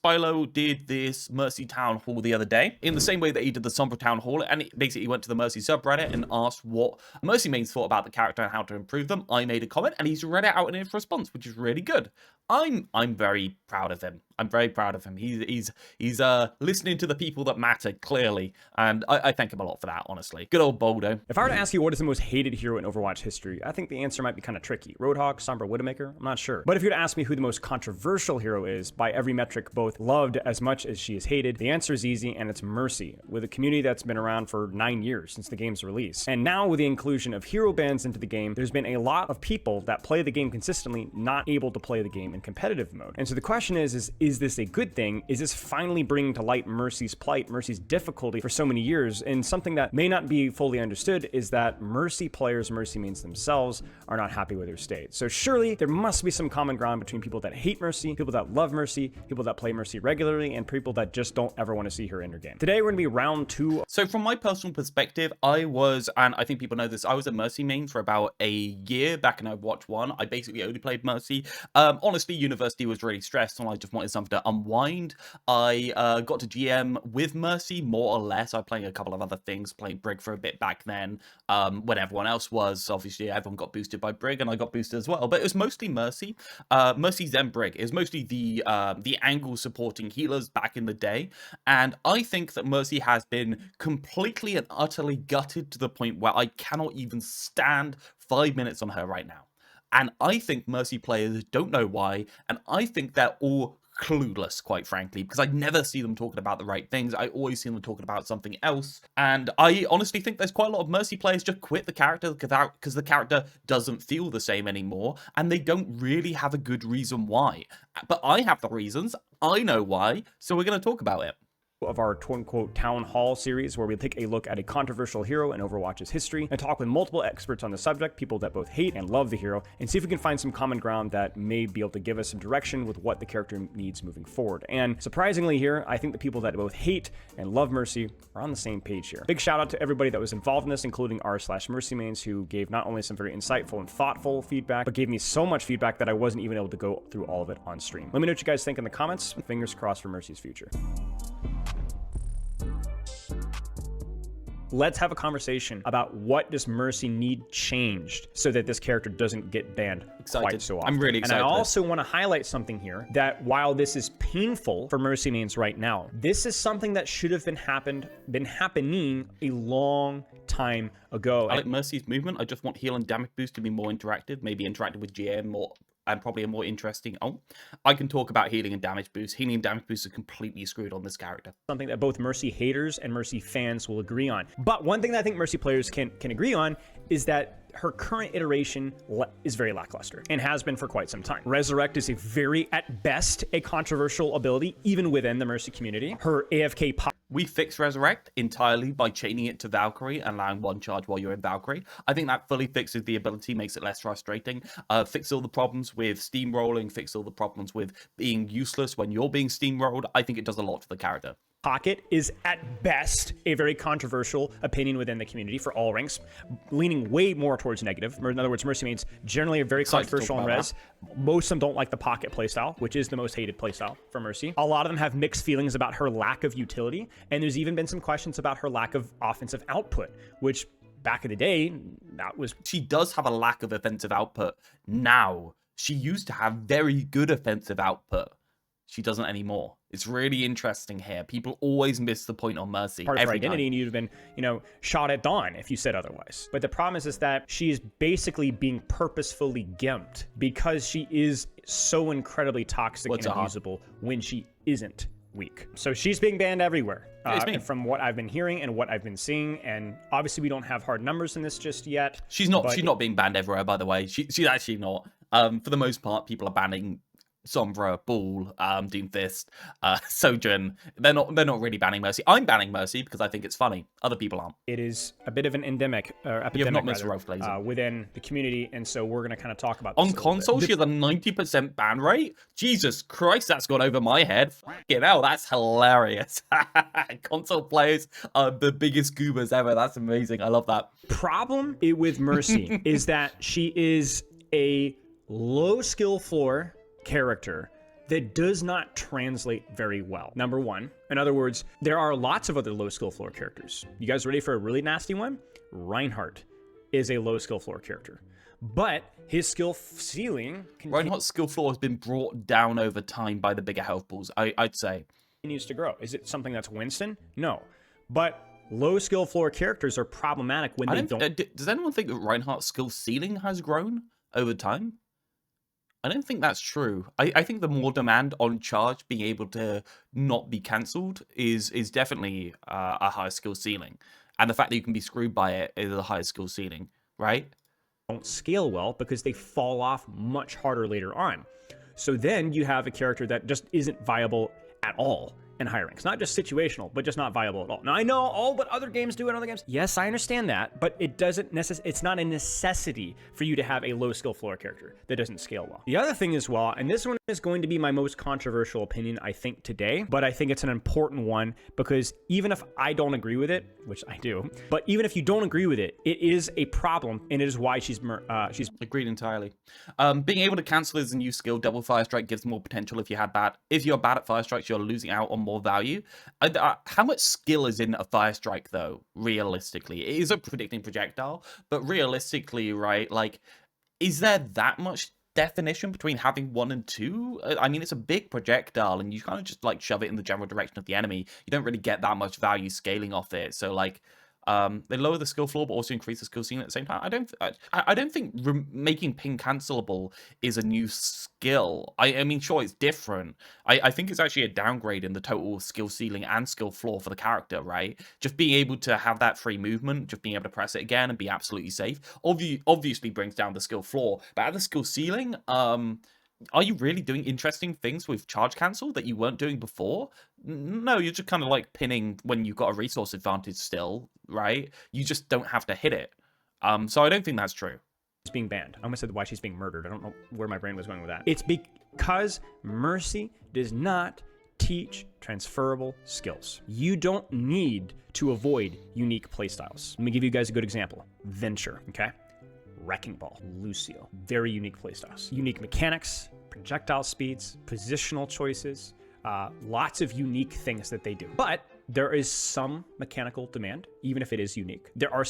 Spilo did this Mercy Town Hall the other day, in the same way that he did the Sombra Town Hall, and it basically went to the Mercy subreddit and asked what Mercy mains thought about the character and how to improve them. I made a comment, and he's read it out in his response, which is really good. I'm very proud of him. I'm very proud of him. He's listening to the people that matter, clearly, and I thank him a lot for that, honestly. Good old Boldo. If I were to ask you what is the most hated hero in Overwatch history, I think the answer might be kind of tricky. Roadhog, Sombra, Widowmaker? I'm not sure. But if you were to ask me who the most controversial hero is, by every metric both loved as much as she is hated, the answer is easy, and it's Mercy, with a community that's been around for 9 years since the game's release. And now with the inclusion of hero bans into the game, there's been a lot of people that play the game consistently not able to play the game in competitive mode. And so the question is this a good thing? Is this finally bringing to light Mercy's plight, Mercy's difficulty for so many years? And something that may not be fully understood is that Mercy players, Mercy mains themselves, are not happy with her state. So surely there must be some common ground between people that hate Mercy, people that love Mercy, people that play Mercy regularly, and people that just don't ever want to see her in her game. Today we're going to be round 2. So from my personal perspective, I was, and I think people know this, I was a Mercy main for about a year back in Overwatch 1. I basically only played Mercy. Honestly, university was really stressed and I just wanted something to unwind. I got to GM with Mercy, more or less. I was playing a couple of other things, playing Brig for a bit back then, when everyone else was. Obviously, everyone got boosted by Brig, and I got boosted as well. But it was mostly Mercy. Mercy Zen Brig. It was mostly the angle supporting healers back in the day. And I think that Mercy has been completely and utterly gutted to the point where I cannot even stand 5 minutes on her right now. And I think Mercy players don't know why, and I think they're all clueless, quite frankly, because I never see them talking about the right things. I always see them talking about something else, and I honestly think there's quite a lot of Mercy players just quit the character because the character doesn't feel the same anymore, and they don't really have a good reason why. But I have the reasons. I know why, so we're going to talk about it. Of our quote-unquote town hall series, where we take a look at a controversial hero in Overwatch's history and talk with multiple experts on the subject, people that both hate and love the hero, and see if we can find some common ground that may be able to give us some direction with what the character needs moving forward. And surprisingly here, I think the people that both hate and love Mercy are on the same page here. Big shout out to everybody that was involved in this, including r/Mercy mains, who gave not only some very insightful and thoughtful feedback, but gave me so much feedback that I wasn't even able to go through all of it on stream. Let me know what you guys think in the comments. Fingers crossed for Mercy's future. Let's have a conversation about what does Mercy need changed so that this character doesn't get banned quite so often. I'm really excited. And I also want to highlight something here, that while this is painful for Mercy mains right now, this is something that should have been happening a long time ago. I like Mercy's movement. I just want heal and damage boost to be more interactive, maybe interactive with GM more, and probably a more interesting. I can talk about healing and damage boost. Healing and damage boost are completely screwed on this character. Something that both Mercy haters and Mercy fans will agree on. But one thing that I think Mercy players can agree on is that her current iteration is very lackluster and has been for quite some time. Resurrect is at best, a controversial ability, even within the Mercy community. Her AFK pop. We fix Resurrect entirely by chaining it to Valkyrie and allowing one charge while you're in Valkyrie. I think that fully fixes the ability, makes it less frustrating. Fix all the problems with steamrolling, fix all the problems with being useless when you're being steamrolled. I think it does a lot for the character. Pocket is at best a very controversial opinion within the community for all ranks, leaning way more towards negative. In other words, Mercy mains generally are very controversial in res. Most of them don't like the Pocket playstyle, which is the most hated playstyle for Mercy. A lot of them have mixed feelings about her lack of utility, and there's even been some questions about her lack of offensive output, which back in the day, that was... She does have a lack of offensive output now. She used to have very good offensive output. She doesn't anymore. It's really interesting here. People always miss the point on Mercy. Part of her identity, and you'd have been, shot at dawn if you said otherwise. But the problem is that she is basically being purposefully gimped because she is so incredibly toxic and abusable when she isn't weak. So she's being banned everywhere. From what I've been hearing and what I've been seeing, and obviously we don't have hard numbers in this just yet. She's not being banned everywhere, by the way. She's actually not. For the most part, people are banning Sombra, Ball, Doomfist, Sojourn. They're not really banning Mercy. I'm banning Mercy because I think it's funny. Other people aren't. It is a bit of an epidemic within the community, and so we're going to kind of talk about this on console. She has a 90% ban rate. Jesus Christ, that's gone over my head. Fucking hell, that's hilarious. Console players are the biggest goobers ever. That's amazing. I love that. Problem with Mercy is that she is a low skill floor character that does not translate very well. Number one, in other words, there are lots of other low skill floor characters. You guys ready for a really nasty one? Reinhardt is a low skill floor character, but his skill ceiling Reinhardt's skill floor has been brought down over time by the bigger health pools, I'd say. Continues to grow. Is it something that's Winston? No. But low skill floor characters are problematic when they don't. Does anyone think that Reinhardt's skill ceiling has grown over time? I don't think that's true. I think the more demand on charge being able to not be cancelled is definitely a higher skill ceiling. And the fact that you can be screwed by it is a higher skill ceiling, right? Don't scale well because they fall off much harder later on. So then you have a character that just isn't viable at all in high ranks. Not just situational, but just not viable at all. Now I know, oh, but other games do it, other games. Yes, I understand that, but it doesn't it's not a necessity for you to have a low skill floor character that doesn't scale well. The other thing as well, and this one is going to be my most controversial opinion, I think, today, but I think it's an important one because even if I don't agree with it, which I do, but even if you don't agree with it, it is a problem, and it is why she's agreed entirely. Being able to cancel is a new skill. Double fire strike gives more potential if you're bad at fire strikes, you're losing out on more value. How much skill is in a fire strike though? Realistically, it is a predicting projectile, but realistically, right? Like, is there that much definition between having 1 and 2? I mean, it's a big projectile, and you kind of just like shove it in the general direction of the enemy. You don't really get that much value scaling off it. So like, they lower the skill floor, but also increase the skill ceiling at the same time. I don't think making ping cancelable is a new skill. I mean, sure, it's different. I think it's actually a downgrade in the total skill ceiling and skill floor for the character, right? Just being able to have that free movement, just being able to press it again and be absolutely safe, obviously brings down the skill floor. But at the skill ceiling, are you really doing interesting things with charge cancel that you weren't doing before? No, you're just kind of like pinning when you've got a resource advantage still, right? You just don't have to hit it. So I don't think that's true. It's being banned. I almost said why she's being murdered. I don't know where my brain was going with that. It's because Mercy does not teach transferable skills. You don't need to avoid unique playstyles. Let me give you guys a good example. Venture, okay? Wrecking Ball, Lucio, very unique playstyles. Unique mechanics, projectile speeds, positional choices, lots of unique things that they do. But there is some mechanical demand, even if it is unique. There are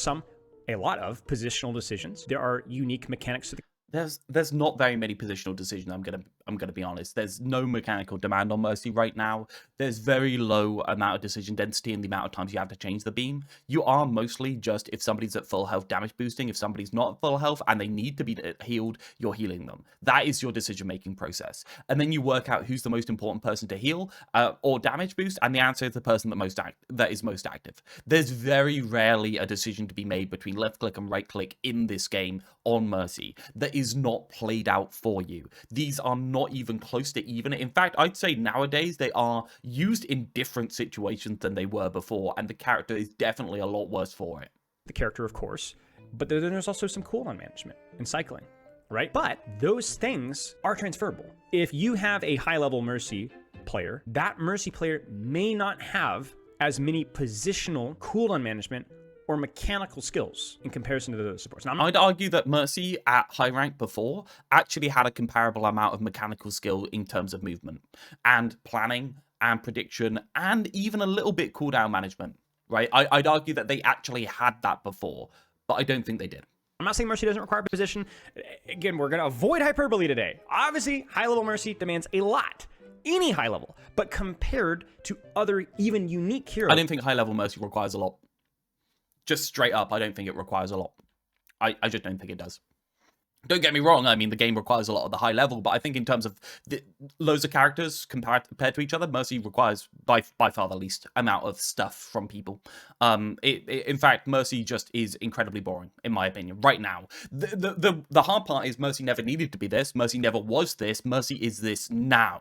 a lot of positional decisions. There are unique mechanics to the There's not very many positional decisions. I'm gonna be honest. There's no mechanical demand on Mercy right now. There's very low amount of decision density in the amount of times you have to change the beam. You are mostly just, if somebody's at full health, damage boosting. If somebody's not at full health and they need to be healed, you're healing them. That is your decision making process. And then you work out who's the most important person to heal or damage boost, and the answer is the person that is most active. There's very rarely a decision to be made between left click and right click in this game on Mercy that is not played out for you. These are not even close to even. In fact, I'd say nowadays they are used in different situations than they were before, and the character is definitely a lot worse for it. The character, of course, but then there's also some cooldown management and cycling, right? But those things are transferable. If you have a high-level Mercy player, that Mercy player may not have as many positional cooldown management or mechanical skills in comparison to the supports. Now, I'd argue that Mercy at high rank before actually had a comparable amount of mechanical skill in terms of movement and planning and prediction and even a little bit cooldown management, right? I'd argue that they actually had that before, but I don't think they did. I'm not saying Mercy doesn't require position. Again, we're going to avoid hyperbole today. Obviously, high-level Mercy demands a lot. Any high level, but compared to other even unique heroes. I don't think high-level Mercy requires a lot. Just straight up, I don't think it requires a lot. I just don't think it does. Don't get me wrong, I mean, the game requires a lot of the high level, but I think in terms of loads of characters compared to each other, Mercy requires by far the least amount of stuff from people. In fact, Mercy just is incredibly boring, in my opinion, right now. The hard part is Mercy never needed to be this. Mercy never was this. Mercy is this now.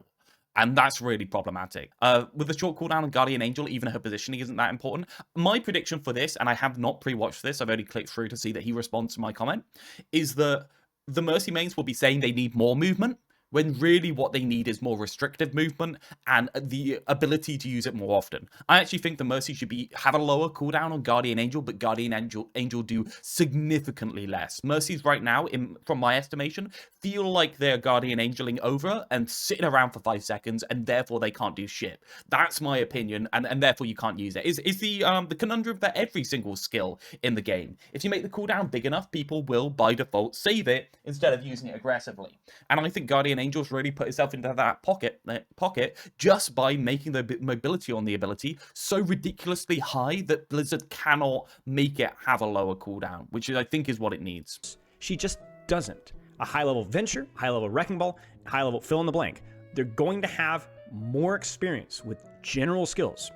And that's really problematic. With the short cooldown on Guardian Angel, even her positioning isn't that important. My prediction for this, and I have not pre-watched this, I've only clicked through to see that he responds to my comment, is that the Mercy mains will be saying they need more movement when really what they need is more restrictive movement and the ability to use it more often. I actually think the Mercy should have a lower cooldown on Guardian Angel, but Guardian Angel do significantly less. Mercies right now, from my estimation, feel like they're Guardian Angeling over and sitting around for 5 seconds, and therefore they can't do shit. That's my opinion, and therefore you can't use it. Is the conundrum that every single skill in the game, if you make the cooldown big enough, people will by default save it instead of using it aggressively. And I think Guardian Angel's really put itself into that pocket just by making the mobility on the ability so ridiculously high that Blizzard cannot make it have a lower cooldown, which I think is what it needs. She just doesn't. A high-level Venture, high-level Wrecking Ball, high-level fill in the blank. They're going to have more experience with general skills.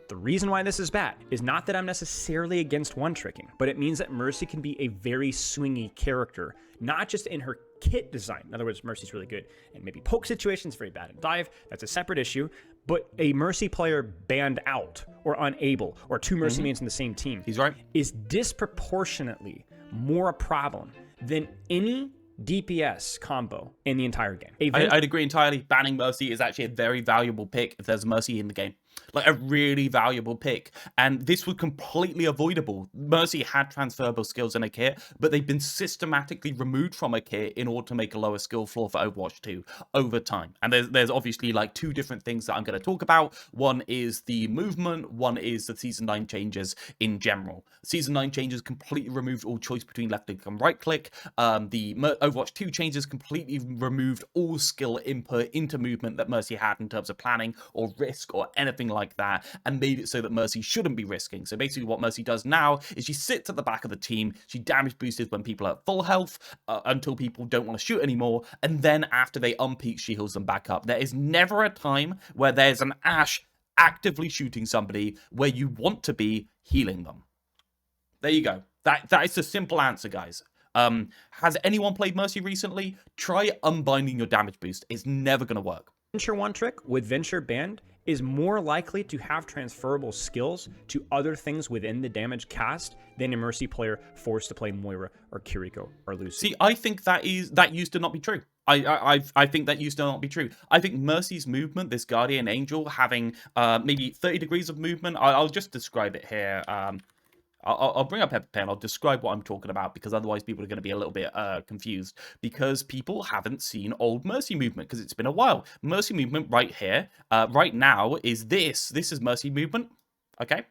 The reason why this is bad is not that I'm necessarily against one-tricking, but it means that Mercy can be a very swingy character, not just in her kit design. In other words, Mercy's really good and maybe poke situations, very bad in dive. That's a separate issue. But a Mercy player banned out or unable, or two Mercy mains in the same team, he's right, is disproportionately more a problem than any DPS combo in the entire game. I'd agree entirely. Banning Mercy is actually a very valuable pick if there's Mercy in the game. Like, a really valuable pick. And this was completely avoidable. Mercy had transferable skills in a kit, but they've been systematically removed from a kit in order to make a lower skill floor for Overwatch 2 over time. And there's obviously like two different things that I'm going to talk about. One is the movement, one is the Season 9 changes in general. Season 9 changes completely removed all choice between left click and right click. The Overwatch 2 changes completely removed all skill input into movement that Mercy had in terms of planning or risk or anything like that, and made it so that Mercy shouldn't be risking. So basically what Mercy does now is she sits at the back of the team, she damage boosted when people are at full health until people don't want to shoot anymore, and then after they unpeak, she heals them back up. There is never a time where there's an Ashe actively shooting somebody where you want to be healing them. There you go. That is the simple answer, guys. Has anyone played Mercy recently? Try unbinding your damage boost. It's never going to work. Venture one trick with Venture banned is more likely to have transferable skills to other things within the damage cast than a Mercy player forced to play Moira or Kiriko or Lucy. See, I think that used to not be true. I think that used to not be true. I think Mercy's movement, this Guardian Angel having maybe 30 degrees of movement, I'll just describe it here. I'll bring up a pen. I'll describe what I'm talking about, because otherwise people are going to be a little bit confused, because people haven't seen old Mercy movement because it's been a while. Mercy movement right here, right now, is this. This is Mercy movement. Okay,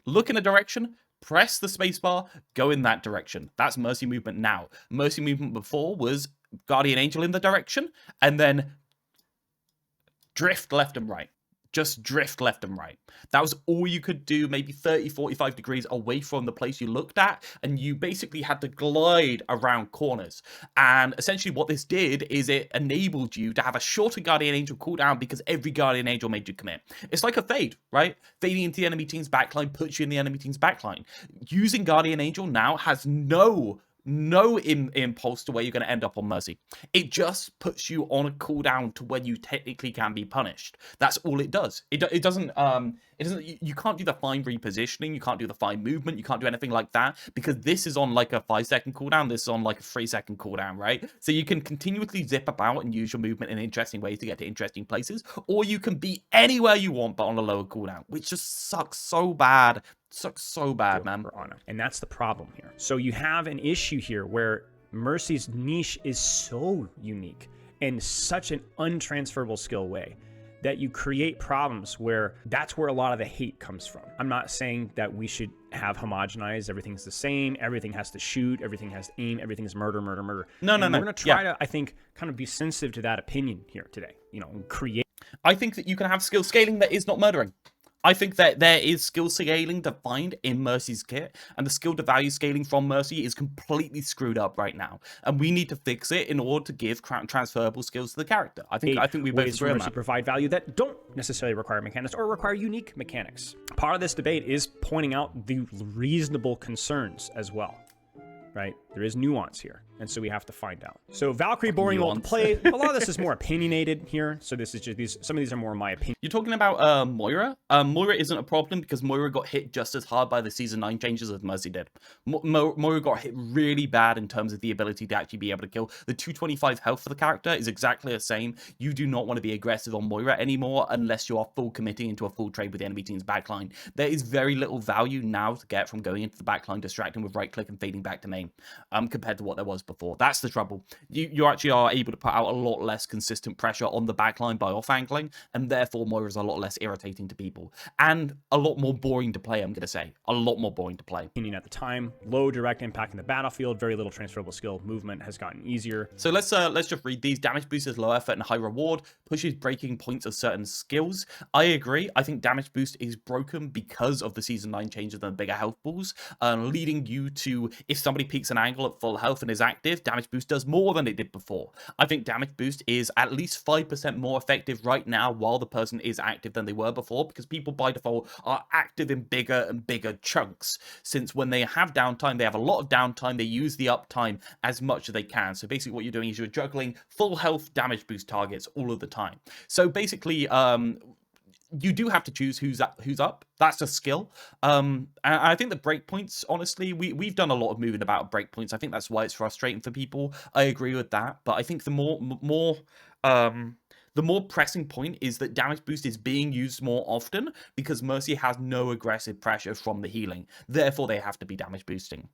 look in a direction, press the spacebar, go in that direction. That's Mercy movement now. Mercy movement before was Guardian Angel in the direction, and then drift left and right. Just drift left and right. That was all you could do, maybe 30, 45 degrees away from the place you looked at, and you basically had to glide around corners. And essentially what this did is it enabled you to have a shorter Guardian Angel cooldown, because every Guardian Angel made you commit. It's like a fade, right? Fading into the enemy team's backline puts you in the enemy team's backline. Using Guardian Angel now has no impulse to where you're going to end up on Mercy. It just puts you on a cooldown to when you technically can be punished. That's all it does. It doesn't you can't do the fine repositioning, you can't do the fine movement, you can't do anything like that, because this is on like a 5-second cooldown, this is on like a 3-second cooldown, right? So you can continuously zip about and use your movement in interesting ways to get to interesting places, or you can be anywhere you want but on a lower cooldown, which just sucks so bad. Sucks so bad, man. And that's the problem here. So you have an issue here where Mercy's niche is so unique in such an untransferable skill way that you create problems where that's where a lot of the hate comes from. I'm not saying that we should have homogenized, everything's the same, everything has to shoot, everything has to aim, everything is murder. No. We're going to try to, I think, kind of be sensitive to that opinion here today, you know, and create. I think that you can have skill scaling that is not murdering. I think that there is skill scaling defined in Mercy's kit, and the skill to value scaling from Mercy is completely screwed up right now, and we need to fix it in order to give transferable skills to the character. I think we both agree on that. Provide value that don't necessarily require mechanics or require unique mechanics. Part of this debate is pointing out the reasonable concerns as well, right? There is nuance here. and so we have to find out. So Valkyrie boring ult to play. A lot of this is more opinionated here, so this is just some of these are more my opinion. You're talking about Moira. Moira isn't a problem because Moira got hit just as hard by the Season 9 changes as Mercy did. Moira got hit really bad in terms of the ability to actually be able to kill. The 225 health for the character is exactly the same. You do not want to be aggressive on Moira anymore unless you are full committing into a full trade with the enemy team's backline. There is very little value now to get from going into the backline, distracting with right click and fading back to main, compared to what there was before. That's the trouble. You actually are able to put out a lot less consistent pressure on the backline by off-angling, and therefore Moira's a lot less irritating to people. And a lot more boring to play, I'm going to say. A lot more boring to play. At the time, low direct impact in the battlefield, very little transferable skill. Movement has gotten easier. So let's just read these. Damage boost is low effort and high reward. Pushes breaking points of certain skills. I agree. I think damage boost is broken because of the Season 9 changes and the bigger health pools, leading you to, if somebody peaks an angle at full health and is active, damage boost does more than it did before. I think damage boost is at least 5% more effective right now while the person is active than they were before, because people by default are active in bigger and bigger chunks. Since when they have downtime, they have a lot of downtime, they use the uptime as much as they can. So basically what you're doing is you're juggling full health damage boost targets all of the time. So basically, you do have to choose who's up. That's a skill. And I think the breakpoints, honestly, we've done a lot of moving about breakpoints. I think that's why it's frustrating for people. I agree with that. But I think the more pressing point is that damage boost is being used more often because Mercy has no aggressive pressure from the healing. Therefore, they have to be damage boosting.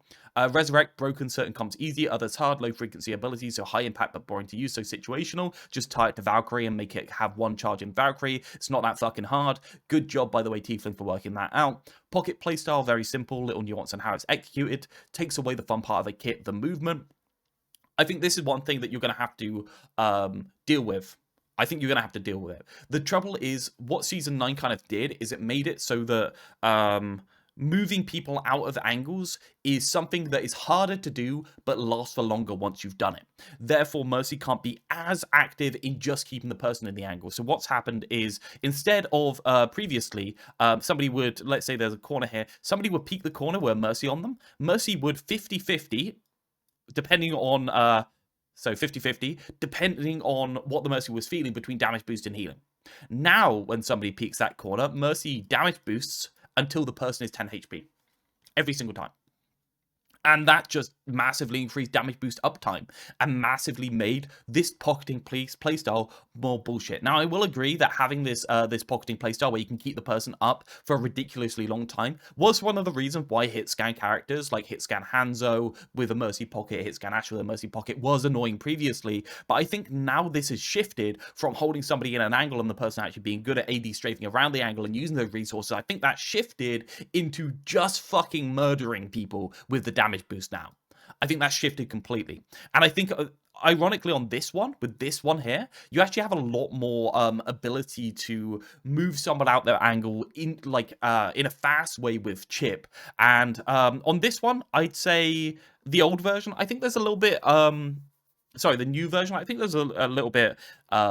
Resurrect, broken, certain comps easy, others hard, low frequency abilities, so high impact but boring to use, so situational. Just tie it to Valkyrie and make it have one charge in Valkyrie. It's not that fucking hard. Good job, by the way, Tiefling, for working that out. Pocket playstyle, very simple, little nuance on how it's executed. Takes away the fun part of the kit, the movement. I think this is one thing that you're going to have to deal with. I think you're going to have to deal with it. The trouble is, what Season 9 kind of did is it made it so that moving people out of angles is something that is harder to do, but lasts for longer once you've done it. Therefore, Mercy can't be as active in just keeping the person in the angle. So what's happened is, instead of previously, somebody would, let's say there's a corner here, somebody would peek the corner where Mercy on them. Mercy would 50-50, depending on... So 50-50, depending on what the Mercy was feeling between damage boost and healing. Now, when somebody peeks that corner, Mercy damage boosts until the person is 10 HP. Every single time. And that just massively increased damage boost uptime and massively made this pocketing playstyle more bullshit. Now, I will agree that having this pocketing playstyle where you can keep the person up for a ridiculously long time was one of the reasons why hitscan characters like hitscan Hanzo with a Mercy pocket, hitscan Ash with a Mercy pocket was annoying previously. But I think now this has shifted from holding somebody in an angle and the person actually being good at AD strafing around the angle and using those resources. I think that shifted into just fucking murdering people with the damage boost now. I think that's shifted completely. And I think ironically on this one, with this one here, you actually have a lot more ability to move someone out their angle in a fast way with chip. And on this one, I'd say the old version, I think there's a little bit the new version, I think there's a little bit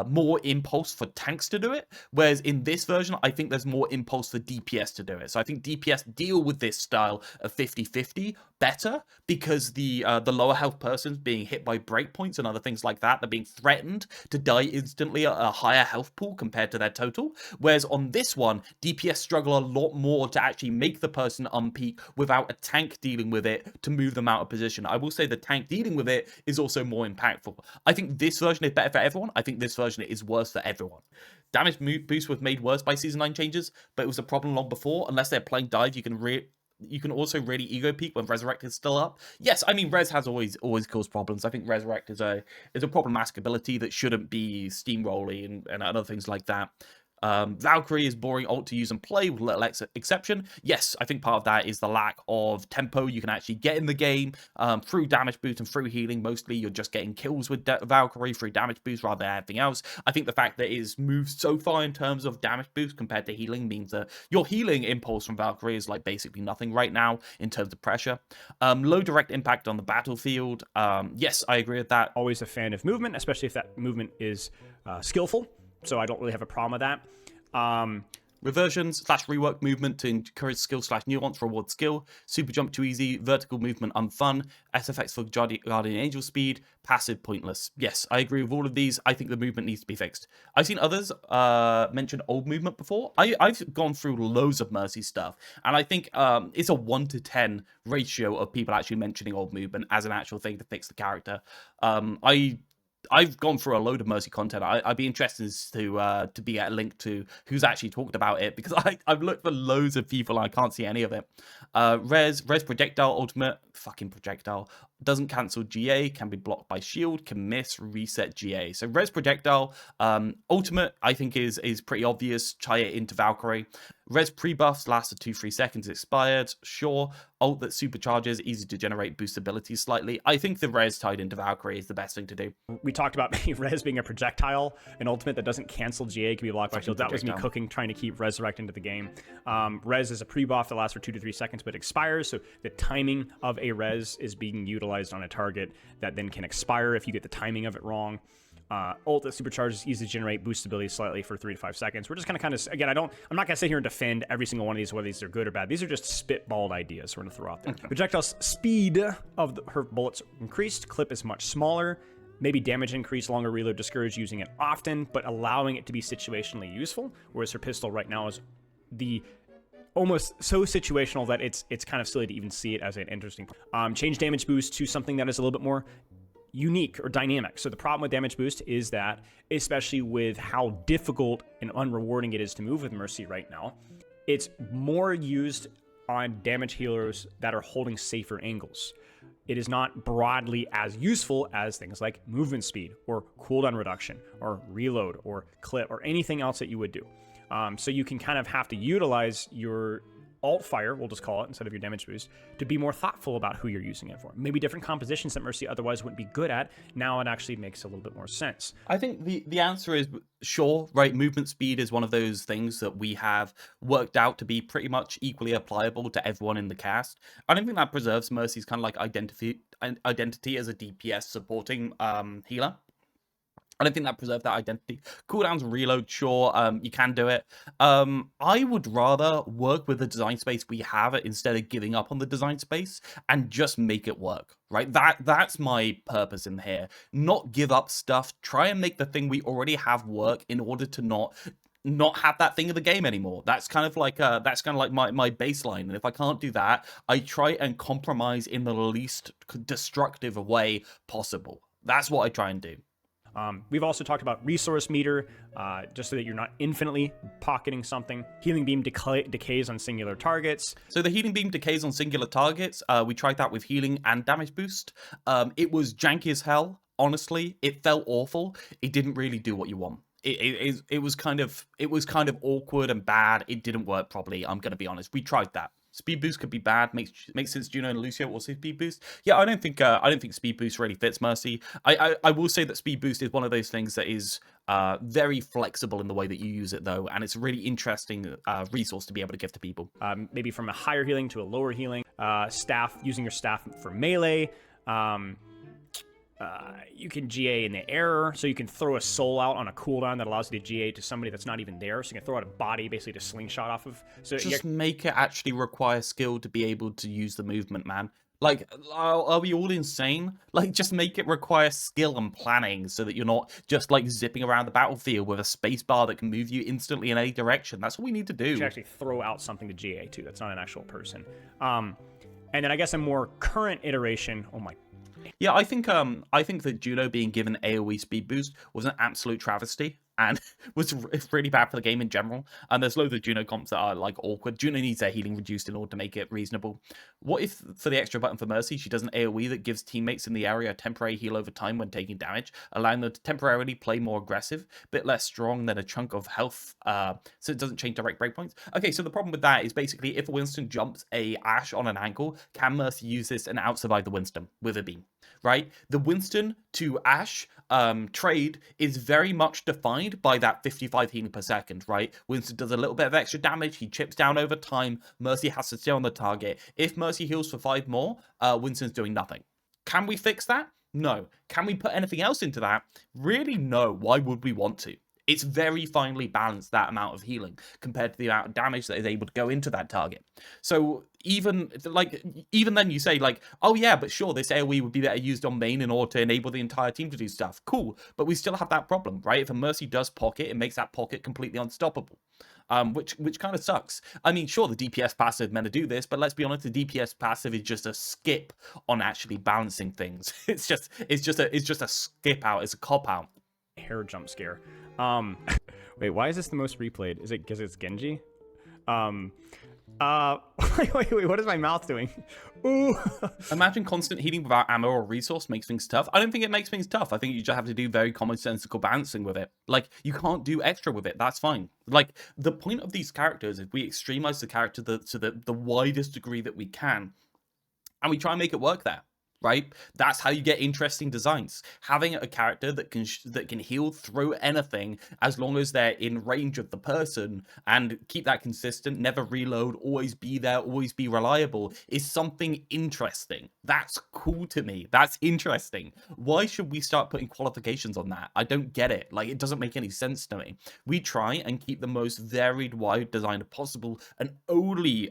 more impulse for tanks to do it, whereas in this version, I think there's more impulse for DPS to do it. So I think DPS deal with this style of 50-50 better because the lower health persons being hit by breakpoints and other things like that, they're being threatened to die instantly at a higher health pool compared to their total. Whereas on this one, DPS struggle a lot more to actually make the person unpeak without a tank dealing with it to move them out of position. I will say the tank dealing with it is also more impactful. I think this version is better for everyone. I think this version is worse for everyone. Damage boost was made worse by Season 9 changes, but it was a problem long before. Unless they're playing dive, you can also really ego peek when Resurrect is still up. Yes, I mean Res has always caused problems. I think Resurrect is a problematic ability that shouldn't be steamrolling and other things like that. Valkyrie is boring ult to use and play with little exception. Yes, I think part of that is the lack of tempo you can actually get in the game through damage boost and through healing. Mostly you're just getting kills with Valkyrie through damage boost rather than anything else. I think the fact that it is moved so far in terms of damage boost compared to healing means that your healing impulse from Valkyrie is like basically nothing right now in terms of pressure. Low direct impact on the battlefield. Yes, I agree with that. Always a fan of movement, especially if that movement is skillful. So I don't really have a problem with that. Reversion slash rework movement to encourage skill slash nuance, reward skill. Super jump too easy. Vertical movement unfun. SFX for Guardian Angel speed. Passive pointless. Yes, I agree with all of these. I think the movement needs to be fixed. I've seen others mention old movement before. I've gone through loads of Mercy stuff, and I think it's a 1 to 10 ratio of people actually mentioning old movement as an actual thing to fix the character. I've gone through a load of Mercy content. I'd be interested to be at a link to who's actually talked about it, because I've looked for loads of people and I can't see any of it. Res projectile ultimate, fucking projectile, doesn't cancel GA, can be blocked by shield, can miss, reset GA. So res projectile ultimate, I think is pretty obvious. Try it into Valkyrie. Res pre-buffs lasted 2-3 seconds, expired. Sure. Ult that supercharges, easy to generate boost abilities slightly. I think the res tied into Valkyrie is the best thing to do. We talked about res being a projectile, an ultimate that doesn't cancel GA, can be blocked by shield. That was me cooking, trying to keep resurrect into the game. Res is a pre-buff that lasts for 2 to 3 seconds but expires, so the timing of a res is being utilized on a target that then can expire if you get the timing of it wrong. Ult that supercharges, easy to generate, boost ability slightly for 3 to 5 seconds. We're just kind of again, I'm not gonna sit here and defend every single one of these, whether these are good or bad. These are just spitballed ideas we're gonna throw out there. Projectile speed of her bullets increased, clip is much smaller, maybe damage increase, longer reload, discourage using it often, but allowing it to be situationally useful, whereas her pistol right now is almost so situational that it's kind of silly to even see it as an interesting. Change damage boost to something that is a little bit more unique or dynamic. So the problem with damage boost is that, especially with how difficult and unrewarding it is to move with Mercy right now, it's more used on damage healers that are holding safer angles. It is not broadly as useful as things like movement speed or cooldown reduction or reload or clip or anything else that you would do. So you can kind of have to utilize your alt fire, we'll just call it, instead of your damage boost, to be more thoughtful about who you're using it for. Maybe different compositions that Mercy otherwise wouldn't be good at. Now it actually makes a little bit more sense. I think the answer is sure, right? Movement speed is one of those things that we have worked out to be pretty much equally applicable to everyone in the cast. I don't think that preserves Mercy's kind of like identity as a DPS supporting healer. I don't think that preserved that identity. Cooldowns and reload, sure, you can do it. I would rather work with the design space we have instead of giving up on the design space and just make it work, right? That's my purpose in here. Not give up stuff. Try and make the thing we already have work in order to not have that thing in the game anymore. That's kind of like my baseline. And if I can't do that, I try and compromise in the least destructive way possible. That's what I try and do. We've also talked about resource meter, just so that you're not infinitely pocketing something. Healing beam decays on singular targets. So the healing beam decays on singular targets. We tried that with healing and damage boost. It was janky as hell. Honestly, it felt awful. It didn't really do what you want. It was kind of awkward and bad. It didn't work properly. I'm gonna be honest. We tried that. Speed boost could be bad. Makes sense. Juno and Lucio also speed boost. Yeah, I don't think speed boost really fits Mercy. I will say that speed boost is one of those things that is very flexible in the way that you use it, though, and it's a really interesting resource to be able to give to people. Maybe from a higher healing to a lower healing. Staff, using your staff for melee. You can GA in the air, so you can throw a soul out on a cooldown that allows you to GA to somebody that's not even there. So you can throw out a body basically to slingshot off of. So just make it actually require skill to be able to use the movement, man. Like, are we all insane? Like, just make it require skill and planning so that you're not just like zipping around the battlefield with a space bar that can move you instantly in any direction. That's what we need to do. You actually throw out something to GA too. That's not an actual person. And then I guess a more current iteration. Oh my. Yeah, I think that Juno being given AoE speed boost was an absolute travesty and was really bad for the game in general. And there's loads of Juno comps that are like awkward. Juno needs their healing reduced in order to make it reasonable. What if for the extra button for Mercy, she does an AoE that gives teammates in the area a temporary heal over time when taking damage, allowing them to temporarily play more aggressive, a bit less strong than a chunk of health, so it doesn't change direct breakpoints. Okay, so the problem with that is basically if a Winston jumps a Ashe on an ankle, can Mercy use this and out-survive the Winston with a beam? Right? The Winston to Ashe trade is very much defined by that 55 healing per second, right? Winston does a little bit of extra damage, he chips down over time, Mercy has to stay on the target. If Mercy heals for 5 more, Winston's doing nothing. Can we fix that? No. Can we put anything else into that? Really, no. Why would we want to? It's very finely balanced, that amount of healing, compared to the amount of damage that is able to go into that target. So even then you say like, oh yeah, but sure, this AoE would be better used on main in order to enable the entire team to do stuff. Cool, but we still have that problem, right? If a Mercy does pocket, it makes that pocket completely unstoppable. Which kind of sucks. I mean, sure, the DPS passive meant to do this, but let's be honest, the DPS passive is just a skip on actually balancing things. It's just a skip out. It's a cop out. Hair jump scare. Wait, why is this the most replayed? Is it because it's Genji? Wait, what is my mouth doing? Ooh. Imagine constant healing without ammo or resource makes things tough. I don't think it makes things tough. I think you just have to do very commonsensical balancing with it. Like, you can't do extra with it. That's fine. Like, the point of these characters, if we extremize the character to the widest degree that we can, and we try and make it work there, right? That's how you get interesting designs. Having a character that can heal through anything as long as they're in range of the person and keep that consistent, never reload, always be there, always be reliable, is something interesting. That's cool to me. That's interesting. Why should we start putting qualifications on that? I don't get it. Like, it doesn't make any sense to me. We try and keep the most varied, wide design possible and only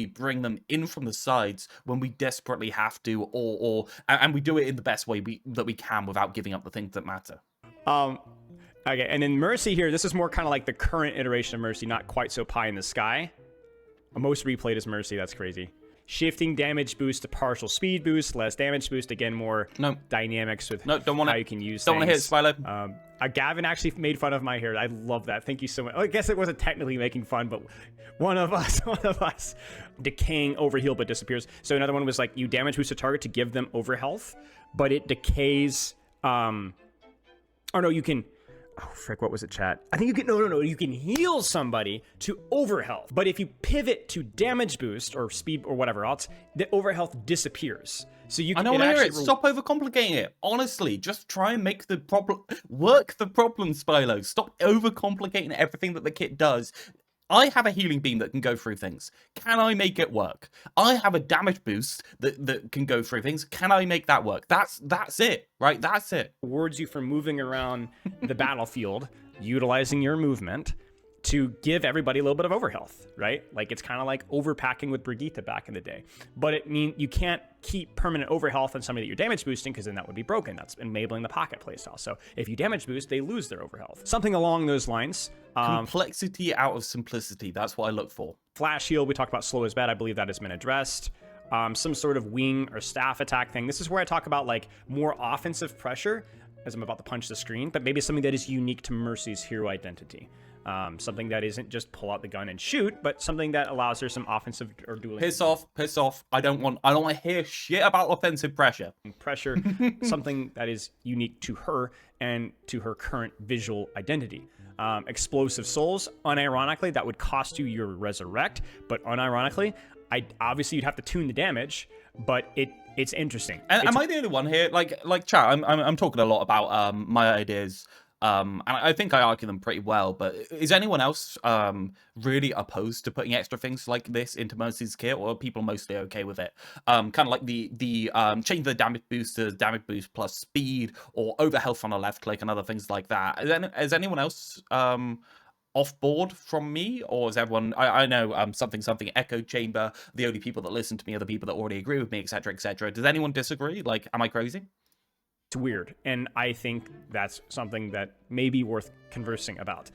bring them in from the sides when we desperately have to, and we do it in the best way that we can without giving up the things that matter. Okay, and then Mercy here, this is more kind of like the current iteration of Mercy, not quite so pie in the sky. Most replayed is Mercy, that's crazy. Shifting damage boost to partial speed boost, less damage boost, again, more dynamics with how you can use things. Don't want to hit it, Spilo. Gavin actually made fun of my hair. I love that. Thank you so much. I guess it wasn't technically making fun, but one of us, decaying overheal but disappears. So another one was like, you damage boost a target to give them overhealth, but it decays. Or no, you can. Oh, frick, what was it, chat? I think you can, no, you can heal somebody to overhealth. But if you pivot to damage boost or speed or whatever else, the overhealth disappears. So you can I don't want to hear it. Stop overcomplicating it. Honestly, just try and make the problem, work the problem, Spilo. Stop overcomplicating everything that the kit does. I have a healing beam that can go through things. Can I make it work? I have a damage boost that can go through things. Can I make that work? That's it, right? That's it. Rewards you for moving around the battlefield, utilizing your movement to give everybody a little bit of overhealth, right? Like, it's kind of like overpacking with Brigitte back in the day. But it means you can't keep permanent overhealth on somebody that you're damage boosting, because then that would be broken. That's enabling the pocket playstyle. So if you damage boost, they lose their overhealth. Something along those lines. Complexity out of simplicity. That's what I look for. Flash heal, we talked about slow is bad. I believe that has been addressed. Some sort of wing or staff attack thing. This is where I talk about like more offensive pressure, as I'm about to punch the screen, but maybe something that is unique to Mercy's hero identity. Something that isn't just pull out the gun and shoot, but something that allows her some offensive or dueling. Piss off. I don't want to hear shit about offensive pressure. Something that is unique to her and to her current visual identity. Explosive souls, unironically, that would cost you your resurrect, but unironically, obviously you'd have to tune the damage, but it's interesting. And am I the only one here? Like chat, I'm talking a lot about my ideas. And I think I argue them pretty well, but is anyone else really opposed to putting extra things like this into Mercy's kit, or are people mostly okay with it? Kind of like the change the damage boost to damage boost plus speed, or overhealth on a left click and other things like that. Is anyone else off board from me, or is everyone? I know something echo chamber. The only people that listen to me are the people that already agree with me, etc., etc. Does anyone disagree? Like, am I crazy? It's weird, and I think that's something that may be worth conversing about.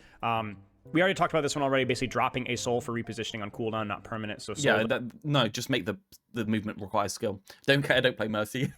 We already talked about this one already, basically dropping a soul for repositioning on cooldown, not permanent. So soul no, just make the movement requires skill. Don't care, don't play Mercy.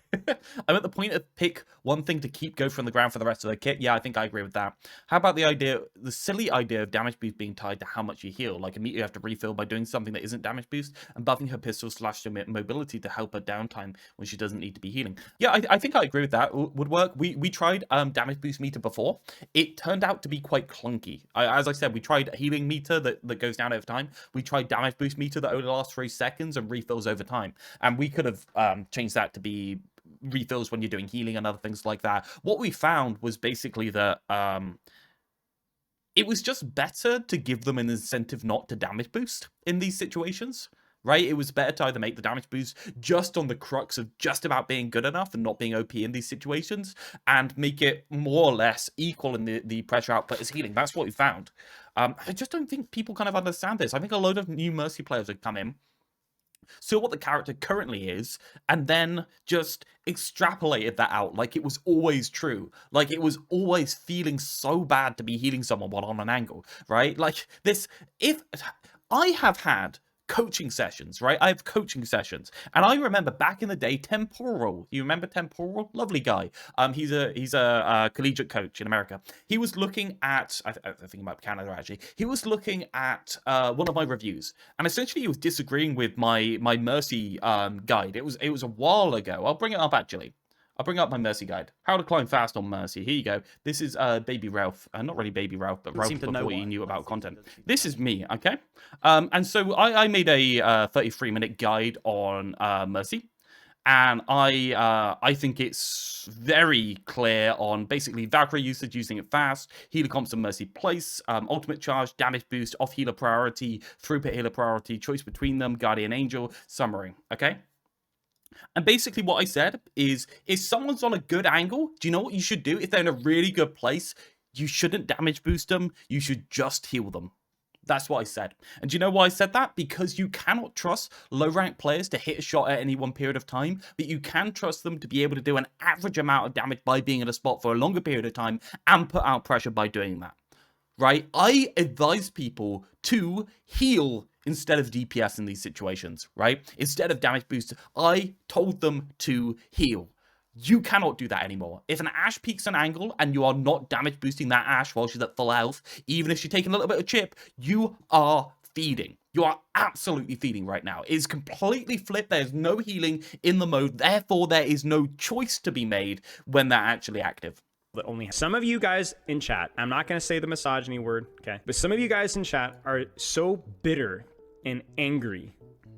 I'm at the point of pick one thing to keep go from the ground for the rest of the kit. Yeah, I think I agree with that. How about the silly idea of damage boost being tied to how much you heal? Like, immediately you have to refill by doing something that isn't damage boost, and buffing her pistol / your mobility to help her downtime when she doesn't need to be healing. Yeah, I think I agree with that. Would work. We tried damage boost meter before. It turned out to be quite clunky. As I said, we tried a healing meter that goes down over time. We tried damage boost meter that only lasts 3 seconds and refills over time. And we could have changed that to be refills when you're doing healing and other things like that. What we found was basically that it was just better to give them an incentive not to damage boost in these situations, right? It was better to either make the damage boost just on the crux of just about being good enough and not being OP in these situations, and make it more or less equal in the pressure output as healing. That's what we found. I just don't think people kind of understand this. I think a load of new Mercy players have come in, saw what the character currently is, and then just extrapolated that out like it was always true. Like it was always feeling so bad to be healing someone while on an angle, right? Like this, if I have had coaching sessions, right? I have coaching sessions, and I remember back in the day, Temporal. You remember Temporal? Lovely guy. He's a collegiate coach in America. He was looking at, I think he might be Canada actually. He was looking at one of my reviews, and essentially he was disagreeing with my Mercy guide. It was a while ago. I'll bring it up actually. I'll bring up my Mercy guide. How to climb fast on Mercy. Here you go. This is Baby Realth. Not really Baby Realth, but Realth before you knew about content. This is me, okay? And so I made a 33-minute guide on Mercy. And I think it's very clear on basically Valkyrie usage, using it fast, healer comps and Mercy place, ultimate charge, damage boost, off healer priority, throughput healer priority, choice between them, Guardian Angel, summary, okay? And basically what I said is, if someone's on a good angle, do you know what you should do? If they're in a really good place, you shouldn't damage boost them. You should just heal them. That's what I said. And do you know why I said that? Because you cannot trust low-ranked players to hit a shot at any one period of time, but you can trust them to be able to do an average amount of damage by being in a spot for a longer period of time and put out pressure by doing that. Right? I advise people to heal instead of DPS in these situations, right? Instead of damage boost, I told them to heal. You cannot do that anymore. If an Ashe peaks an angle and you are not damage boosting that Ashe while she's at full health, even if she's taking a little bit of chip, you are feeding. You are absolutely feeding right now. It is completely flipped. There's no healing in the mode. Therefore, there is no choice to be made when they're actually active. That only some of you guys in chat, I'm not going to say the misogyny word, okay? But some of you guys in chat are so bitter and angry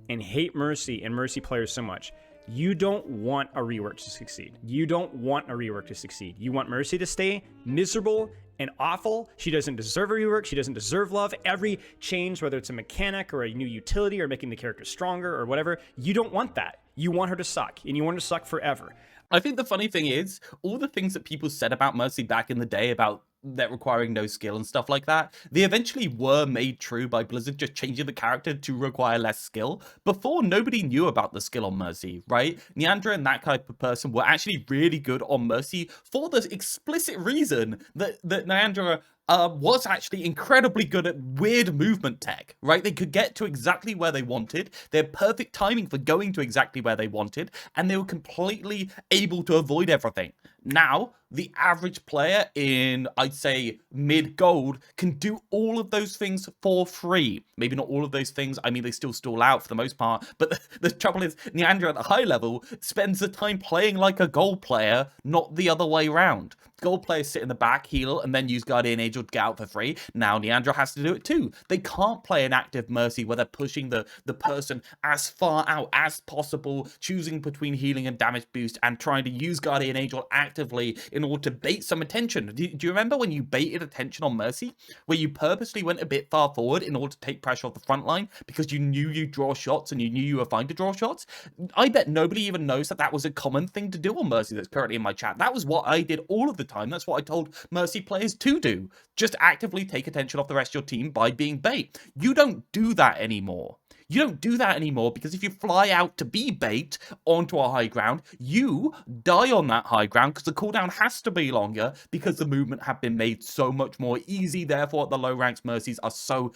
and hate Mercy and Mercy players so much. You don't want a rework to succeed. You don't want a rework to succeed. You want Mercy to stay miserable and awful. She doesn't deserve a rework. She doesn't deserve love. Every change, whether it's a mechanic or a new utility or making the character stronger or whatever, you don't want that. You want her to suck, and you want her to suck forever. I think the funny thing is, all the things that people said about Mercy back in the day about that requiring no skill and stuff like that, they eventually were made true by Blizzard just changing the character to require less skill. Before, nobody knew about the skill on Mercy, right? Niandra and that type of person were actually really good on Mercy for the explicit reason that Niandra was actually incredibly good at weird movement tech, right? They could get to exactly where they wanted. They had perfect timing for going to exactly where they wanted, and they were completely able to avoid everything. Now, the average player in, I'd say, mid-gold can do all of those things for free. Maybe not all of those things. I mean, they still stall out for the most part. But the trouble is, Niandra at the high level spends the time playing like a gold player, not the other way around. Gold players sit in the back, heal, and then use Guardian Angel to get out for free. Now Niandra has to do it too. They can't play an active Mercy where they're pushing the person as far out as possible, choosing between healing and damage boost, and trying to use Guardian Angel actively in order to bait some attention. Do you remember when you baited attention on Mercy? Where you purposely went a bit far forward in order to take pressure off the front line because you knew you'd draw shots and you knew you were fine to draw shots? I bet nobody even knows that that was a common thing to do on Mercy that's currently in my chat. That was what I did all of the time. That's what I told Mercy players to do. Just actively take attention off the rest of your team by being bait. You don't do that anymore. You don't do that anymore because if you fly out to be bait onto a high ground, you die on that high ground because the cooldown has to be longer because the movement have been made so much more easy. Therefore, the low ranks Mercies are so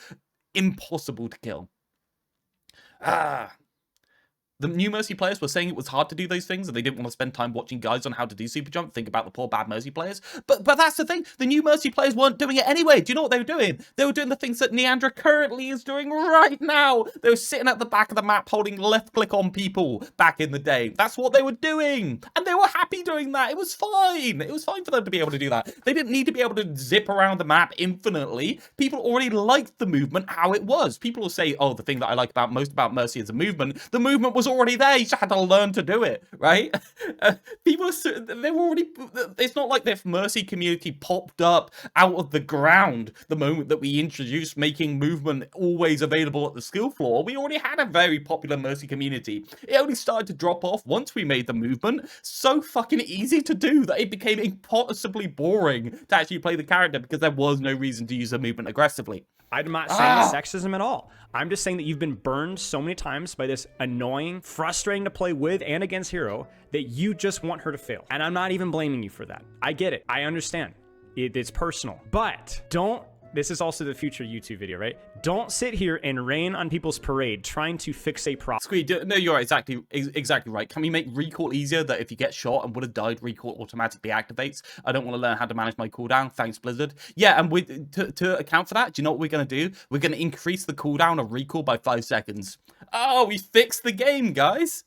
impossible to kill. The new Mercy players were saying it was hard to do those things and they didn't want to spend time watching guides on how to do super jump. Think about the poor bad Mercy players. But that's the thing. The new Mercy players weren't doing it anyway. Do you know what they were doing? They were doing the things that Niandra currently is doing right now. They were sitting at the back of the map holding left click on people back in the day. That's what they were doing. And they were happy doing that. It was fine. It was fine for them to be able to do that. They didn't need to be able to zip around the map infinitely. People already liked the movement how it was. People will say, oh, the thing that I like most about Mercy is the movement. The movement was already there. You just had to learn to do it, right? People are, they're already, it's not like the Mercy community popped up out of the ground the moment that we introduced making movement always available at the skill floor. We already had a very popular Mercy community. It only started to drop off once we made the movement so fucking easy to do that it became impossibly boring to actually play the character because there was no reason to use the movement aggressively. I'm not saying it's sexism at all. I'm just saying that you've been burned so many times by this annoying, frustrating to play with and against hero that you just want her to fail. And I'm not even blaming you for that. I get it. I understand. It's personal. But don't, this is also the future YouTube video, right? Don't sit here and rain on people's parade trying to fix a problem. Squeed, no, you're exactly right. Can we make recall easier, that if you get shot and would have died, recall automatically activates? I don't want to learn how to manage my cooldown. Thanks, Blizzard. Yeah, and to account for that, do you know what we're going to do? We're going to increase the cooldown of recall by 5 seconds. Oh, we fixed the game, guys.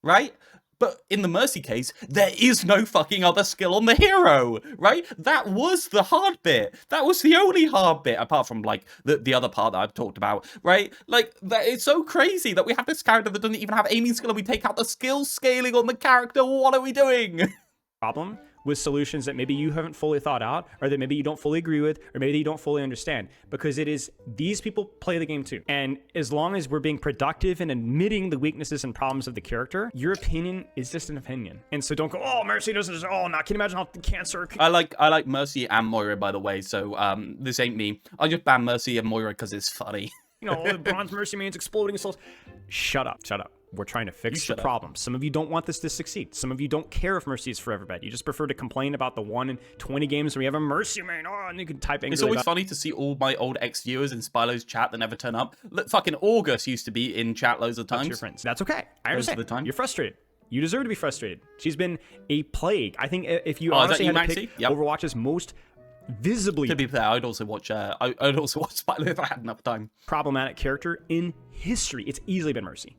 Right? But in the Mercy case, there is no fucking other skill on the hero, right? That was the hard bit. That was the only hard bit, apart from, like, the other part that I've talked about, right? Like, that it's so crazy that we have this character that doesn't even have aiming skill and we take out the skill scaling on the character. What are we doing? Problem with solutions that maybe you haven't fully thought out, or that maybe you don't fully agree with, or maybe you don't fully understand, because it is, these people play the game too. And as long as we're being productive and admitting the weaknesses and problems of the character, your opinion is just an opinion. And so don't go, oh, Mercy doesn't, oh, now can you imagine how cancer. I like Mercy and Moira, by the way, so this ain't me. I just ban Mercy and Moira because it's funny. You know, the bronze Mercy means exploding souls. Shut up. We're trying to fix the problem. Some of you don't want this to succeed. Some of you don't care if Mercy is forever bad. You just prefer to complain about the 1 in 20 games where you have a Mercy main. Oh, and you can type angrily. It's always funny to see all my old ex-viewers in Spilo's chat that never turn up. Look, fucking August used to be in chat loads of times. That's your friends. That's okay. I understand. Most of the time. You're frustrated. You deserve to be frustrated. She's been a plague. I think if you honestly had to pick Overwatch's most visibly, to be fair, I'd also watch Spilo if I had enough time. Problematic character in history, it's easily been Mercy.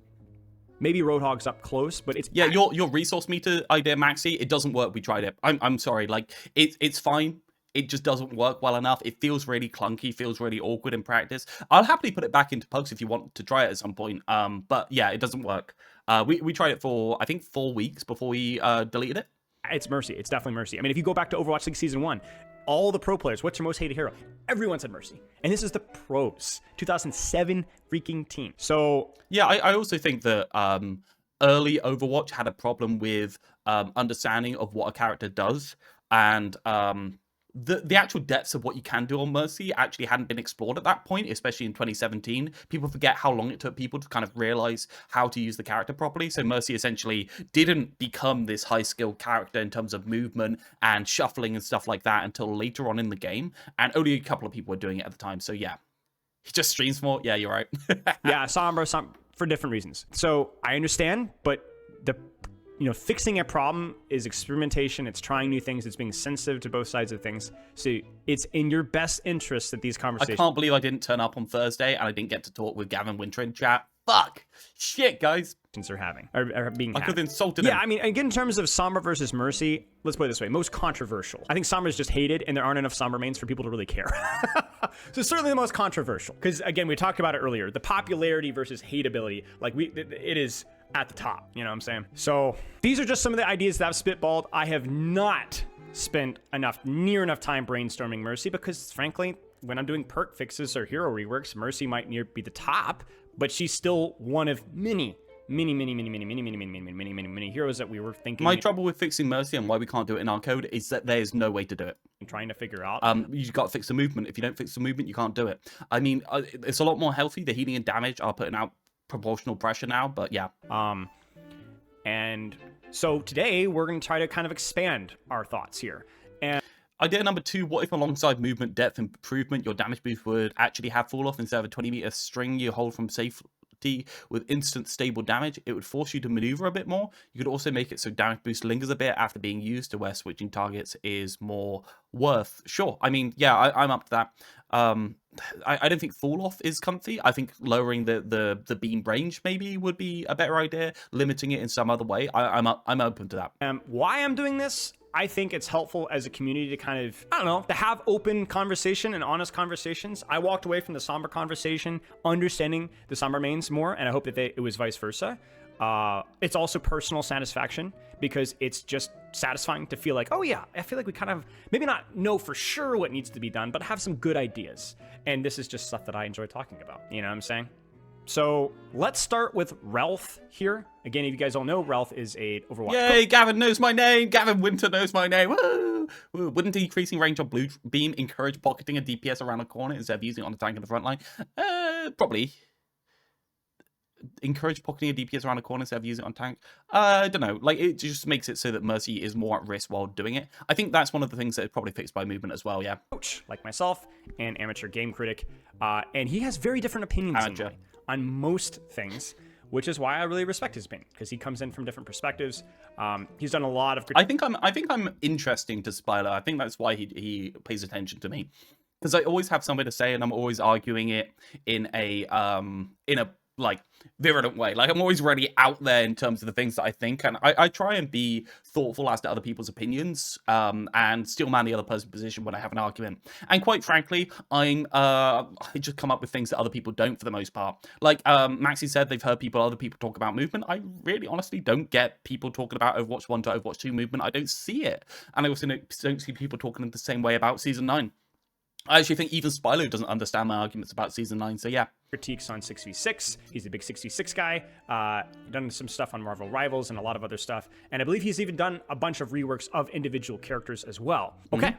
Maybe Roadhog's up close, but it's... Yeah, your resource meter idea, Maxi, it doesn't work. We tried it. I'm sorry. Like, it's fine. It just doesn't work well enough. It feels really clunky, feels really awkward in practice. I'll happily put it back into pugs if you want to try it at some point. But yeah, it doesn't work. We tried it for, I think, 4 weeks before we deleted it. It's Mercy. It's definitely Mercy. I mean, if you go back to Overwatch League Season 1, all the pro players, what's your most hated hero? Everyone said Mercy. And this is the pros. 2007 freaking team. So... Yeah, I also think that early Overwatch had a problem with understanding of what a character does. And the actual depths of what you can do on Mercy actually hadn't been explored at that point, especially in 2017. People forget how long it took people to kind of realize how to use the character properly. So Mercy essentially didn't become this high-skilled character in terms of movement and shuffling and stuff like that until later on in the game. And only a couple of people were doing it at the time. So yeah, he just streams more. Yeah, you're right. Yeah, Sombra for different reasons. So I understand, but fixing a problem is experimentation. It's trying new things. It's being sensitive to both sides of things. So it's in your best interest that these conversations... I can't believe I didn't turn up on Thursday and I didn't get to talk with Gavin Winter in chat. Fuck. Shit, guys. Are being I could have insulted him. Yeah, I mean, again, in terms of Sombra versus Mercy, let's put it this way. Most controversial. I think Sombra's just hated, and there aren't enough Sombra mains for people to really care. So certainly the most controversial. Because, again, we talked about it earlier. The popularity versus hateability. Like, it is... at the top, you know what I'm saying? So these are just some of the ideas that I've spitballed. I have not spent near enough time brainstorming Mercy because, frankly, when I'm doing perk fixes or hero reworks, Mercy might be the top, but she's still one of many heroes that we were thinking. My trouble with fixing Mercy and why we can't do it in our code is that there's no way to do it. I'm trying to figure out. You've got to fix the movement. If you don't fix the movement, you can't do it. I mean, it's a lot more healthy. The healing and damage are putting out proportional pressure now, but yeah. And so today we're going to try to kind of expand our thoughts here. And idea number 2, what if alongside movement depth improvement, your damage boost would actually have fall off instead of a 20-meter string you hold from safety with instant stable damage? It would force you to maneuver a bit more. You could also make it so damage boost lingers a bit after being used to where switching targets is more worth. Sure. I mean, yeah, I'm up to that. I don't think fall off is comfy. I think lowering the beam range maybe would be a better idea. Limiting it in some other way. I'm open to that. Why I'm doing this, I think it's helpful as a community to kind of, I don't know, to have open conversation and honest conversations. I walked away from the Sombra conversation understanding the Sombra mains more, and I hope that it was vice versa. It's also personal satisfaction because it's just satisfying to feel like, oh yeah, I feel like we kind of maybe not know for sure what needs to be done, but have some good ideas. And this is just stuff that I enjoy talking about. You know what I'm saying? So let's start with Realth here. Again, if you guys don't know, Realth is a Overwatch. Yay, Gavin knows my name. Gavin Winter knows my name. Woo! Woo. Wouldn't decreasing range of blue beam encourage pocketing a DPS around a corner instead of using it on a tank in the front line? Probably. Encourage pocketing a DPS around a corner instead of using it on tank. I don't know. Like, it just makes it so that Mercy is more at risk while doing it. I think that's one of the things that is probably fixed by movement as well, yeah. Coach, like myself, and amateur game critic. And he has very different opinions than me on most things, which is why I really respect his opinion, because he comes in from different perspectives. He's done a lot of I think I'm interesting to Spilo. I think that's why he pays attention to me, because I always have something to say, and I'm always arguing it in a like virulent way. Like, I'm always really out there in terms of the things that I think, and I try and be thoughtful as to other people's opinions, and still man the other person's position when I have an argument. And quite frankly, I just come up with things that other people don't for the most part. Like Maxi said, they've heard other people talk about movement. I really honestly don't get people talking about Overwatch 1 to Overwatch 2 movement. I don't see it. And I also don't see people talking in the same way about Season 9. I actually think even Spilo doesn't understand my arguments about Season 9, so yeah. Critiques on 6v6. He's a big 6v6 guy. Done some stuff on Marvel Rivals and a lot of other stuff. And I believe he's even done a bunch of reworks of individual characters as well. Okay.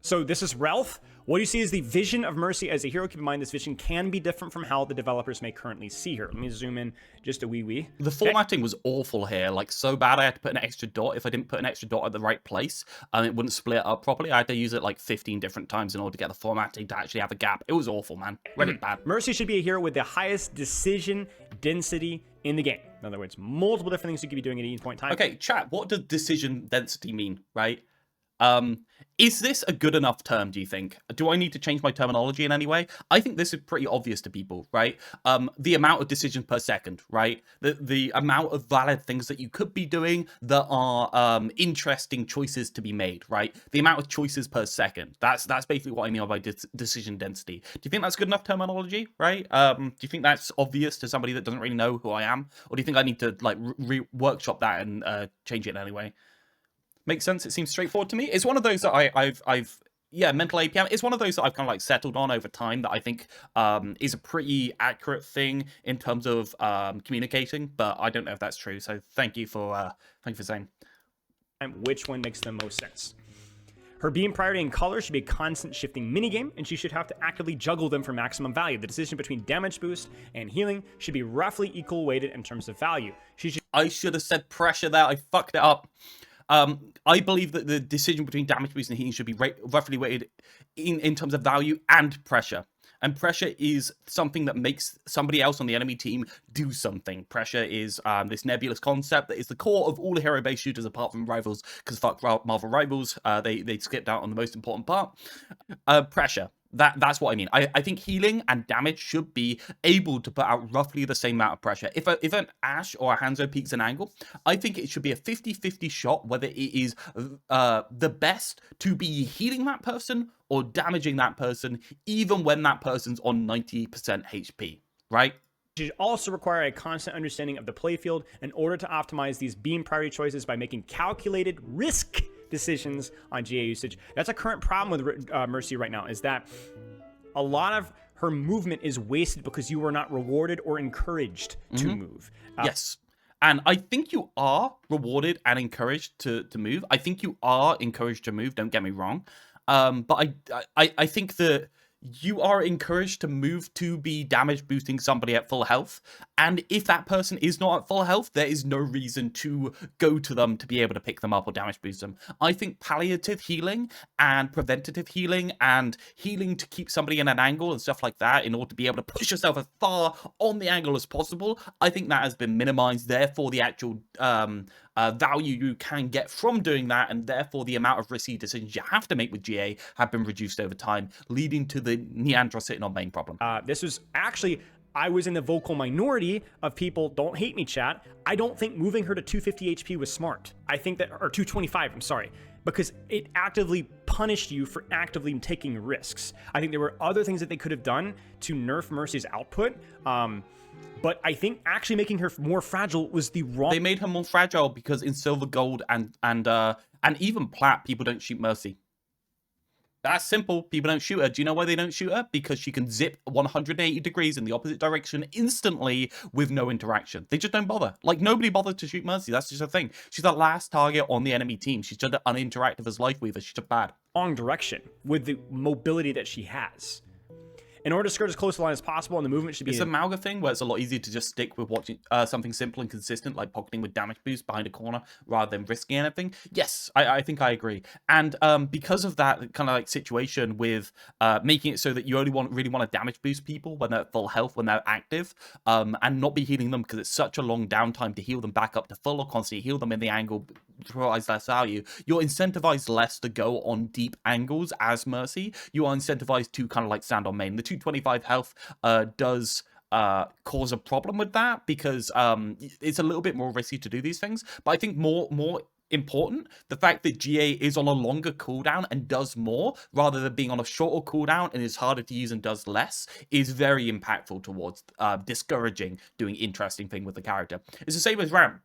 So this is Realth. What do you see as the vision of Mercy as a hero? Keep in mind this vision can be different from how the developers may currently see her. Let me zoom in just a wee. The formatting was awful here, like so bad I had to put an extra dot. If I didn't put an extra dot at the right place, it wouldn't split up properly. I had to use it like 15 different times in order to get the formatting to actually have a gap. It was awful, man. Really bad. Mercy should be a hero with the highest decision density in the game. In other words, multiple different things you could be doing at any point in time. Okay, chat, what does decision density mean, right? Is this a good enough term, do you think? Do I need to change my terminology in any way? I think this is pretty obvious to people, right? The amount of decisions per second, right? The amount of valid things that you could be doing that are interesting choices to be made, right? The amount of choices per second. That's basically what I mean by decision density. Do you think that's good enough terminology, right? Do you think that's obvious to somebody that doesn't really know who I am? Or do you think I need to like workshop that and change it in any way? Makes sense. It seems straightforward to me. It's one of those that I've mental APM. It's one of those that I've kind of like settled on over time that I think is a pretty accurate thing in terms of communicating, but I don't know if that's true. So thank you for saying. Which one makes the most sense? Her beam priority and color should be a constant shifting minigame, and she should have to actively juggle them for maximum value. The decision between damage boost and healing should be roughly equal weighted in terms of value. I should have said pressure there. I fucked it up. I believe that the decision between damage boost and healing should be roughly weighted in terms of value and pressure. And pressure is something that makes somebody else on the enemy team do something. Pressure is this nebulous concept that is the core of all hero-based shooters apart from Rivals, because fuck Marvel Rivals, they skipped out on the most important part. Pressure. That's what I mean. I think healing and damage should be able to put out roughly the same amount of pressure. If an Ashe or a Hanzo peaks an angle, I think it should be a 50-50 shot whether it is the best to be healing that person or damaging that person, even when that person's on 90% HP, right? You should also require a constant understanding of the playfield in order to optimize these beam priority choices by making calculated risk decisions on GA usage. That's a current problem with Mercy right now, is that a lot of her movement is wasted because you are not rewarded or encouraged to move. Yes. And I think you are rewarded and encouraged to move. I think you are encouraged to move, don't get me wrong. But I think that you are encouraged to move to be damage boosting somebody at full health. And if that person is not at full health, there is no reason to go to them to be able to pick them up or damage boost them. I think palliative healing and preventative healing and healing to keep somebody in an angle and stuff like that in order to be able to push yourself as far on the angle as possible, I think that has been minimized. Therefore, the actual value you can get from doing that, and therefore the amount of risky decisions you have to make with GA have been reduced over time, leading to the Niandra sitting on main problem. This was actually, I was in the vocal minority of people, don't hate me chat, I don't think moving her to 250 HP was smart. I think that, or 225, I'm sorry. because it actively punished you for actively taking risks. I think there were other things that they could have done to nerf Mercy's output, but I think actually making her more fragile was the wrong. They made her more fragile because in silver, gold, and even plat, people don't shoot Mercy. That's simple. People don't shoot her. Do you know why they don't shoot her? Because she can zip 180 degrees in the opposite direction instantly with no interaction. They just don't bother. Like, nobody bothered to shoot Mercy. That's just a thing. She's the last target on the enemy team. She's just uninteractive as Life Weaver. She's just bad. Wrong direction with the mobility that she has. In order to skirt as close to the line as possible, and the movement should be... It's a Malga thing where it's a lot easier to just stick with watching something simple and consistent, like pocketing with damage boost behind a corner, rather than risking anything. Yes, I think I agree. And because of that kind of like situation with making it so that you only really want to damage boost people when they're at full health, when they're active, and not be healing them because it's such a long downtime to heal them back up to full or constantly heal them in the angle provides less value. You're incentivized less to go on deep angles as Mercy. You are incentivized to kind of like stand on main. The 225 health does cause a problem with that because it's a little bit more risky to do these things. But I think more important, the fact that GA is on a longer cooldown and does more rather than being on a shorter cooldown and is harder to use and does less is very impactful towards discouraging doing interesting thing with the character. It's the same as Ram.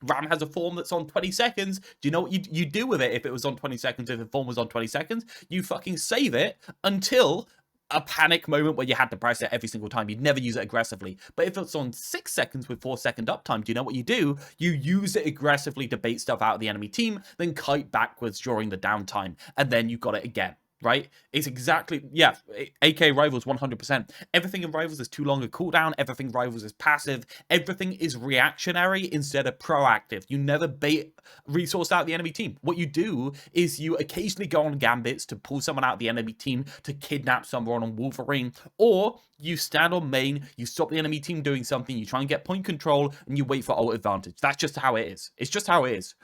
Ram has a form that's on 20 seconds. Do you know what you do with it if it was on 20 seconds? If the form was on 20 seconds, you fucking save it until a panic moment where you had to press it every single time. You'd never use it aggressively. But if it's on 6 seconds with 4-second uptime, do you know what you do? You use it aggressively to bait stuff out of the enemy team, then kite backwards during the downtime, and then you got it again. Right? It's exactly, yeah, AK Rivals 100%. Everything in Rivals is too long a cooldown. Everything Rivals is passive. Everything is reactionary instead of proactive. You never bait resource out the enemy team. What you do is you occasionally go on gambits to pull someone out of the enemy team to kidnap someone on Wolverine, or you stand on main, you stop the enemy team doing something, you try and get point control, and you wait for ult advantage. That's just how it is. It's just how it is.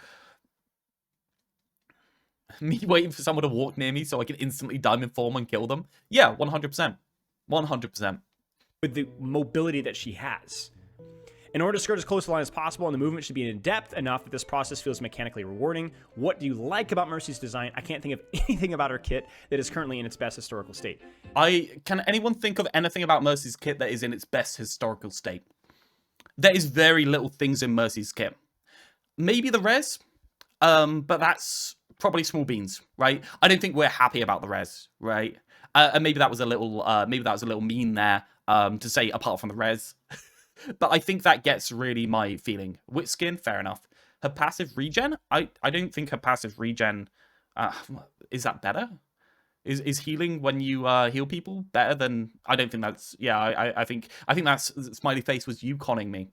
Me waiting for someone to walk near me so I can instantly diamond form and kill them. Yeah, 100%. 100%. With the mobility that she has. In order to skirt as close to the line as possible, and the movement should be in depth enough that this process feels mechanically rewarding. What do you like about Mercy's design? I can't think of anything about her kit that is currently in its best historical state. Can anyone think of anything about Mercy's kit that is in its best historical state? There is very little things in Mercy's kit. Maybe the res, but that's probably small beans, right? I don't think we're happy about the res, right? And maybe that was a little mean there to say apart from the res. But I think that gets really my feeling. Wit skin, fair enough. Her passive regen, I don't think her passive regen is that better? Is healing when you heal people better than? I don't think that's. Yeah, I think that's smiley face was you conning me.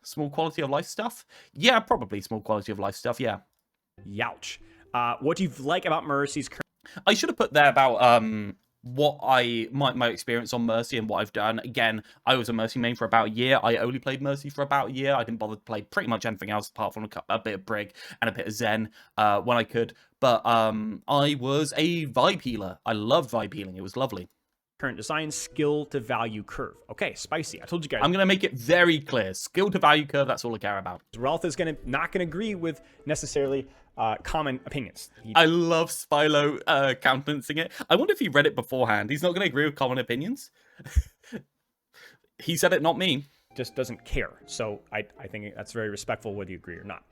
Small quality of life stuff. Yeah, probably small quality of life stuff. Yeah. Youch. What do you like about Mercy's current... I should have put there about what my experience on Mercy and what I've done. Again, I was a Mercy main for about a year. I only played Mercy for about a year. I didn't bother to play pretty much anything else apart from a bit of Brig and a bit of Zen when I could. But I was a vibe healer. I loved vibe healing. It was lovely. Current design, skill to value curve. Okay, spicy. I told you guys. I'm going to make it very clear. Skill to value curve, that's all I care about. Realth is not going to agree with necessarily common opinions. I love Spilo countenancing it. I wonder if he read it beforehand. He's not going to agree with common opinions. He said it, not me. Just doesn't care. So I think that's very respectful whether you agree or not.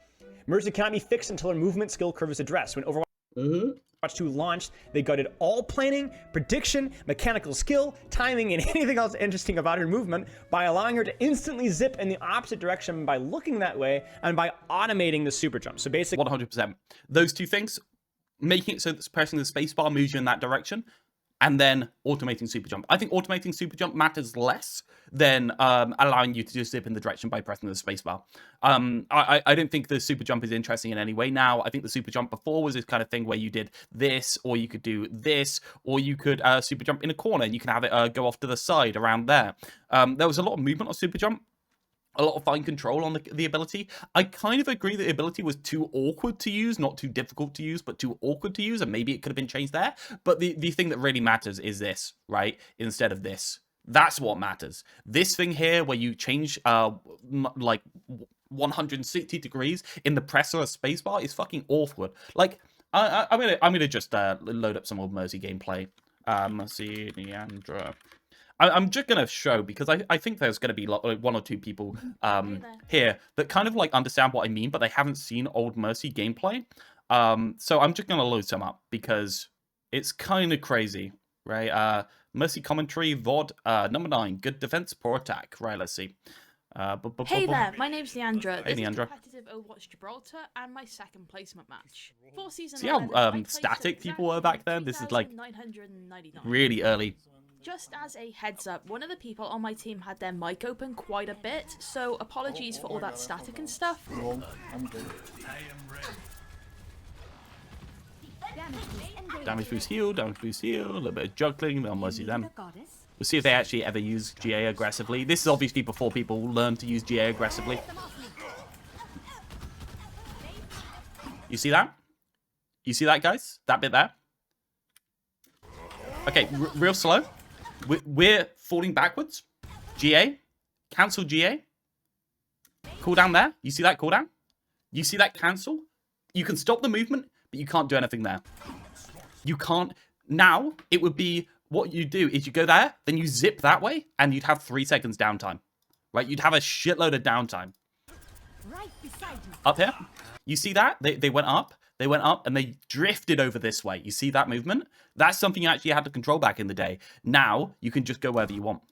Mercy cannot be fixed until her movement skill curve is addressed. When Overwatch 2 launched, they gutted all planning, prediction, mechanical skill, timing, and anything else interesting about her movement by allowing her to instantly zip in the opposite direction by looking that way and by automating the super jump. So basically 100%. Those two things, making it so that pressing the spacebar moves you in that direction, and then automating super jump. I think automating super jump matters less than allowing you to just zip in the direction by pressing the spacebar. I don't think the super jump is interesting in any way now. I think the super jump before was this kind of thing where you did this, or you could do this, or you could super jump in a corner, and you can have it go off to the side around there. There was a lot of movement on super jump. A lot of fine control on the ability. I kind of agree that the ability was too awkward to use, not too difficult to use, but too awkward to use, and maybe it could have been changed there. But the thing that really matters is this, right? Instead of this. That's what matters. This thing here, where you change like 160 degrees in the press or a spacebar, is fucking awkward. Like, I'm gonna just load up some old Mercy gameplay. Mercy Niandra. I'm just gonna show, because I think there's gonna be like one or two people here that kind of like understand what I mean, but they haven't seen old Mercy gameplay. So I'm just gonna load some up because it's kind of crazy, right? Mercy commentary VOD number 9. Good defense, poor attack. Right, let's see. Hey there, my name's Niandra. Hey, This is Niandra. competitive Overwatch Gibraltar and my second placement match. For season See how 11, I placed static at people were back then? This is like 3,999. really early. Just as a heads up, one of the people on my team had their mic open quite a bit, so apologies for all that static and stuff. Damage boost heal, a little bit of juggling, they'll Mercy them. We'll see if they actually ever use GA aggressively. This is obviously before people learn to use GA aggressively. You see that? You see that, guys? That bit there? Okay, real slow. We're falling backwards. GA. Cancel GA. Cooldown there. You see that cooldown? You see that cancel? You can stop the movement, but you can't do anything there. You can't. Now, it would be, what you do is you go there, then you zip that way, and you'd have 3 seconds downtime. Right? You'd have a shitload of downtime. Up here. You see that? They went up. They went up and they drifted over this way. You see that movement? That's something you actually had to control back in the day. Now, you can just go wherever you want.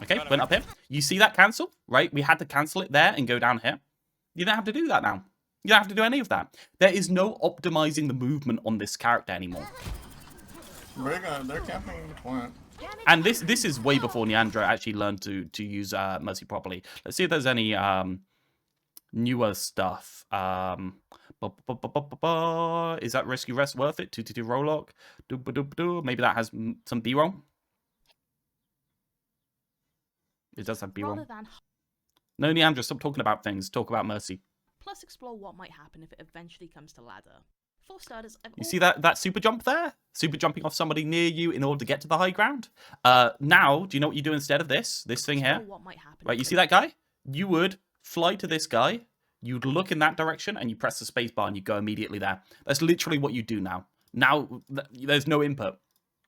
Okay, went up here. You see that cancel? Right? We had to cancel it there and go down here. You don't have to do that now. You don't have to do any of that. There is no optimizing the movement on this character anymore. They're camping the point. And this is way before Niandra actually learned to use Mercy properly. Let's see if there's any newer stuff. Is that Rescue Rest worth it? 222 Rollock. Maybe that has some B-roll. It does have B-roll. No, Niandra, stop talking about things. Talk about Mercy. Plus explore what might happen if it eventually comes to ladder. For starters, you see that super jump there? Super jumping off somebody near you in order to get to the high ground? Now, do you know what you do instead of this? This thing here? Right, you see that guy? You would fly to this guy, you'd look in that direction, and you press the space bar and you go immediately there. That's literally what you do now. Now, there's no input.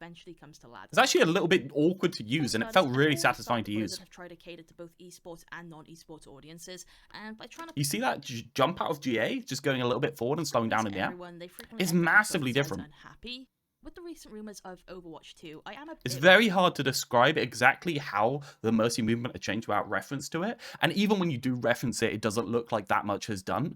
Eventually comes to ladder. It's actually a little bit awkward to use, and it felt really satisfying to use. Have tried to cater to both esports and non-esports audiences, and by trying to you see that jump out of GA, just going a little bit forward and slowing down in the air? It's massively different. Unhappy. With the recent rumors of Overwatch 2, I am a It's very hard to describe exactly how the Mercy movement has changed without reference to it. And even when you do reference it, it doesn't look like that much has been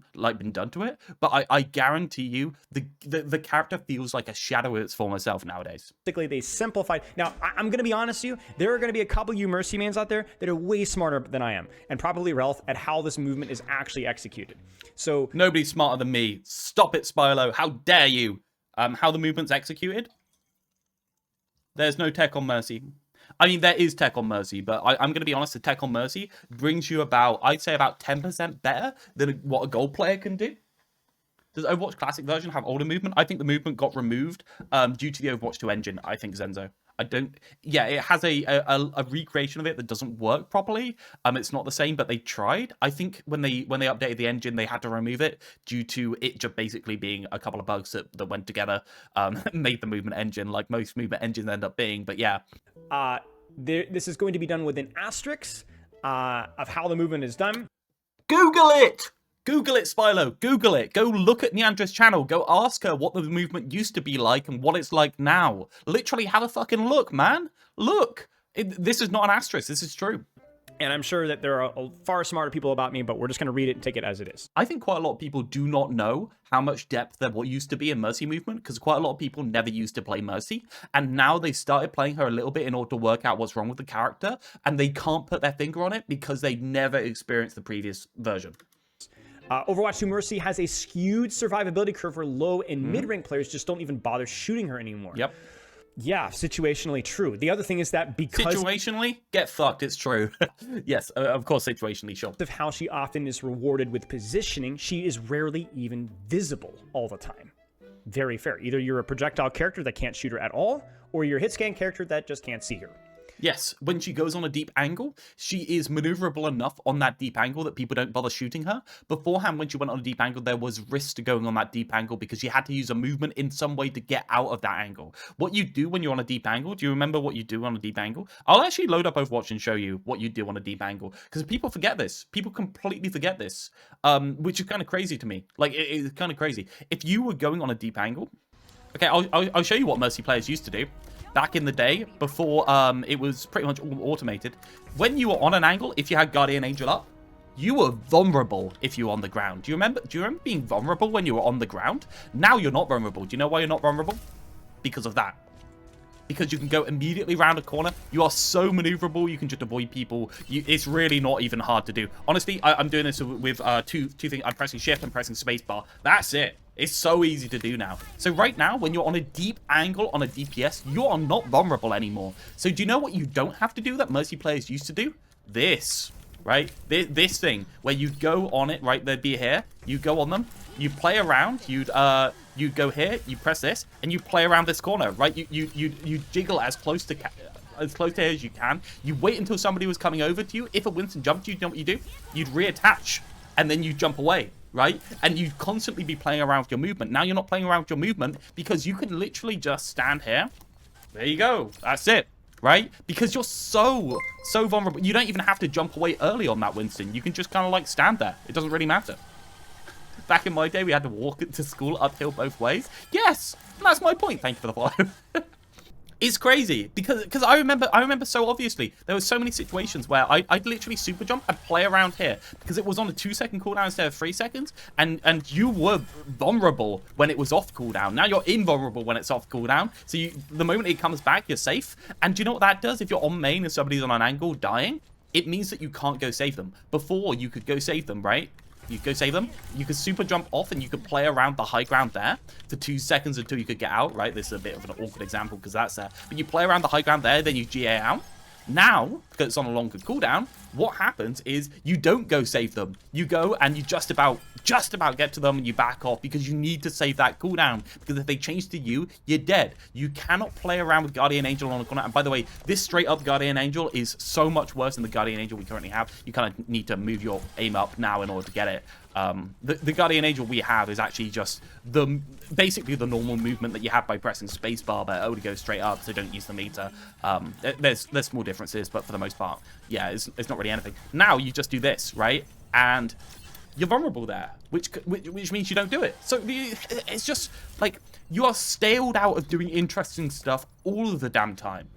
done to it. But I guarantee you, the character feels like a shadow of its former self nowadays. Basically, they simplified. Now, I'm going to be honest with you. There are going to be a couple of you Mercy mains out there that are way smarter than I am. And probably Realth at how this movement is actually executed. So nobody's smarter than me. Stop it, Spilo. How dare you? How the movement's executed? There's no tech on Mercy. I mean, there is tech on Mercy, but I'm going to be honest, the tech on Mercy brings you about, I'd say about 10% better than what a gold player can do. Does Overwatch Classic version have older movement? I think the movement got removed due to the Overwatch 2 engine, I think, Zenzo. I don't... Yeah, it has a recreation of it that doesn't work properly. It's not the same, but they tried. I think when they updated the engine, they had to remove it due to it just basically being a couple of bugs that went together, made the movement engine like most movement engines end up being. But yeah. This is going to be done with an asterisk of how the movement is done. Google it! Google it, Spilo. Google it. Go look at Niandra's channel. Go ask her what the movement used to be like and what it's like now. Literally, have a fucking look, man. Look. This is not an asterisk. This is true. And I'm sure that there are far smarter people about me, but we're just going to read it and take it as it is. I think quite a lot of people do not know how much depth there used to be in Mercy movement, because quite a lot of people never used to play Mercy, and now they started playing her a little bit in order to work out what's wrong with the character, and they can't put their finger on it because they never experienced the previous version. Overwatch 2 Mercy has a skewed survivability curve where low and mid-rank players just don't even bother shooting her anymore. Yep. Yeah, situationally true. The other thing is that because... Situationally? Get fucked, it's true. Yes, of course, situationally, sure. ...of how she often is rewarded with positioning, she is rarely even visible all the time. very fair. Either you're a projectile character that can't shoot her at all, or you're a hit scan character that just can't see her. Yes, when she goes on a deep angle, she is maneuverable enough on that deep angle that people don't bother shooting her. Beforehand, when she went on a deep angle, there was risk to going on that deep angle because she had to use a movement in some way to get out of that angle. What you do when you're on a deep angle, do you remember what you do on a deep angle? I'll actually load up Overwatch and show you what you do on a deep angle, because people forget this. People completely forget this, which is kind of crazy to me. Like, it's kind of crazy. If you were going on a deep angle, okay, I'll show you what Mercy players used to do. Back in the day, before it was pretty much all automated, when you were on an angle, if you had Guardian Angel up, you were vulnerable if you were on the ground. Do you remember being vulnerable when you were on the ground? Now you're not vulnerable. Do you know why you're not vulnerable? Because of that. Because you can go immediately around a corner. You are so maneuverable, you can just avoid people. It's really not even hard to do. Honestly, I'm doing this with two things. I'm pressing shift and pressing spacebar. That's it. It's so easy to do now. So right now, when you're on a deep angle on a DPS, you are not vulnerable anymore. So do you know what you don't have to do that Mercy players used to do? This, right? This thing, where you go on it, right? There'd be here. You go on them. You play around. You go here. You press this, and you play around this corner, right? You jiggle as close to here as you can. You wait until somebody was coming over to you. If a Winston jumped you, know what you do? You'd reattach, and then you jump away. Right? And you'd constantly be playing around with your movement. Now you're not playing around with your movement because you can literally just stand here. There you go. That's it. Right? Because you're so vulnerable. You don't even have to jump away early on that Winston. You can just kind of like stand there. It doesn't really matter. Back in my day, we had to walk to school uphill both ways. Yes! That's my point. Thank you for the follow. It's crazy because I remember so obviously there were so many situations where I'd literally super jump and play around here because it was on a 2-second cooldown instead of 3 seconds, and you were vulnerable when it was off cooldown. Now you're invulnerable when it's off cooldown. So the moment it comes back, you're safe. And do you know what that does? If you're on main and somebody's on an angle dying, it means that you can't go save them. Before, you could go save them, right? You go save them. You could super jump off and you could play around the high ground there for 2 seconds until you could get out, right? This is a bit of an awkward example because that's there. But you play around the high ground there, then you GA out. Now, because it's on a longer cooldown, what happens is you don't go save them. You go and you just about get to them and you back off because you need to save that cooldown. Because if they change to you, you're dead. You cannot play around with Guardian Angel on a corner. And by the way, this straight up Guardian Angel is so much worse than the Guardian Angel we currently have. You kind of need to move your aim up now in order to get it. The Guardian Angel we have is actually just basically the normal movement that you have by pressing spacebar, but it only goes straight up, so don't use the meter. There's small differences, but for the most part, yeah, it's not really anything. Now you just do this, right? And you're vulnerable there, which means you don't do it. So it's just like you are staled out of doing interesting stuff all of the damn time.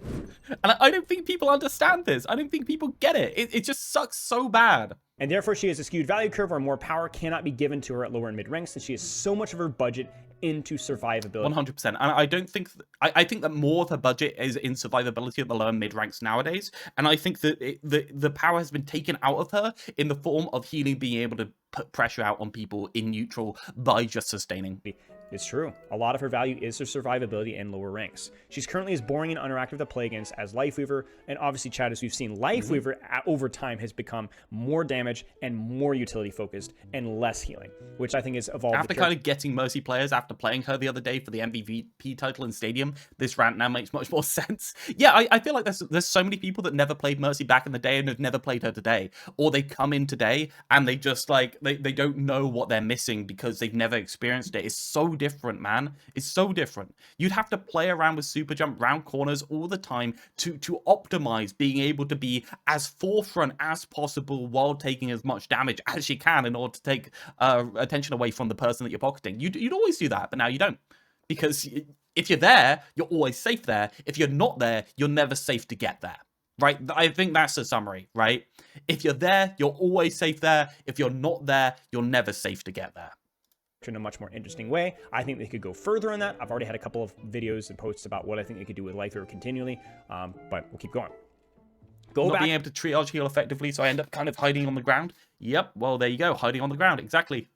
And I don't think people understand this. I don't think people get it. It just sucks so bad. And therefore, she has a skewed value curve where more power cannot be given to her at lower and mid ranks, since she has so much of her budget into survivability. 100%. And I don't think I think that more of her budget is in survivability at the lower and mid ranks nowadays. And I think that the power has been taken out of her in the form of healing being able to put pressure out on people in neutral by just sustaining. It's true. A lot of her value is her survivability in lower ranks. She's currently as boring and interactive to play against as Lifeweaver, and obviously, Chad, as we've seen, Lifeweaver over time has become more damage and more utility focused and less healing, which I think is evolved. After kind of getting Mercy players, after playing her the other day for the MVP title in Stadium, this rant now makes much more sense. Yeah, I feel like there's so many people that never played Mercy back in the day and have never played her today, or they come in today and they just like they don't know what they're missing because they've never experienced it. It's so different, man. It's so different. You'd have to play around with super jump round corners all the time to optimize being able to be as forefront as possible while taking as much damage as you can in order to take attention away from the person that you're pocketing. You'd always do that, but now you don't. Because if you're there, you're always safe there. If you're not there, you're never safe to get there. Right? I think that's the summary, right? If you're there, you're always safe there. If you're not there, you're never safe to get there. In a much more interesting way. I think they could go further on that. I've already had a couple of videos and posts about what I think they could do with Lifeweaver continually, but we'll keep going. Not being able to triage heal effectively, so I end up kind of hiding on the ground. Yep, well, there you go, hiding on the ground, exactly.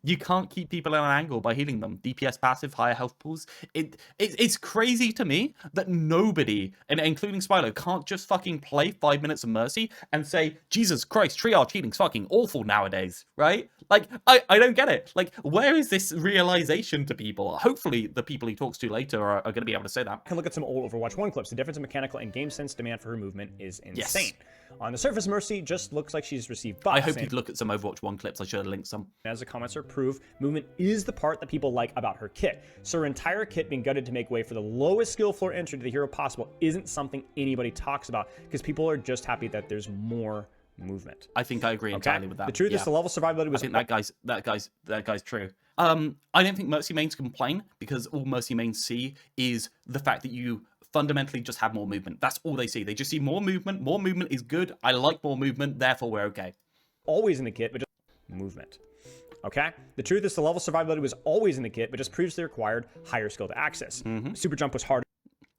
You can't keep people at an angle by healing them. DPS passive, higher health pools. It's crazy to me that nobody, and including Spilo, can't just fucking play 5 minutes of Mercy and say, Jesus Christ, triage healing's fucking awful nowadays, right? Like, I don't get it. Like, where is this realization to people? Hopefully, the people he talks to later are going to be able to say that. Can look at some old Overwatch 1 clips. The difference in mechanical and game sense demand for her movement is insane. Yes. On the surface, Mercy just looks like she's received buffs. I hope you'd look at some Overwatch 1 clips. I should have linked some. As the commenter prove, movement is the part that people like about her kit. So her entire kit being gutted to make way for the lowest skill floor entry to the hero possible isn't something anybody talks about, because people are just happy that there's more movement. I think I agree entirely with that. The truth is the level survivability was... I think that guy's true. I don't think Mercy mains complain, because all Mercy mains see is the fact that you fundamentally just have more movement. That's all they see. They just see more movement. More movement is good. I like more movement, therefore we're okay. Always in the kit, but just movement. Okay? The truth is the level survivability was always in the kit, but just previously required higher skill to access. Super jump was hard.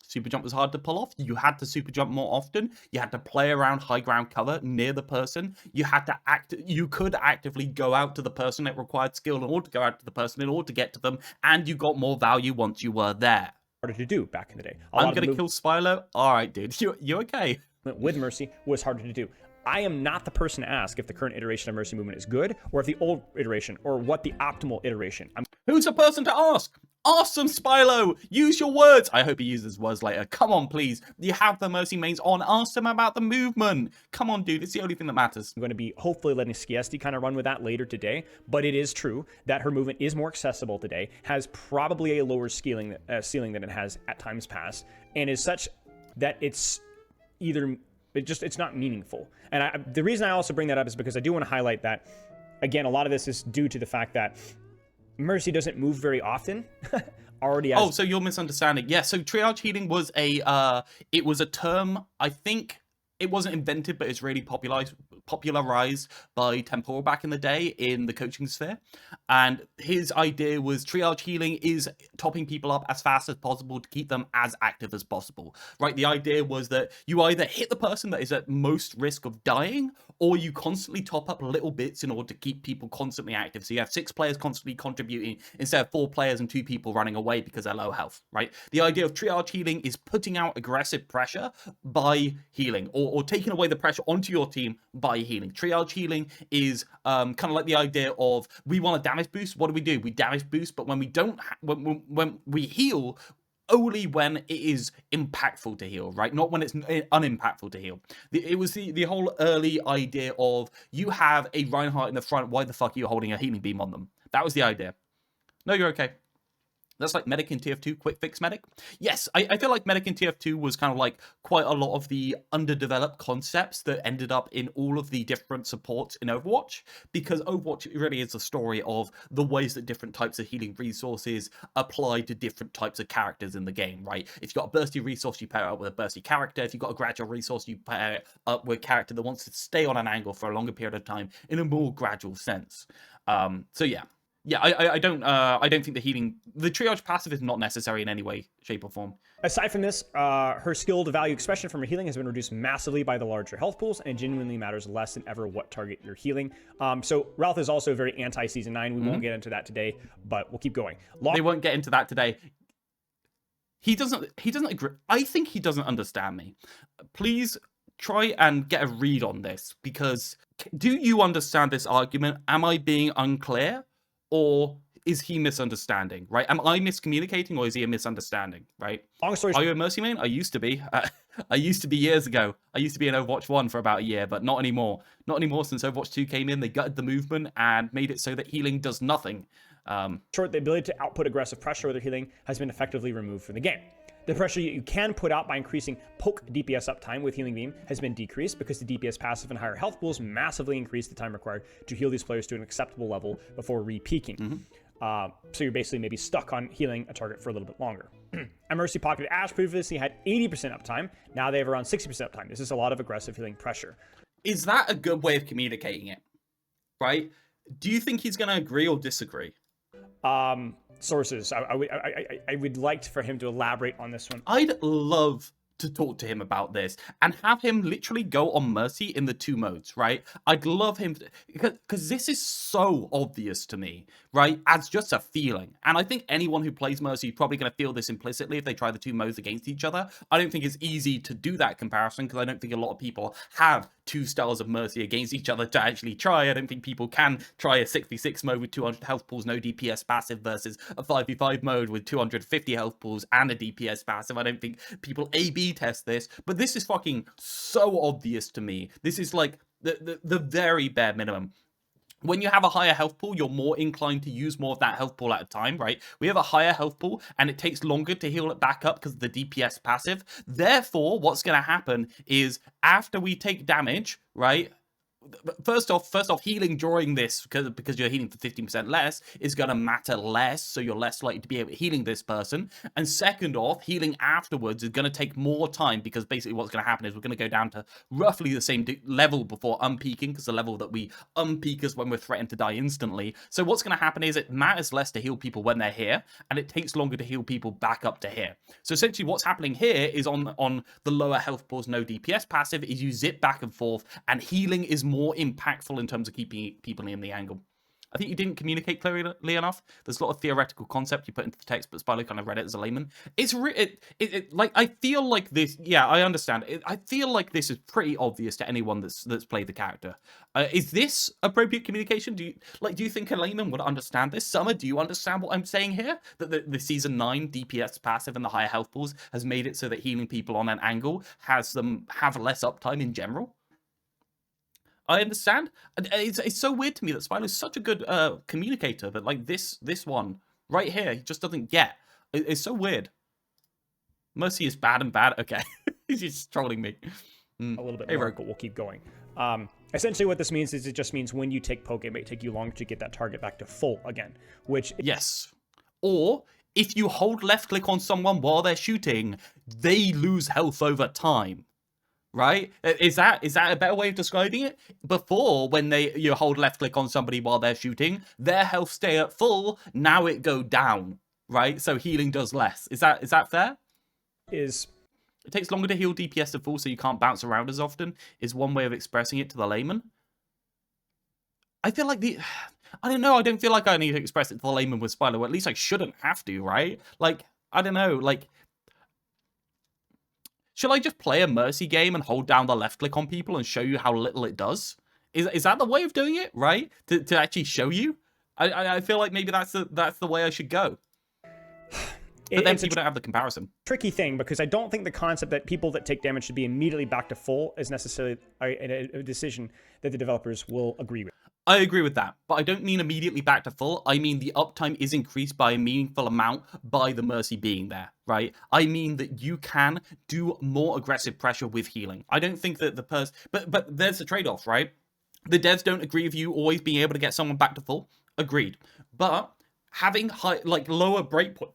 Super jump was hard to pull off. You had to super jump more often. You had to play around high ground cover near the person. You had to you could actively go out to the person. It required skill in order to go out to the person in order to get to them, and you got more value once you were there. Harder to do back in the day. I'm gonna kill Spilo. All right, dude. You okay? With Mercy was harder to do. I am not the person to ask if the current iteration of Mercy movement is good, or if the old iteration, or what the optimal iteration. Who's the person to ask? Ask some Spilo. Use your words. I hope he uses words later. Come on, please. You have the Mercy mains on. Ask them about the movement. Come on, dude. It's the only thing that matters. I'm going to be hopefully letting Skiesti kind of run with that later today, but it is true that her movement is more accessible today, has probably a lower ceiling than it has at times past, and is such that it's either... it's not meaningful. And the reason I also bring that up is because I do want to highlight that, again, a lot of this is due to the fact that Mercy doesn't move very often. Oh, so you're misunderstanding. Yeah, so triage healing was it was a term, I think it wasn't invented, but it's really popularized by Temporal back in the day in the coaching sphere. And his idea was triage healing is topping people up as fast as possible to keep them as active as possible, right? The idea was that you either hit the person that is at most risk of dying, or you constantly top up little bits in order to keep people constantly active. So you have 6 players constantly contributing instead of 4 players and 2 people running away because they're low health, right? The idea of triage healing is putting out aggressive pressure by healing, or taking away the pressure onto your team by healing. Triage healing is kind of like the idea of, we want a damage boost. What do? We damage boost, but when we don't, when we heal, only when it is impactful to heal, right? Not when it's unimpactful to heal. It was the whole early idea of, you have a Reinhardt in the front, why the fuck are you holding a healing beam on them? That was the idea. No, you're okay. That's like Medic in TF2, quick fix Medic. Yes, I feel like Medic in TF2 was kind of like quite a lot of the underdeveloped concepts that ended up in all of the different supports in Overwatch, because Overwatch really is a story of the ways that different types of healing resources apply to different types of characters in the game, right? If you've got a bursty resource, you pair it up with a bursty character. If you've got a gradual resource, you pair it up with a character that wants to stay on an angle for a longer period of time in a more gradual sense. So yeah. Yeah, I don't think the triage passive is not necessary in any way, shape, or form. Aside from this, her skill to value expression from her healing has been reduced massively by the larger health pools, and it genuinely matters less than ever what target you're healing. So Realth is also very anti-Season 9. We won't get into that today, but we'll keep going. They won't get into that today. He doesn't agree. I think he doesn't understand me. Please try and get a read on this, because do you understand this argument? Am I being unclear? Or is he misunderstanding, right? Am I miscommunicating, or is he a misunderstanding, right? Long story short, are you a Mercy main? I used to be. I used to be years ago. I used to be in Overwatch 1 for about a year, but not anymore. Not anymore since Overwatch 2 came in. They gutted the movement and made it so that healing does nothing. Short, the ability to output aggressive pressure with their healing has been effectively removed from the game. The pressure you can put out by increasing poke DPS uptime with Healing Beam has been decreased, because the DPS passive and higher health pools massively increase the time required to heal these players to an acceptable level before re-peaking. So you're basically maybe stuck on healing a target for a little bit longer. A Mercy Pocket Ash previously had 80% uptime. Now they have around 60% uptime. This is a lot of aggressive healing pressure. Is that a good way of communicating it? Right? Do you think he's going to agree or disagree? Sources. I would like for him to elaborate on this one. I'd love to talk to him about this and have him literally go on Mercy in the 2 modes, right? I'd love him because this is so obvious to me, right, as just a feeling. And I think anyone who plays Mercy is probably going to feel this implicitly if they try the two modes against each other. I don't think it's easy to do that comparison because I don't think a lot of people have two styles of Mercy against each other to actually try. I don't think people can try a 6v6 mode with 200 health pools, no DPS passive versus a 5v5 mode with 250 health pools and a DPS passive. I don't think people A/B test this, but this is fucking so obvious to me. This is like the very bare minimum. When you have a higher health pool, you're more inclined to use more of that health pool at a time, right? We have a higher health pool, and it takes longer to heal it back up because of the DPS passive. Therefore, what's going to happen is after we take damage, right? First off, healing during this, because you're healing for 15% less, is going to matter less, so you're less likely to be able to healing this person. And second off, healing afterwards is going to take more time, because basically what's going to happen is we're going to go down to roughly the same level before unpeaking, because the level that we unpeak is when we're threatened to die instantly. So what's going to happen is it matters less to heal people when they're here, and it takes longer to heal people back up to here. So essentially what's happening here is on the lower health pools, no DPS passive, is you zip back and forth, and healing is more impactful in terms of keeping people in the angle. I think you didn't communicate clearly enough. There's a lot of theoretical concept you put into the text, but Spilo kind of read it as a layman. It's like, I feel like this. Yeah, I understand. I feel like this is pretty obvious to anyone that's played the character. Is this appropriate communication? Do you think a layman would understand this? Summer, do you understand what I'm saying here? That the season 9 DPS passive and the higher health pools has made it so that healing people on an angle has them have less uptime in general? I understand. It's so weird to me that Spilo's such a good communicator, but like this one right here, he just doesn't get. It's so weird. Mercy is bad and bad. Okay, he's just trolling me. A little bit more, but we'll keep going. Essentially what this means is it just means when you take poke, it may take you longer to get that target back to full again, which... Yes. Or if you hold left click on someone while they're shooting, they lose health over time. Right? Is that a better way of describing it? Before, when you hold left click on somebody while they're shooting, their health stay at full. Now it go down, right? So healing does less. Is that fair? It takes longer to heal DPS to full, so you can't bounce around as often. Is one way of expressing it to the layman. I feel like I don't know. I don't feel like I need to express it to the layman with Spilo. At least I shouldn't have to, right? Like, I don't know. Like, should I just play a Mercy game and hold down the left click on people and show you how little it does? Is that the way of doing it, right? To actually show you? I feel like maybe that's the way I should go. But then people don't have the comparison. Tricky thing, because I don't think the concept that people that take damage should be immediately back to full is necessarily a decision that the developers will agree with. I agree with that, but I don't mean immediately back to full. I mean the uptime is increased by a meaningful amount by the Mercy being there, right? I mean that you can do more aggressive pressure with healing. I don't think that the person... But there's a trade-off, right? The devs don't agree with you always being able to get someone back to full. Agreed. But having lower breakpoints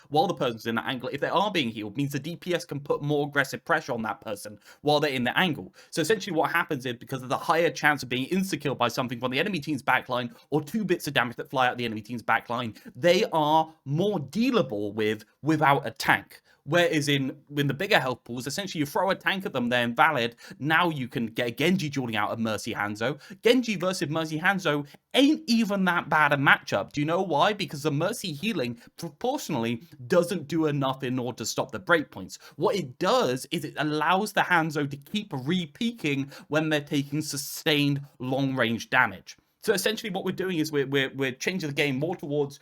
while the person's in that angle, if they are being healed, means the DPS can put more aggressive pressure on that person while they're in the angle. So essentially what happens is, because of the higher chance of being insta-killed by something from the enemy team's backline, or 2 bits of damage that fly out the enemy team's backline, they are more dealable without a tank. Whereas in the bigger health pools, essentially you throw a tank at them, they're invalid. Now you can get Genji dueling out a Mercy Hanzo. Genji versus Mercy Hanzo ain't even that bad a matchup. Do you know why? Because the Mercy healing proportionally doesn't do enough in order to stop the breakpoints. What it does is it allows the Hanzo to keep re-peaking when they're taking sustained long-range damage. So essentially what we're doing is we're changing the game more towards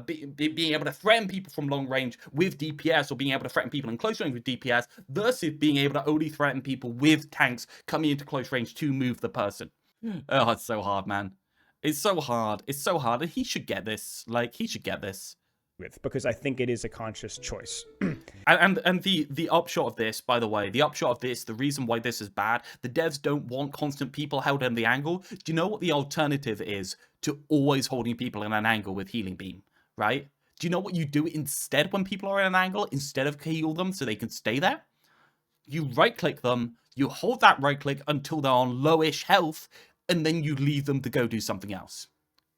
being able to threaten people from long range with DPS, or being able to threaten people in close range with DPS, versus being able to only threaten people with tanks coming into close range to move the person. Oh, it's so hard, man. It's so hard. It's so hard. And he should get this. Like, he should get this. Because I think it is a conscious choice. and the upshot of this, by the way, the reason why this is bad, the devs don't want constant people held in the angle. Do you know what the alternative is to always holding people in an angle with healing beam, right? Do you know what you do instead when people are in an angle? Instead of heal them so they can stay there, you right click them, you hold that right click until they're on lowish health, and then you leave them to go do something else.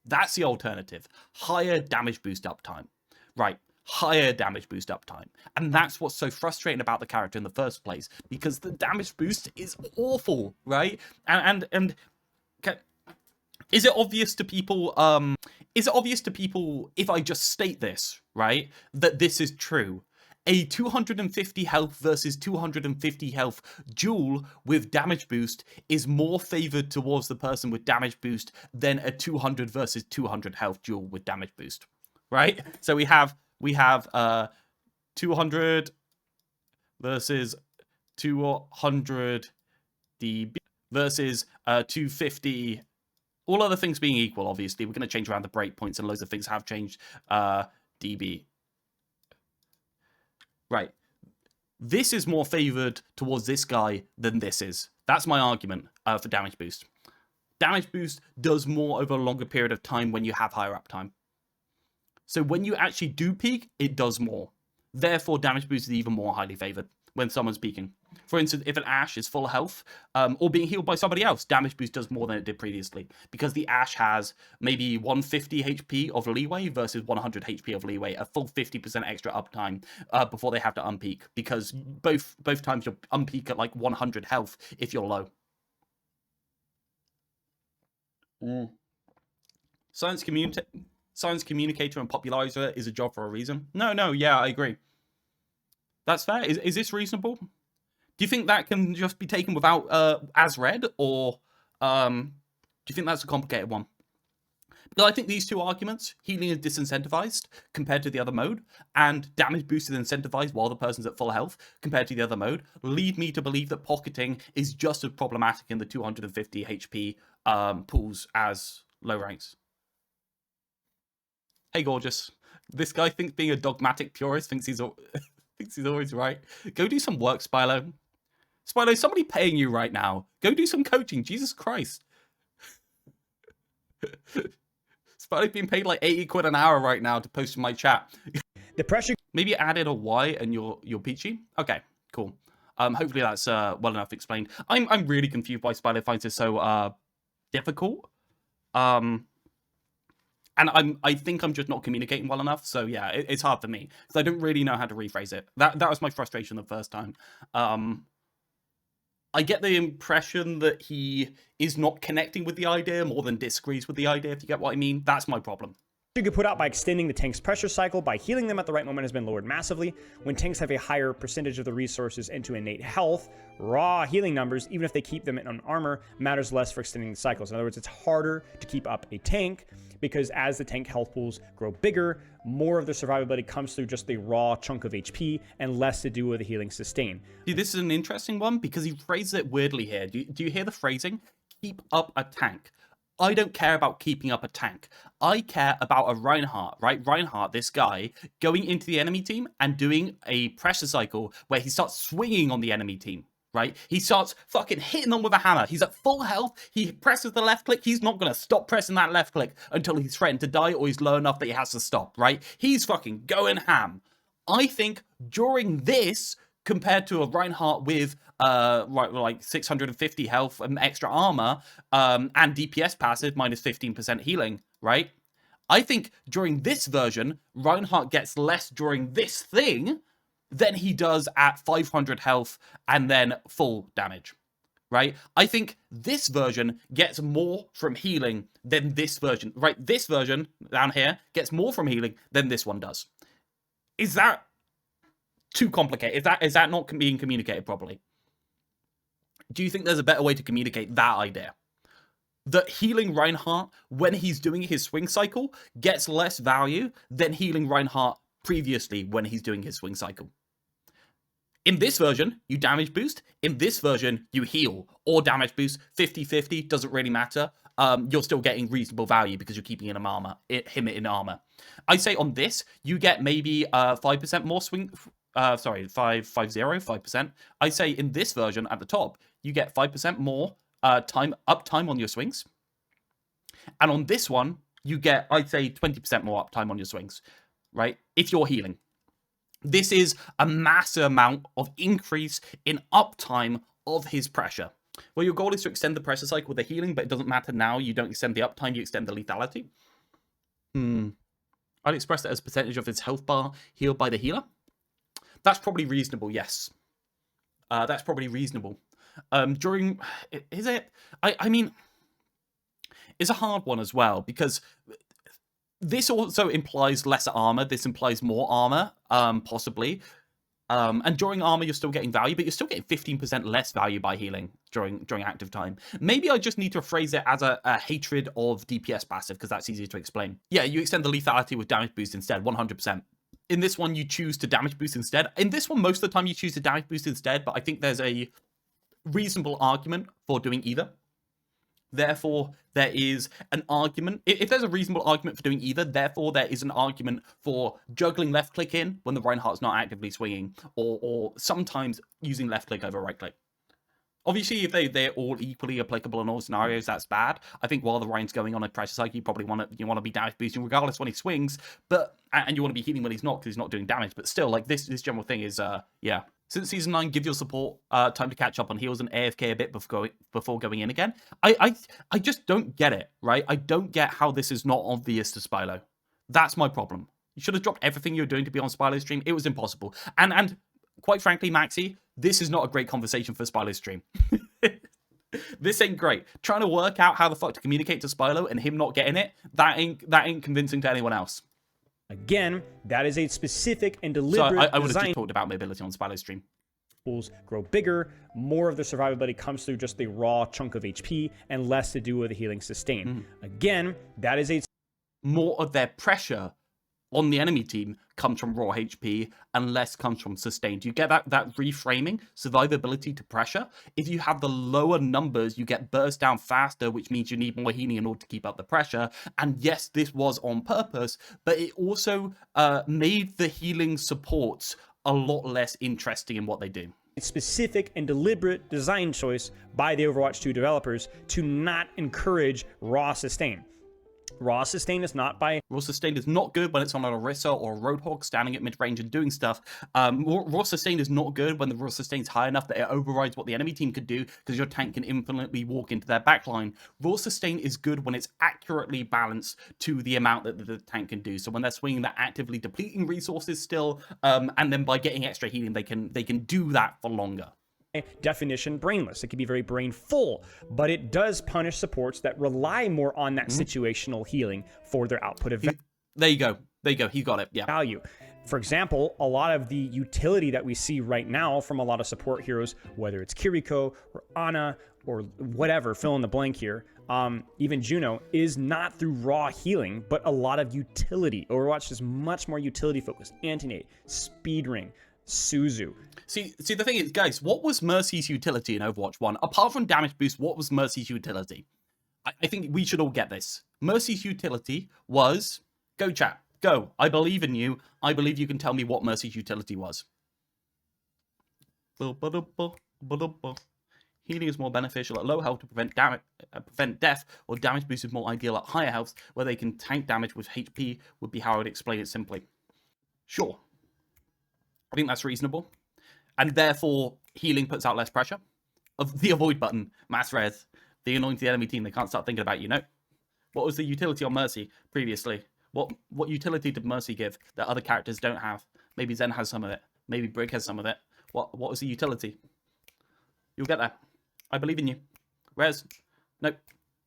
That's the alternative. Higher damage boost uptime. Right, higher damage boost uptime. And that's what's so frustrating about the character in the first place, because the damage boost is awful, right? And Is it obvious to people, if I just state this, right, that this is true? A 250 health versus 250 health duel with damage boost is more favored towards the person with damage boost than a 200 versus 200 health duel with damage boost, right? So we have 200 versus 200 DB versus 250. All other things being equal, obviously, we're going to change around the breakpoints, and loads of things have changed. DB. Right. This is more favored towards this guy than this is. That's my argument for damage boost. Damage boost does more over a longer period of time when you have higher uptime. So when you actually do peak, it does more. Therefore, damage boost is even more highly favored when someone's peaking. For instance, if an Ashe is full health or being healed by somebody else, damage boost does more than it did previously, because the Ashe has maybe 150 HP of leeway versus 100 HP of leeway, a full 50% extra uptime before they have to unpeak, because both times you'll unpeak at like 100 health if you're low. Science communicator and popularizer is a job for a reason. No, yeah, I agree. That's fair. Is this reasonable? Do you think that can just be taken without as read, or do you think that's a complicated one? Because I think these two arguments, healing is disincentivized compared to the other mode, and damage boost is incentivized while the person's at full health compared to the other mode, lead me to believe that pocketing is just as problematic in the 250 HP pools as low ranks. Hey, gorgeous. This guy thinks being a dogmatic purist thinks he's always right. Go do some work, Spilo. Spilo, somebody paying you right now. Go do some coaching. Jesus Christ. Spilo's being paid like 80 quid an hour right now to post in my chat. The pressure. Maybe added a Y and you're peachy. Okay, cool. Hopefully that's well enough explained. I'm really confused why Spilo finds this so difficult. And I think I'm just not communicating well enough. So yeah, it's hard for me because I don't really know how to rephrase it. That was my frustration the first time. I get the impression that he is not connecting with the idea more than disagrees with the idea, if you get what I mean. That's my problem. You could put out by extending the tank's pressure cycle by healing them at the right moment has been lowered massively. When tanks have a higher percentage of the resources into innate health, raw healing numbers, even if they keep them in armor, matters less for extending the cycles. In other words, it's harder to keep up a tank because as the tank health pools grow bigger, more of their survivability comes through just the raw chunk of HP and less to do with the healing sustain. See, this is an interesting one because he phrases it weirdly here. Do you hear the phrasing? Keep up a tank. I don't care about keeping up a tank. I care about a Reinhardt, right? Reinhardt, this guy, going into the enemy team and doing a pressure cycle where he starts swinging on the enemy team, right? He starts fucking hitting them with a hammer. He's at full health. He presses the left click. He's not going to stop pressing that left click until he's threatened to die or he's low enough that he has to stop, right? He's fucking going ham. I think during this, compared to a Reinhardt with like 650 health and extra armor and DPS passive minus 15% healing, right? I think during this version, Reinhardt gets less during this thing than he does at 500 health and then full damage, right? I think this version gets more from healing than this version, right? This version down here gets more from healing than this one does. Is that too complicated? Is that not being communicated properly? Do you think there's a better way to communicate that idea? That healing Reinhardt when he's doing his swing cycle gets less value than healing Reinhardt previously when he's doing his swing cycle. In this version, you damage boost. In this version, you heal or damage boost. 50-50, doesn't really matter. You're still getting reasonable value because you're keeping him in armor. I say on this, you get maybe 5% more swing. 5%. I say in this version at the top, you get 5% more uptime on your swings. And on this one, you get, I'd say, 20% more uptime on your swings, right? If you're healing. This is a massive amount of increase in uptime of his pressure. Well, your goal is to extend the pressure cycle with the healing, but it doesn't matter now. You don't extend the uptime, you extend the lethality. I'd express it as percentage of his health bar healed by the healer. That's probably reasonable, yes. That's probably reasonable. Is it? I mean, is a hard one as well, because this also implies lesser armor. This implies more armor, possibly. And during armor, you're still getting value, but you're still getting 15% less value by healing during active time. Maybe I just need to phrase it as a hatred of DPS passive, because that's easier to explain. Yeah, you extend the lethality with damage boost instead, 100%. In this one, you choose to damage boost instead. In this one, most of the time, you choose to damage boost instead, but I think there's a reasonable argument for doing either. Therefore, there is an argument. If there's a reasonable argument for doing either, therefore, there is an argument for juggling left click in when the Reinhardt's not actively swinging, or sometimes using left click over right click. Obviously, if they're all equally applicable in all scenarios, that's bad. I think while the Ryan's going on a pressure cycle, you probably want to be damage boosting regardless when he swings, and you want to be healing when he's not, because he's not doing damage. But still, like this general thing is yeah. Since Season 9, give your support time to catch up on heals and AFK a bit before going in again. I just don't get it, right? I don't get how this is not obvious to Spilo. That's my problem. You should have dropped everything you were doing to be on Spilo's stream. It was impossible. And quite frankly, Maxi, this is not a great conversation for Spilo's stream. This ain't great. Trying to work out how the fuck to communicate to Spilo and him not getting it, that ain't convincing to anyone else. Again, that is a specific and deliberate So I would have design. just talked about mobility on Spilo's stream. Grow bigger, more of their survivability comes through just the raw chunk of HP and less to do with the healing sustain. Again, that is a more of their pressure on the enemy team comes from raw HP and less comes from sustained. You get that reframing, survivability to pressure. If you have the lower numbers, you get burst down faster, which means you need more healing in order to keep up the pressure. And yes, this was on purpose, but it also made the healing supports a lot less interesting in what they do. specific and deliberate design choice by the Overwatch 2 developers to not encourage raw sustain. Raw sustain is not by... Raw sustain is not good when it's on an Orisa or a Roadhog standing at mid-range and doing stuff. Raw sustain is not good when the raw sustain is high enough that it overrides what the enemy team could do, because your tank can infinitely walk into their backline. Raw sustain is good when it's accurately balanced to the amount that the tank can do. So when they're swinging, they're actively depleting resources still, and then by getting extra healing, they can do that for longer. Definition brainless. It can be very brain full, but it does punish supports that rely more on that situational healing for their output of There you go. He got it. Yeah. value. For example, a lot of the utility that we see right now from a lot of support heroes, whether it's Kiriko or Ana or whatever, fill in the blank here, even Juno, is not through raw healing, but a lot of utility. Overwatch is much more utility focused. Anti-nade, speed ring, Suzu. See, the thing is, guys, what was Mercy's utility in Overwatch 1? Apart from damage boost, what was Mercy's utility? I think we should all get this. Mercy's utility was, go chat, go. I believe in you. I believe you can tell me what Mercy's utility was. Healing is more beneficial at low health to prevent death, or damage boost is more ideal at higher health, where they can tank damage with HP, would be how I would explain it simply. Sure. I think that's reasonable. And therefore, healing puts out less pressure. Of the avoid button, mass res, the annoying to the enemy team, they can't start thinking about you, no? What was the utility on Mercy previously? What utility did Mercy give that other characters don't have? Maybe Zen has some of it. Maybe Brig has some of it. What was the utility? You'll get there. I believe in you. Res. Nope.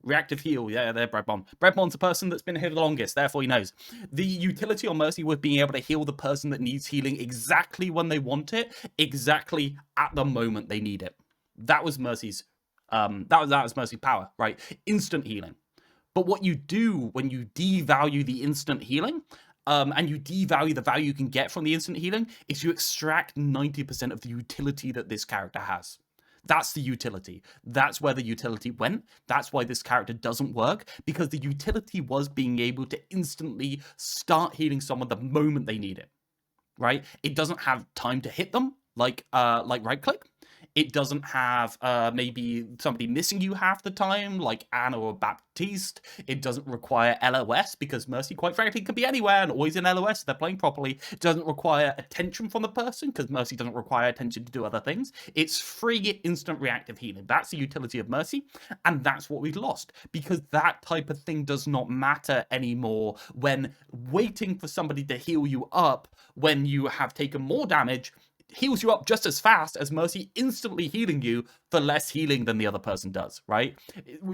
Reactive heal. Yeah, they're Breadbomb. Breadbomb's the person that's been here the longest, therefore he knows. The utility on Mercy was being able to heal the person that needs healing exactly when they want it, exactly at the moment they need it. That was Mercy's that was Mercy's power, right? Instant healing. But what you do when you devalue the instant healing, and you devalue the value you can get from the instant healing, is you extract 90% of the utility that this character has. That's the utility. That's where the utility went. That's why this character doesn't work, because the utility was being able to instantly start healing someone the moment they need it, right? It doesn't have time to hit them like right click. It doesn't have maybe somebody missing you half the time, like Anna or Baptiste. It doesn't require LOS, because Mercy, quite frankly, could be anywhere and always in LOS if they're playing properly. It doesn't require attention from the person, because Mercy doesn't require attention to do other things. It's free, instant reactive healing. That's the utility of Mercy, and that's what we've lost, because that type of thing does not matter anymore when waiting for somebody to heal you up when you have taken more damage. heals you up just as fast as Mercy instantly healing you for less healing than the other person does, right?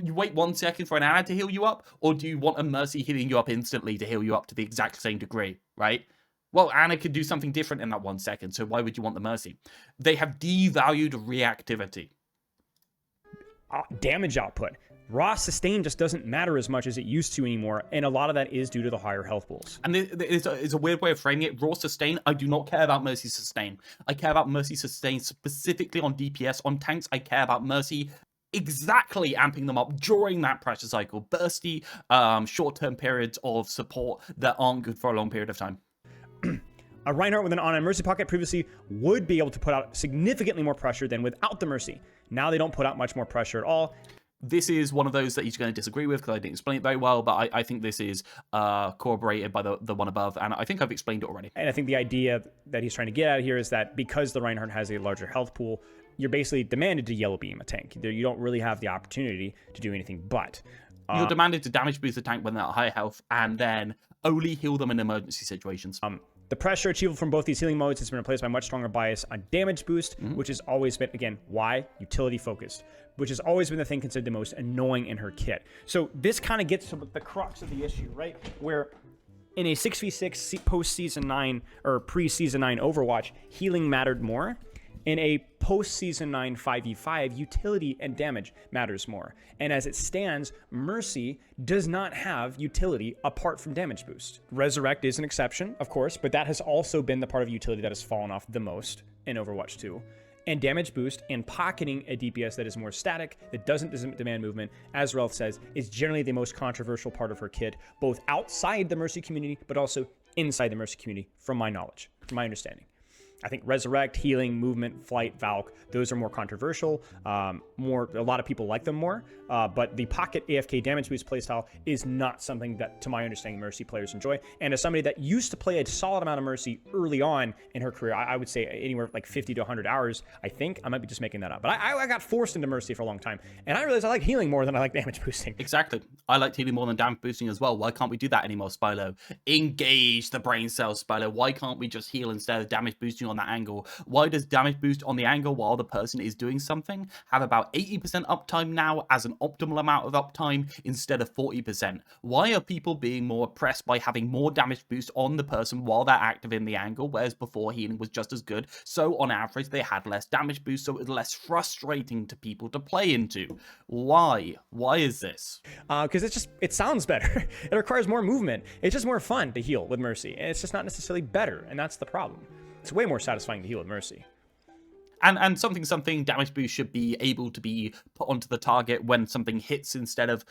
You wait 1 second for an Ana to heal you up, or do you want a Mercy healing you up instantly to heal you up to the exact same degree, right? Well, Ana could do something different in that 1 second, so why would you want the Mercy? They have devalued reactivity. Damage output. Raw sustain just doesn't matter as much as it used to anymore, and a lot of that is due to the higher health pools. And it's a weird way of framing it. Raw sustain, I do not care about Mercy sustain. I care about Mercy sustain specifically on DPS. On tanks, I care about Mercy exactly amping them up during that pressure cycle. Bursty, short-term periods of support that aren't good for a long period of time. A Reinhardt with an on Mercy pocket previously would be able to put out significantly more pressure than without the Mercy. Now they don't put out much more pressure at all. This is one of those that he's going to disagree with because I didn't explain it very well, but I think this is corroborated by the one above, and I think I've explained it already. And I think the idea that he's trying to get at here is that because the Reinhardt has a larger health pool, you're basically demanded to yellow beam a tank. You don't really have the opportunity to do anything but. You're demanded to damage boost the tank when they're at high health, and then only heal them in emergency situations. The pressure achievable from both these healing modes has been replaced by much stronger bias on damage boost, which has always been, again, why? Utility focused, which has always been the thing considered the most annoying in her kit. So this kind of gets to the crux of the issue, right? Where in a 6v6 post-season 9 or pre-season 9 Overwatch, healing mattered more. In a post-season 9 5v5, utility and damage matters more. And as it stands, Mercy does not have utility apart from damage boost. Resurrect is an exception, of course, but that has also been the part of utility that has fallen off the most in Overwatch 2. And damage boost and pocketing a DPS that is more static, that doesn't demand movement, as Realth says, is generally the most controversial part of her kit, both outside the Mercy community, but also inside the Mercy community, from my knowledge, from my understanding. I think Resurrect, Healing, Movement, Flight, Valk, those are more controversial. A lot of people like them more. But the Pocket AFK damage boost playstyle is not something that, to my understanding, Mercy players enjoy. And as somebody that used to play a solid amount of Mercy early on in her career, I would say anywhere like 50 to 100 hours, I think. I might be just making that up. But I got forced into Mercy for a long time. And I realized I like healing more than I like damage boosting. Exactly. I like healing more than damage boosting as well. Why can't we do that anymore, Spilo? Engage the brain cells, Spilo. Why can't we just heal instead of damage boosting on that angle? Why does damage boost on the angle while the person is doing something have about 80% uptime now as an optimal amount of uptime instead of 40%? Why are people being more oppressed by having more damage boost on the person while they're active in the angle, whereas before healing was just as good? So on average, they had less damage boost, so it was less frustrating to people to play into. Why? Why is this? Because it sounds better. It requires more movement. It's just more fun to heal with Mercy. And it's just not necessarily better, and that's the problem. It's way more satisfying to heal with Mercy. And something damage boost should be able to be put onto the target when something hits instead of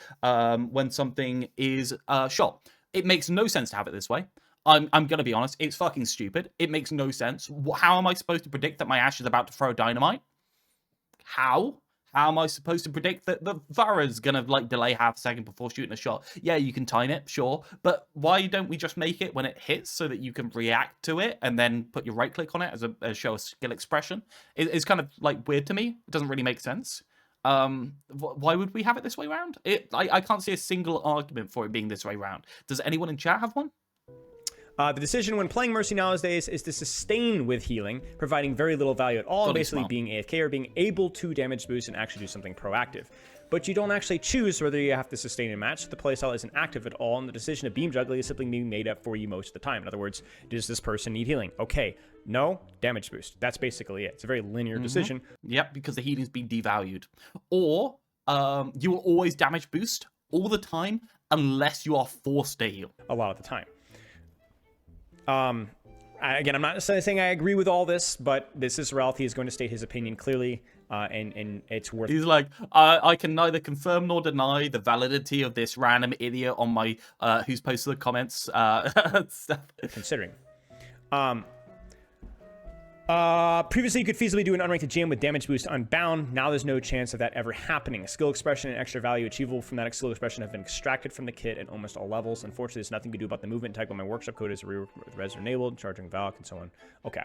when something is shot. It makes no sense to have it this way. I'm gonna be honest, it's fucking stupid. It makes no sense. How am I supposed to predict that my Ashe is about to throw dynamite? How? How am I supposed to predict that the Vara's gonna like delay half a second before shooting a shot? Yeah, you can time it, sure, but why don't we just make it when it hits so that you can react to it and then put your right click on it as a show a skill expression? It's kind of like weird to me. It doesn't really make sense. Why would we have it this way around? I can't see a single argument for it being this way around. Does anyone in chat have one? The decision when playing Mercy nowadays is to sustain with healing, providing very little value at all, and basically being AFK or being able to damage boost and actually do something proactive. But you don't actually choose whether you have to sustain a match. The playstyle isn't active at all, and the decision of beam juggling is simply being made up for you most of the time. In other words, does this person need healing? Okay, no, damage boost. That's basically it. It's a very linear decision. Yep, because the healing's been devalued. Or you will always damage boost all the time unless you are forced to heal. A lot of the time. Again, I'm not necessarily saying I agree with all this, but this is Realth. He is going to state his opinion clearly, and it's worth. He's like, I can neither confirm nor deny the validity of this random idiot on my who's posted the comments. Considering. Previously, you could feasibly do an unranked jam with damage boost unbound. Now there's no chance of that ever happening. Skill expression and extra value achievable from that skill expression have been extracted from the kit at almost all levels. Unfortunately, there's nothing to do about the movement type, but my workshop code is res enabled, charging Valk, and so on. Okay.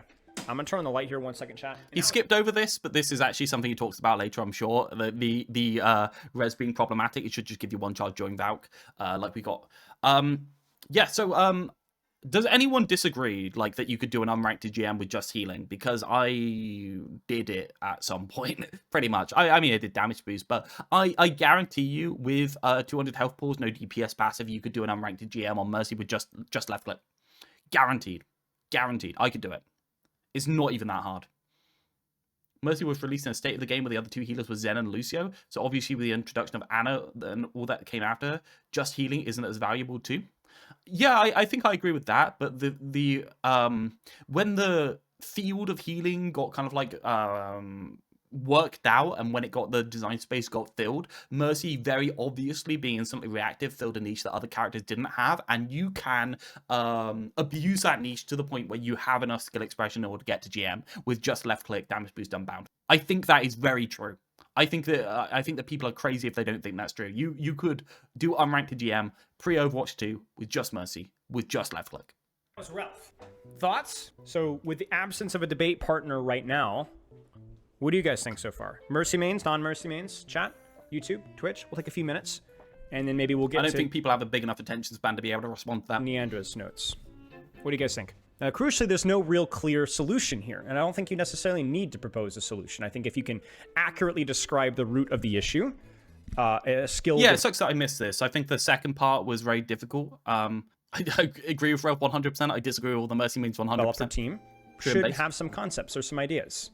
I'm gonna turn on the light here 1 second, chat. He skipped over this, but this is actually something he talks about later, I'm sure. The res being problematic, it should just give you one charge during Valk, like we got. Yeah, so Does anyone disagree, like, that you could do an unranked GM with just healing? Because I did it at some point, pretty much. I mean, I did damage boost, but I guarantee you with 200 health pools, no DPS passive, you could do an unranked GM on Mercy with just left click. Guaranteed. Guaranteed. I could do it. It's not even that hard. Mercy was released in a state of the game where the other two healers were Zen and Lucio, so obviously with the introduction of Anna and all that came after, just healing isn't as valuable too. Yeah, I think I agree with that, but the when the field of healing got kind of like worked out, and when it got the design space got filled, Mercy very obviously being instantly reactive filled a niche that other characters didn't have, and you can abuse that niche to the point where you have enough skill expression in order to get to GM with just left click, damage boost, unbound. I think that is very true. I think that people are crazy if they don't think that's true. You could do unranked GM pre-Overwatch 2 with just Mercy, with just left click. That was Realth. Thoughts? So with the absence of a debate partner right now, what do you guys think so far? Mercy mains, non-Mercy mains? Chat, YouTube, Twitch. We'll take a few minutes, and then maybe we'll get to... I don't think people have a big enough attention span to be able to respond to that. Niandra's notes. What do you guys think? Crucially, there's no real clear solution here, and I don't think you necessarily need to propose a solution. I think if you can accurately describe the root of the issue, a skill... Yeah, it sucks that I missed this. I think the second part was very difficult. I agree with Realth 100%. I disagree with all the Mercy mains 100%. Developer team should have some concepts or some ideas.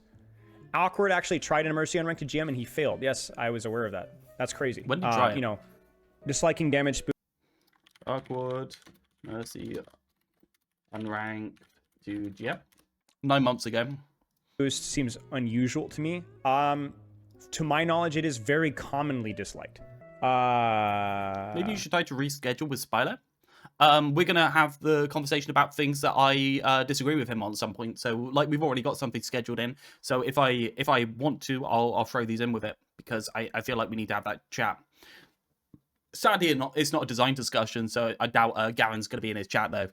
Awkward actually tried an Mercy unranked GM and he failed. Yes, I was aware of that. That's crazy. When did you try it? You know, disliking damage... Awkward, Mercy, unranked to GM. 9 months ago. Boost seems unusual to me. To my knowledge, it is very commonly disliked. Maybe you should try to reschedule with Spilo. We're gonna have the conversation about things that I disagree with him on some point. So, like, we've already got something scheduled in. So if I want to, I'll throw these in with it because I feel like we need to have that chat. Sadly, it's not a design discussion, so I doubt Garen's gonna be in his chat though.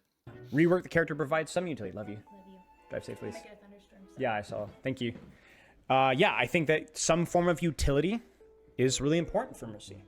Rework the character provides some utility. Love you. Drive safe, please. Yeah, I saw. Thank you. Yeah, I think that some form of utility is really important for Mercy.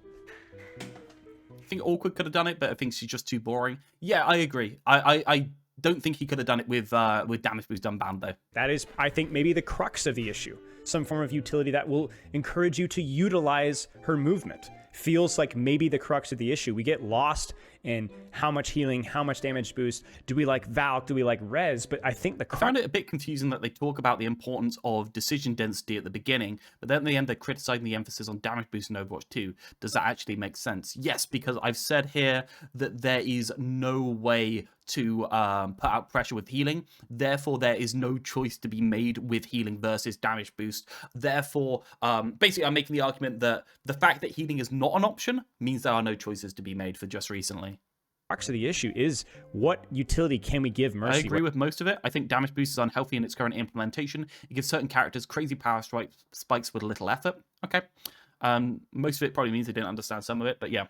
I think Awkward could have done it, but I think she's just too boring. Yeah, I agree. I don't think he could have done it with damage boost unbound though. That is, I think, maybe the crux of the issue. Some form of utility that will encourage you to utilize her movement. Feels like maybe the crux of the issue. We get lost in how much healing, how much damage boost. Do we like Valk? Do we like Res? But I think I found it a bit confusing that they talk about the importance of decision density at the beginning, but then at the end they're criticizing the emphasis on damage boost in Overwatch 2. Does that actually make sense? Yes, because I've said here that there is no way to put out pressure with healing. Therefore, there is no choice to be made with healing versus damage boost. Therefore, basically, I'm making the argument that the fact that healing is not an option means there are no choices to be made for just recently. Crux of the issue is what utility can we give Mercy? I agree with most of it. I think damage boost is unhealthy in its current implementation. It gives certain characters crazy power spikes with little effort. Okay. Most of it probably means they didn't understand some of it, but yeah.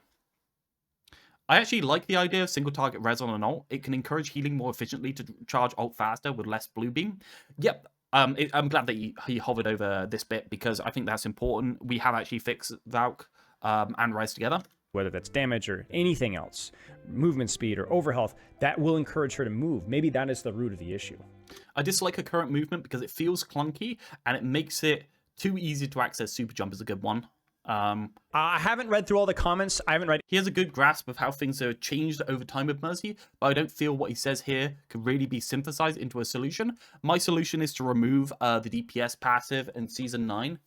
I actually like the idea of single target res on an ult. It can encourage healing more efficiently to charge ult faster with less blue beam. Yep. I'm glad that he hovered over this bit because I think that's important. We have actually fixed Valk and res together. Whether that's damage or anything else, movement speed or overhealth, that will encourage her to move. Maybe that is the root of the issue. I dislike her current movement because it feels clunky and it makes it too easy to access. Super jump is a good one. I haven't read through all the comments. I haven't read. He has a good grasp of how things are changed over time with Mercy, but I don't feel what he says here can really be synthesized into a solution. My solution is to remove the DPS passive in Season 9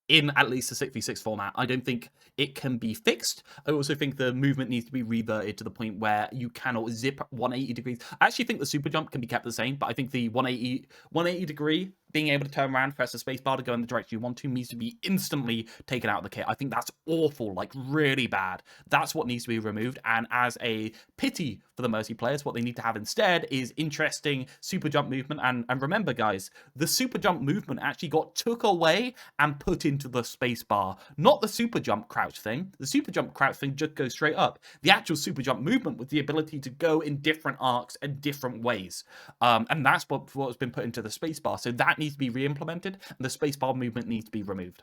in at least a 6v6 format. I don't think it can be fixed. I also think the movement needs to be reverted to the point where you cannot zip 180 degrees. I actually think the super jump can be kept the same, but I think the 180 degree being able to turn around, press the spacebar to go in the direction you want to needs to be instantly taken out of the kit. I think that's awful, like really bad. That's what needs to be removed. And as a pity for the Mercy players, what they need to have instead is interesting super jump movement. And remember, guys, the super jump movement actually got took away and put into the spacebar, not the super jump crouch thing. The super jump crouch thing just goes straight up. The actual super jump movement with the ability to go in different arcs and different ways. And that's what's been put into the spacebar. So that needs to be re-implemented, and the spacebar movement needs to be removed.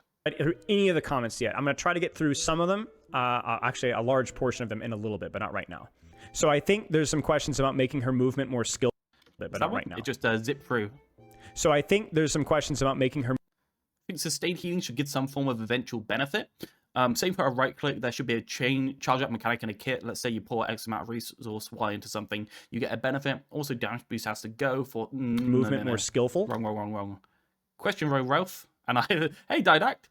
Any of the comments yet? I'm going to try to get through some of them, actually a large portion of them in a little bit, but not right now. So I think there's some questions about making her movement more skillful, but not right now. It just zip through. So I think there's some questions about making her. I think sustained healing should get some form of eventual benefit. Same for a right click, there should be a charge up mechanic in a kit. Let's say you pour X amount of resource Y into something, you get a benefit. Also, damage boost has to go for movement more skillful. Wrong. Question, Realth. And hey, Didact.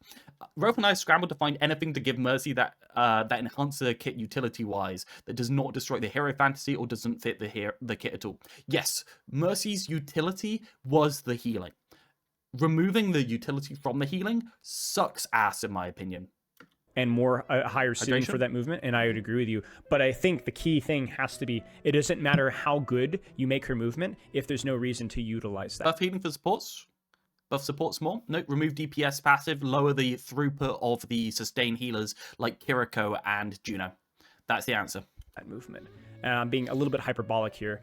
Realth and I scrambled to find anything to give Mercy that enhances the kit utility-wise, that does not destroy the hero fantasy or doesn't fit the kit at all. Yes, Mercy's utility was the healing. Removing the utility from the healing sucks ass, in my opinion. And more higher ceiling for that movement, and I would agree with you. But I think the key thing has to be, it doesn't matter how good you make her movement if there's no reason to utilize that. Buff healing for supports? Buff supports more? Nope. Remove DPS passive, lower the throughput of the sustained healers like Kiriko and Juno. That's the answer. That movement. And I'm being a little bit hyperbolic here.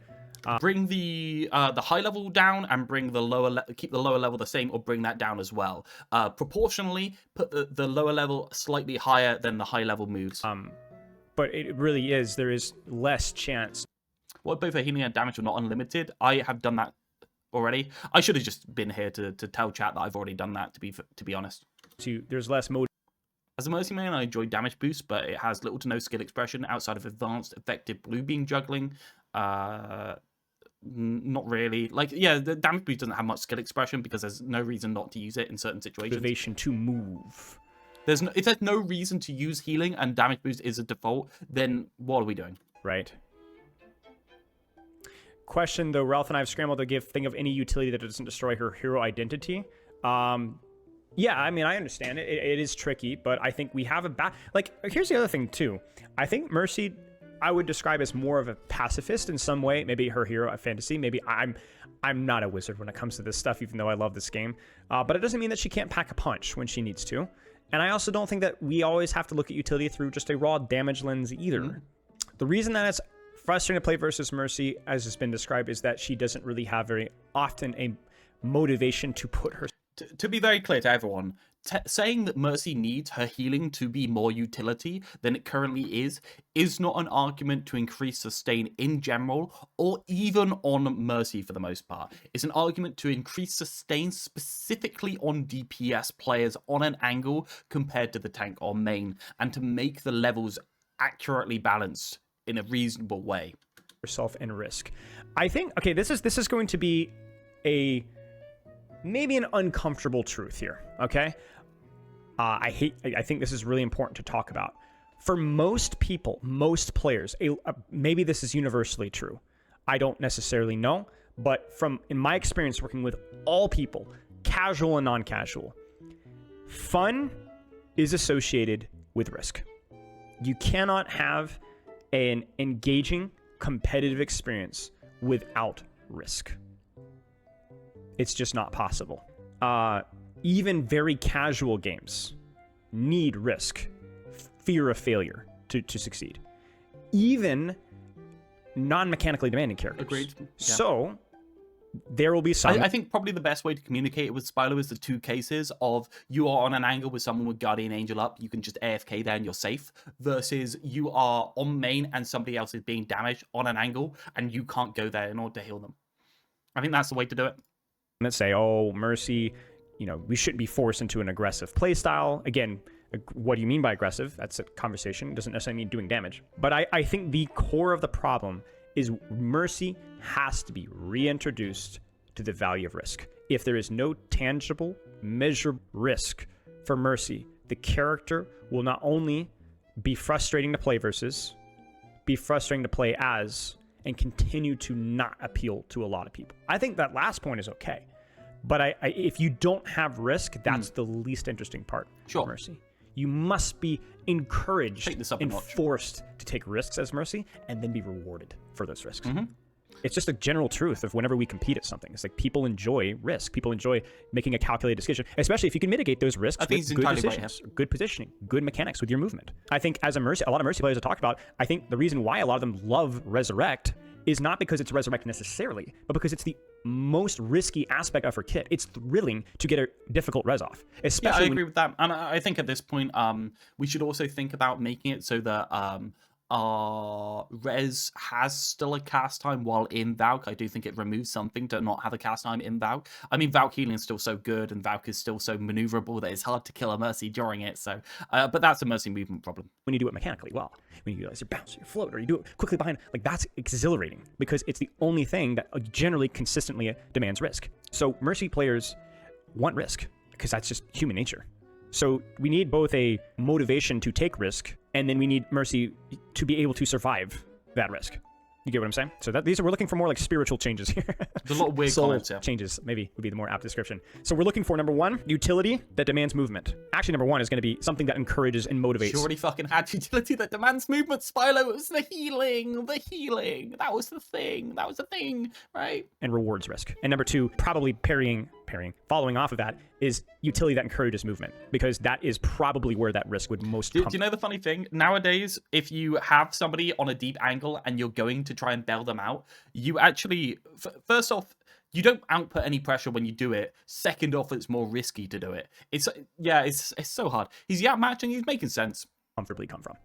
Bring the high level down and bring the keep the lower level the same, or bring that down as well. Proportionally, put the lower level slightly higher than the high level moves. But it really is, there is less chance. Well, both her healing and damage are not unlimited. I have done that already. I should have just been here to tell chat that I've already done that, to be honest. There's less mode. As a Mercy main, I enjoy damage boost, but it has little to no skill expression outside of advanced, effective blue beam juggling. Not really. Like, yeah, the damage boost doesn't have much skill expression because there's no reason not to use it in certain situations. Motivation to move. If there's no reason to use healing and damage boost is a default, then what are we doing? Right. Question though, Realth and I have scrambled to think of any utility that doesn't destroy her hero identity. Yeah, I mean, I understand it. It is tricky, but I think we have like, here's the other thing too. I think Mercy, I would describe as more of a pacifist in some way. Maybe her hero at fantasy. Maybe I'm not a wizard when it comes to this stuff, even though I love this game. But it doesn't mean that she can't pack a punch when she needs to. And I also don't think that we always have to look at utility through just a raw damage lens either. The reason that it's frustrating to play versus Mercy, as has been described, is that she doesn't really have very often a motivation to put her... To be very clear to everyone, saying that Mercy needs her healing to be more utility than it currently is not an argument to increase sustain in general, or even on Mercy for the most part. It's an argument to increase sustain specifically on DPS players on an angle compared to the tank or main, and to make the levels accurately balanced in a reasonable way. Herself and risk. I think, okay, this is going to be maybe an uncomfortable truth here, okay? I think this is really important to talk about. For most people, most players, maybe this is universally true. I don't necessarily know, but in my experience working with all people, casual and non-casual, fun is associated with risk. You cannot have an engaging, competitive experience without risk. It's just not possible. Even very casual games need risk, fear of failure to succeed. Even non-mechanically demanding characters. Agreed. Yeah. So there will be some... I think probably the best way to communicate it with Spilo is the two cases of you are on an angle with someone with Guardian Angel up, you can just AFK there and you're safe, versus you are on main and somebody else is being damaged on an angle and you can't go there in order to heal them. I think that's the way to do it. Let's say, oh, Mercy, we shouldn't be forced into an aggressive playstyle. Again, what do you mean by aggressive? That's a conversation. It doesn't necessarily mean doing damage. But I think the core of the problem is Mercy has to be reintroduced to the value of risk. If there is no tangible, measurable risk for Mercy, the character will not only be frustrating to play versus, be frustrating to play as, and continue to not appeal to a lot of people. I think that last point is okay. But if you don't have risk, that's the least interesting part of Mercy. You must be encouraged and forced to take risks as Mercy and then be rewarded for those risks. It's just a general truth of whenever we compete at something. It's like people enjoy risk. People enjoy making a calculated decision, especially if you can mitigate those risks with good decisions, good positioning, good mechanics with your movement. I think as a lot of Mercy players have talked about, I think the reason why a lot of them love Resurrect is not because it's Resurrect necessarily, but because it's the most risky aspect of her kit. It's thrilling to get a difficult res off. Especially I agree with that. And I think at this point, we should also think about making it so that Res has still a cast time while in Valk. I do think it removes something to not have a cast time in Valk. I mean, Valk healing is still so good, and Valk is still so maneuverable that it's hard to kill a Mercy during it. So, but that's a Mercy movement problem. When you do it mechanically well, when you utilize your bounce, your float, or you do it quickly behind, like that's exhilarating because it's the only thing that generally consistently demands risk. So Mercy players want risk because that's just human nature. So we need both a motivation to take risk, and then we need Mercy to be able to survive that risk. You get what I'm saying? So we're looking for more like spiritual changes here. There's a lot of weird comments here. Changes, maybe would be the more apt description. So we're looking for, number one, utility that demands movement. Actually, number one is going to be something that encourages and motivates. She already fucking had utility that demands movement, Spilo. It was the healing. The healing. That was the thing. That was the thing, right? And rewards risk. And number two, probably following off of that, is utility that encourages movement, because that is probably where that risk would most come. Do you know the funny thing? Nowadays, if you have somebody on a deep angle and you're going to try and bail them out, you actually, first off, you don't output any pressure when you do it. Second off, it's more risky to do it. It's so hard. He's outmatching, he's making sense. Comfortably come from.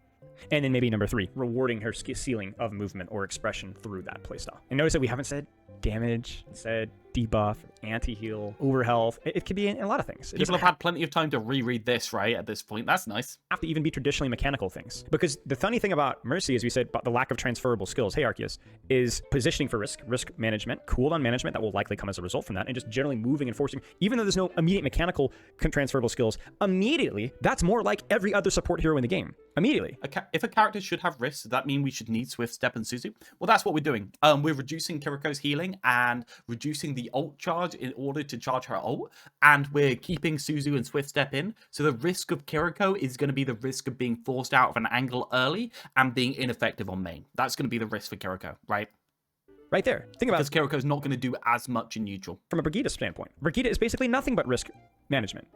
And then maybe number three, rewarding her ceiling of movement or expression through that playstyle. And notice that we haven't said damage, said debuff, anti-heal, overhealth. It could be in a lot of things. People have had plenty of time to reread this, right, at this point. That's nice. Have to even be traditionally mechanical things. Because the funny thing about Mercy, as we said, about the lack of transferable skills, hey Arceus, is positioning for risk management, cooldown management that will likely come as a result from that, and just generally moving and forcing, even though there's no immediate mechanical transferable skills, immediately, that's more like every other support hero in the game. Immediately. If a character should have risks, does that mean we should need Swift Step and Suzu? Well, that's what we're doing. We're reducing Kiriko's healing and reducing the ult charge in order to charge her ult, and we're keeping Suzu and Swift Step in. So the risk of Kiriko is going to be the risk of being forced out of an angle early and being ineffective on main. That's going to be the risk for Kiriko, right? Right there. Think about it. Because Kiriko's not going to do as much in neutral. From a Brigitte standpoint, Brigitte is basically nothing but risk management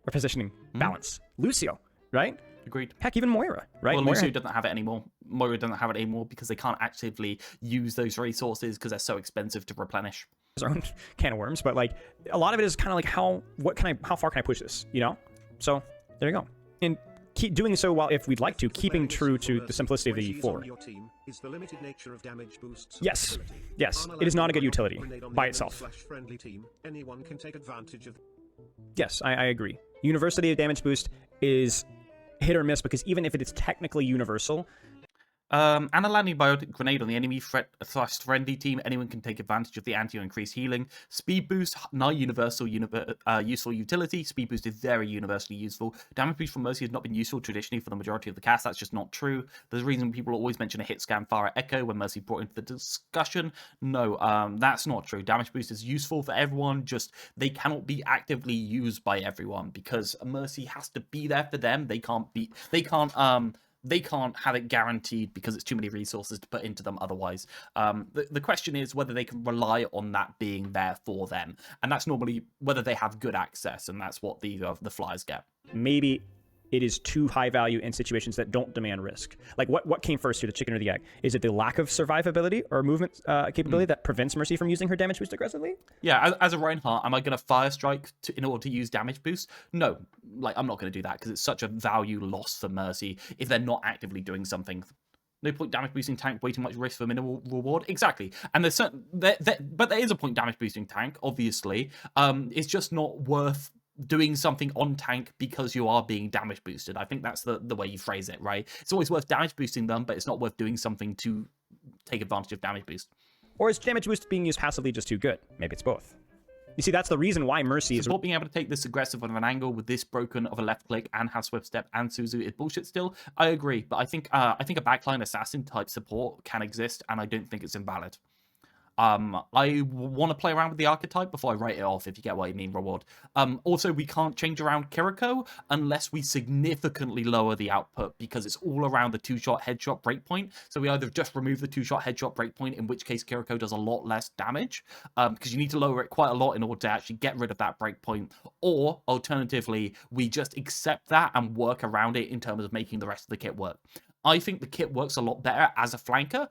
or positioning balance. Lucio, right? Agreed. Heck, even Moira, right? Well, Moira Lucio doesn't have it anymore. Moira doesn't have it anymore because they can't actively use those resources because they're so expensive to replenish. Our own can of worms, but like a lot of it is kind of like how far can I push this, you know? So there you go. And keep doing so while, if we'd like to, keeping true to the simplicity of the floor. Yes, it is not a good utility by itself. Yes, I agree. University of damage boost is hit or miss because even if it is technically universal, And a landing biotic grenade on the enemy friendly team. Anyone can take advantage of the anti or increased healing. Speed boost, not universal useful utility. Speed boost is very universally useful. Damage boost from Mercy has not been useful traditionally for the majority of the cast. That's just not true. There's a reason people always mention a hit scan Pharah Echo when Mercy brought into the discussion. No, that's not true. Damage boost is useful for everyone, just they cannot be actively used by everyone because Mercy has to be there for them. They can't have it guaranteed because it's too many resources to put into them otherwise. The question is whether they can rely on that being there for them. And that's normally whether they have good access, and that's what the flyers get. Maybe it is too high value in situations that don't demand risk. Like what came first here, the chicken or the egg? Is it the lack of survivability or movement capability that prevents Mercy from using her damage boost aggressively? Yeah, as a Reinhardt, am I going to fire strike in order to use damage boost? No, like I'm not going to do that because it's such a value loss for Mercy if they're not actively doing something. No point damage boosting tank, way too much risk for minimal reward. Exactly, and there's certain but there is a point damage boosting tank. Obviously, it's just not worth doing something on tank because you are being damage boosted. I think that's the way you phrase it, right? It's always worth damage boosting them, but it's not worth doing something to take advantage of damage boost. Or is damage boost being used passively just too good? Maybe it's both. You see, that's the reason why Mercy is... Not being able to take this aggressive of an angle with this broken of a left click and have Swift Step and Suzu is bullshit still. I agree, but I think a backline assassin type support can exist, and I don't think it's invalid. I want to play around with the archetype before I write it off, if you get what I mean, Reward. Also, we can't change around Kiriko unless we significantly lower the output because it's all around the two-shot headshot breakpoint. So we either just remove the two-shot headshot breakpoint, in which case Kiriko does a lot less damage, because you need to lower it quite a lot in order to actually get rid of that breakpoint, or alternatively, we just accept that and work around it in terms of making the rest of the kit work. I think the kit works a lot better as a flanker.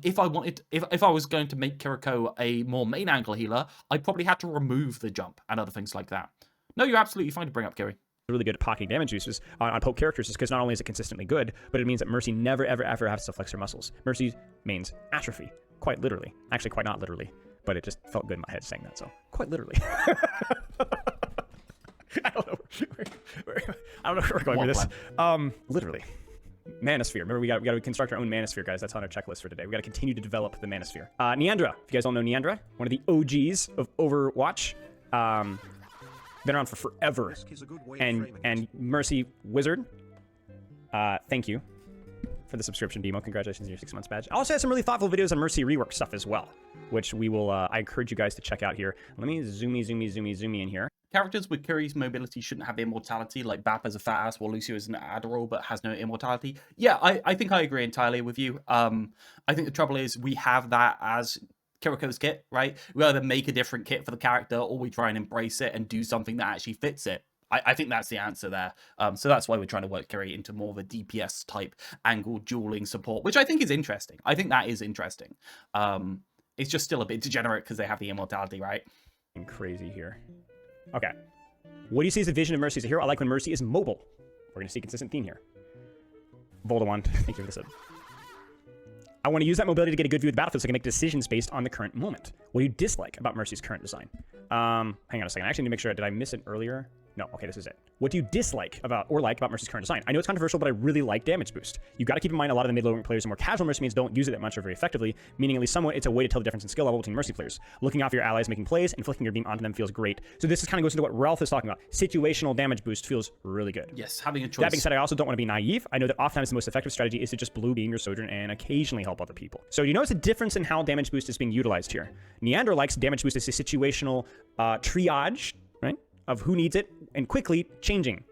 If I was going to make Kiriko a more main angle healer, I probably had to remove the jump and other things like that. No, you're absolutely fine to bring up, Kiri. really good at pocketing damage boosters on poke characters is because not only is it consistently good, but it means that Mercy never, ever, ever has to flex her muscles. Mercy's mains atrophy, quite literally. Actually, quite not literally, but it just felt good in my head saying that, so quite literally. I don't know where we're going with this. Literally. Manosphere. Remember, we got to construct our own Manosphere, guys. That's on our checklist for today. We got to continue to develop the Manosphere. Niandra. If you guys don't know Niandra, one of the OGs of Overwatch. Been around for forever. And Mercy Wizard. Thank you for the subscription, Demo. Congratulations on your 6 months badge. I also have some really thoughtful videos on Mercy rework stuff as well, which we will. I encourage you guys to check out here. Let me zoom in here. Characters with Curie's mobility shouldn't have immortality, like Bap as a fat ass, while Lucio is an Adderall but has no immortality. Yeah, I think I agree entirely with you. I think the trouble is we have that as Kiriko's kit, right? We either make a different kit for the character or we try and embrace it and do something that actually fits it. I think that's the answer there. So that's why we're trying to work Curie into more of a DPS type angle dueling support, which I think is interesting. I think that is interesting. It's just still a bit degenerate because they have the immortality, right? Crazy here. Okay. What do you see as a vision of Mercy as a hero? I like when Mercy is mobile. We're going to see a consistent theme here. Voldemort, thank you for this. I want to use that mobility to get a good view of the battlefield so I can make decisions based on the current moment. What do you dislike about Mercy's current design? Hang on a second. I actually need to make sure. Did I miss it earlier? No, okay, this is it. What do you dislike about Mercy's current design? I know it's controversial, but I really like damage boost. You got to keep in mind a lot of the mid-low rank players and more casual Mercy mains don't use it that much or very effectively, meaning at least somewhat it's a way to tell the difference in skill level between Mercy players. Looking off your allies making plays and flicking your beam onto them feels great. So this kind of goes into what Realth is talking about. Situational damage boost feels really good. Yes, having a choice. That being said, I also don't want to be naive. I know that oftentimes the most effective strategy is to just blue beam your Sojourn and occasionally help other people. So you notice a difference in how damage boost is being utilized here. Niandra likes damage boost as a situational triage, right? Of who needs it and quickly changing.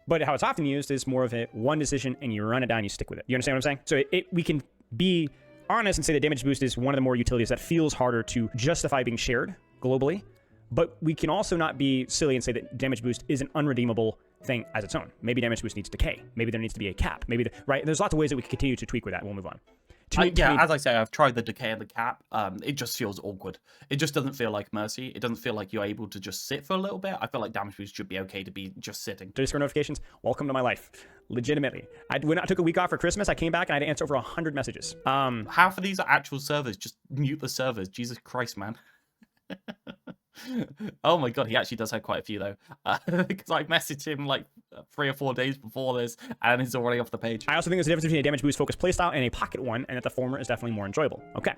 But how it's often used is more of a one decision and you run it down, you stick with it. You understand what I'm saying? So we can be honest and say that damage boost is one of the more utilities that feels harder to justify being shared globally. But we can also not be silly and say that damage boost is an unredeemable thing as its own. Maybe damage boost needs decay. Maybe there needs to be a cap. Maybe, right? There's lots of ways that we can continue to tweak with that. And we'll move on. As I say, I've tried the decay and the cap. It just feels awkward. It just doesn't feel like Mercy. It doesn't feel like you're able to just sit for a little bit. I feel like damage boost should be okay to be just sitting. Discord notifications, welcome to my life. Legitimately. When I took a week off for Christmas, I came back and I had to answer over 100 messages. Half of these are actual servers. Just mute the servers. Jesus Christ, man. Oh my god, he actually does have quite a few though, because I messaged him like 3 or 4 days before this and he's already off the page. I also think there's a difference between a damage boost focused playstyle and a pocket one, and that the former is definitely more enjoyable. Okay.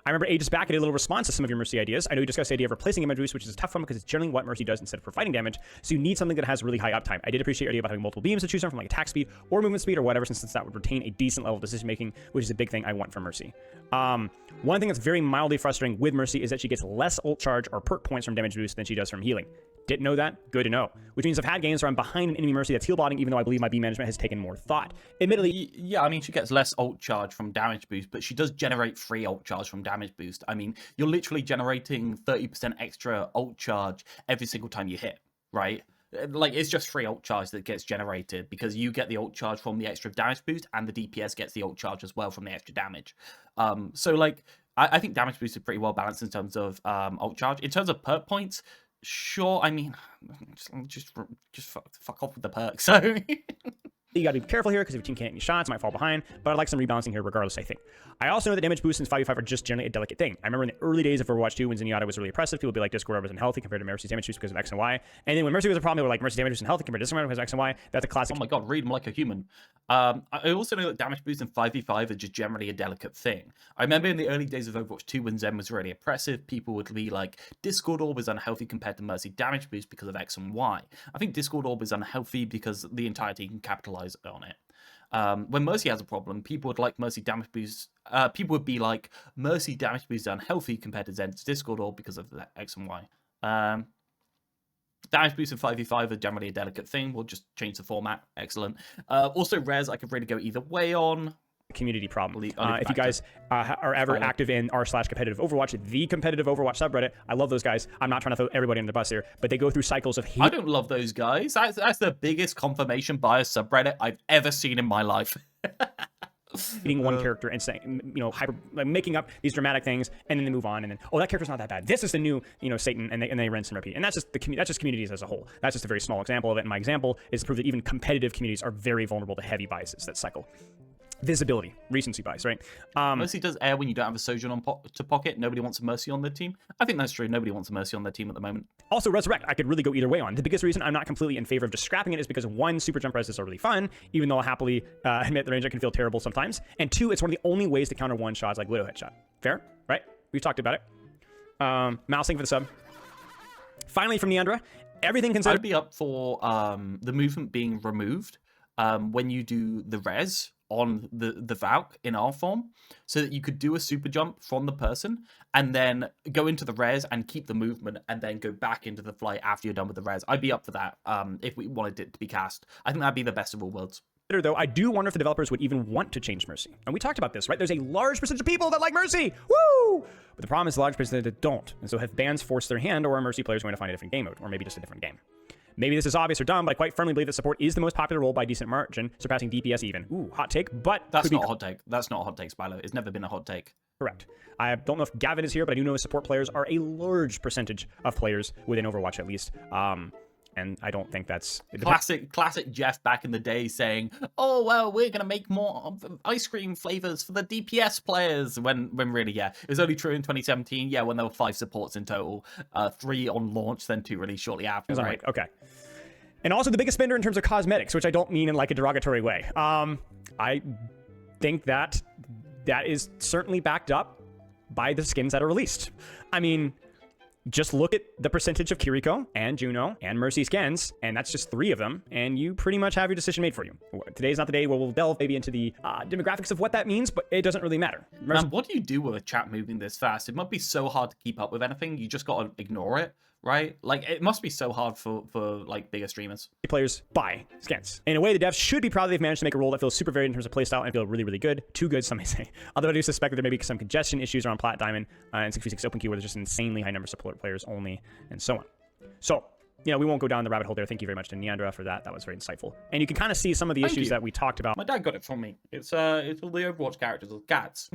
I remember ages back I did a little response to some of your Mercy ideas. I know you discussed the idea of replacing damage boost, which is a tough one because it's generally what Mercy does instead of providing damage, so you need something that has really high uptime. I did appreciate your idea about having multiple beams to choose from like attack speed or movement speed or whatever, since that would retain a decent level of decision making, which is a big thing I want from Mercy. One thing that's very mildly frustrating with Mercy is that she gets less ult charge or perk points from damage boost than she does from healing. Didn't know that? Good to know. Which means I've had games where I'm behind an enemy Mercy that's heal botting, even though I believe my beam management has taken more thought. Admittedly, yeah, I mean, she gets less ult charge from damage boost, but she does generate free ult charge from damage boost. I mean, you're literally generating 30% extra ult charge every single time you hit, right? Like, it's just free ult charge that gets generated because you get the ult charge from the extra damage boost and the DPS gets the ult charge as well from the extra damage. So, like, I think damage boost is pretty well balanced in terms of ult charge. In terms of perk points, sure, I mean, just fuck off with the perks. So you gotta be careful here because if your team can't hit any shots, it might fall behind, but I'd like some rebalancing here regardless, I think. I also know that damage boosts in 5v5 are just generally a delicate thing. I remember in the early days of Overwatch 2 when Zenyatta was really oppressive, people would be like, Discord was unhealthy compared to Mercy's damage boost because of X and Y. And then when Mercy was a problem, they were like, Mercy's damage boost unhealthy compared to Discord because of X and Y. That's a classic. Oh my god, read them like a human. I also know that damage boosts in 5v5 are just generally a delicate thing. I remember in the early days of Overwatch 2 when Zen was really oppressive, people would be like, Discord Orb is unhealthy compared to Mercy damage boost because of X and Y. I think Discord Orb is unhealthy because the entire team can capitalize on it. When Mercy has a problem, people would like Mercy damage boost. People would be like, Mercy damage boost is unhealthy compared to Zen's Discord Orb because of the X and Y. Damage boost in 5v5 are generally a delicate thing. We'll just change the format. Excellent. Also, Res, I could really go either way on. Community problem. If you guys are ever active in r/competitive Overwatch, the competitive Overwatch subreddit, I love those guys. I'm not trying to throw everybody under the bus here, but they go through cycles of hate. I don't love those guys. That's the biggest confirmation bias subreddit I've ever seen in my life. Eating one character and saying, you know, like making up these dramatic things, and then they move on, and then, oh, that character's not that bad. This is the new, you know, Satan, and they rinse and repeat. And that's just that's just communities as a whole. That's just a very small example of it. And my example is to prove that even competitive communities are very vulnerable to heavy biases that cycle. Visibility, recency bias, right? Mercy does air when you don't have a Sojourn to pocket. Nobody wants a Mercy on their team. I think that's true. Nobody wants a Mercy on their team at the moment. Also, Resurrect, I could really go either way on. The biggest reason I'm not completely in favor of just scrapping it is because, one, super jump reses are really fun, even though I'll happily admit the range can feel terrible sometimes. And two, it's one of the only ways to counter one shots like Widow Headshot. Fair? Right? We've talked about it. Mousing for the sub. Finally, from Niandra, everything considered. I'd be up for the movement being removed when you do the res on the Valk in R form, so that you could do a super jump from the person and then go into the res and keep the movement and then go back into the flight after you're done with the res. I'd be up for that if we wanted it to be cast. I think that'd be the best of all worlds. Though, I do wonder if the developers would even want to change Mercy. And we talked about this, right? There's a large percentage of people that like Mercy. Woo! But the problem is the large percentage that don't. And so have bans forced their hand, or are Mercy players going to find a different game mode, or maybe just a different game? Maybe this is obvious or dumb, but I quite firmly believe that support is the most popular role by a decent margin, surpassing DPS even. Ooh, hot take, but that's not a hot take. That's not a hot take, Spilo. It's never been a hot take. Correct. I don't know if Gavin is here, but I do know support players are a large percentage of players within Overwatch, at least. And I don't think that's classic Jeff back in the day saying, "Oh well, we're gonna make more ice cream flavors for the DPS players." When really, yeah, it was only true in 2017. Yeah, when there were 5 supports in total, 3 on launch, then 2 released shortly after. Right? Okay. And also the biggest spender in terms of cosmetics, which I don't mean in like a derogatory way. I think that is certainly backed up by the skins that are released. I mean, just look at the percentage of Kiriko and Juno and Mercy skins, and that's just 3 of them, and you pretty much have your decision made for you. Today's not the day where we'll delve maybe into the demographics of what that means, but it doesn't really matter. Man, what do you do with a chat moving this fast? It must be so hard to keep up with anything. You just gotta ignore it, right? Like, it must be so hard for like bigger streamers. Players buy skins. In a way, the devs should be proud they've managed to make a role that feels super varied in terms of playstyle and feel really, really good. Too good, some may say. Although I do suspect that there may be some congestion issues around Plat Diamond and 6v6 Open Queue, where there's just an insanely high number of support players only, and so on. So, you know, we won't go down the rabbit hole there. Thank you very much to Niandra for that. That was very insightful. And you can kind of see some of the issues that we talked about. My dad got it from me. It's all the Overwatch characters, or cats.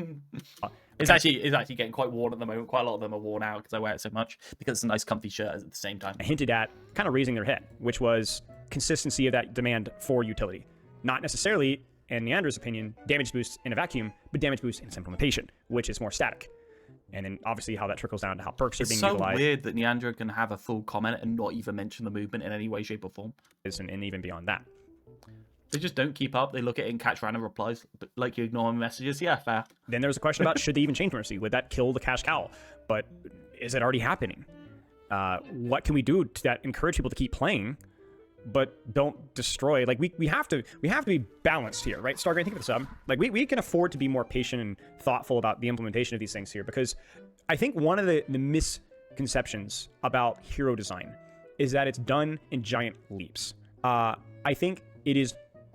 It's actually getting quite worn at the moment. Quite a lot of them are worn out because I wear it so much, because it's a nice comfy shirt at the same time. I hinted at kind of raising their head, which was consistency of that demand for utility. Not necessarily, in Niandra's opinion, damage boost in a vacuum, but damage boost in its implementation, which is more static. And then obviously how that trickles down to how perks are being utilized. It's so weird that Niandra can have a full comment and not even mention the movement in any way, shape, or form. And even beyond that. They just don't keep up. They look at it and catch random replies, like you ignore messages. Yeah, fair. Then there's a question about should they even change Mercy? Would that kill the cash cow? But is it already happening? What can we do to that encourage people to keep playing, but don't destroy? Like we have to be balanced here, right? Stargate, think of this up. Like we can afford to be more patient and thoughtful about the implementation of these things here, because I think one of the misconceptions about hero design is that it's done in giant leaps. I think it is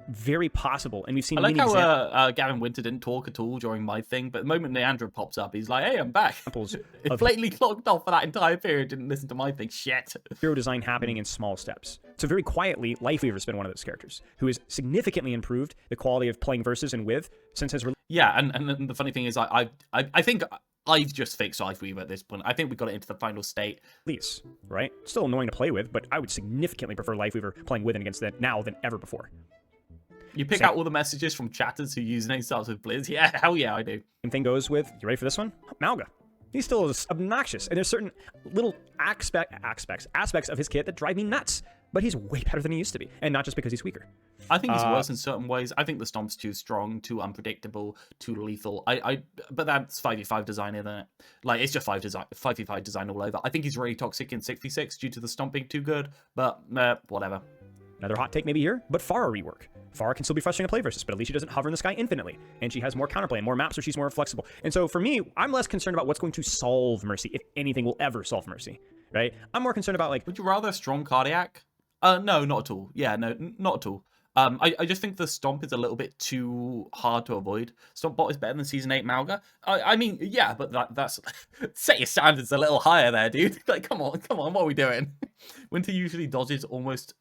very possible, and we've seen. I like how Gavin Winter didn't talk at all during my thing, but the moment Niandra pops up, he's like, "Hey, I'm back." It blatantly clocked off for that entire period. Didn't listen to my thing. Shit. Hero design happening in small steps. So very quietly, Lifeweaver's been one of those characters who has significantly improved the quality of playing versus and with since his release. Yeah, and the funny thing is, I think I've just fixed Lifeweaver at this point. I think we got it into the final state. Right? Still annoying to play with, but I would significantly prefer Lifeweaver playing with and against that now than ever before. You pick out all the messages from chatters who use name starts with Blizz. Yeah, hell yeah, I do. Same thing goes with, you ready for this one? Malga. He still is obnoxious, and there's certain little aspects of his kit that drive me nuts, but he's way better than he used to be, and not just because he's weaker. I think he's worse in certain ways. I think the Stomp's too strong, too unpredictable, too lethal. But that's 5v5 design, isn't it? Like, it's just 5v5 design all over. I think he's really toxic in 6v6 due to the Stomp being too good, but whatever. Another hot take maybe here, but Pharah rework. Pharah can still be frustrating to play versus, but at least she doesn't hover in the sky infinitely, and she has more counterplay and more maps, so she's more flexible. And so for me, I'm less concerned about what's going to solve Mercy, if anything will ever solve Mercy, right? I'm more concerned about, like... Would you rather a strong cardiac? No, not at all. Yeah, no, not at all. I just think the Stomp is a little bit too hard to avoid. Stomp bot is better than Season 8 Malga. I mean, yeah, but that's... set your standards a little higher there, dude. Like, come on, what are we doing? Winter usually dodges almost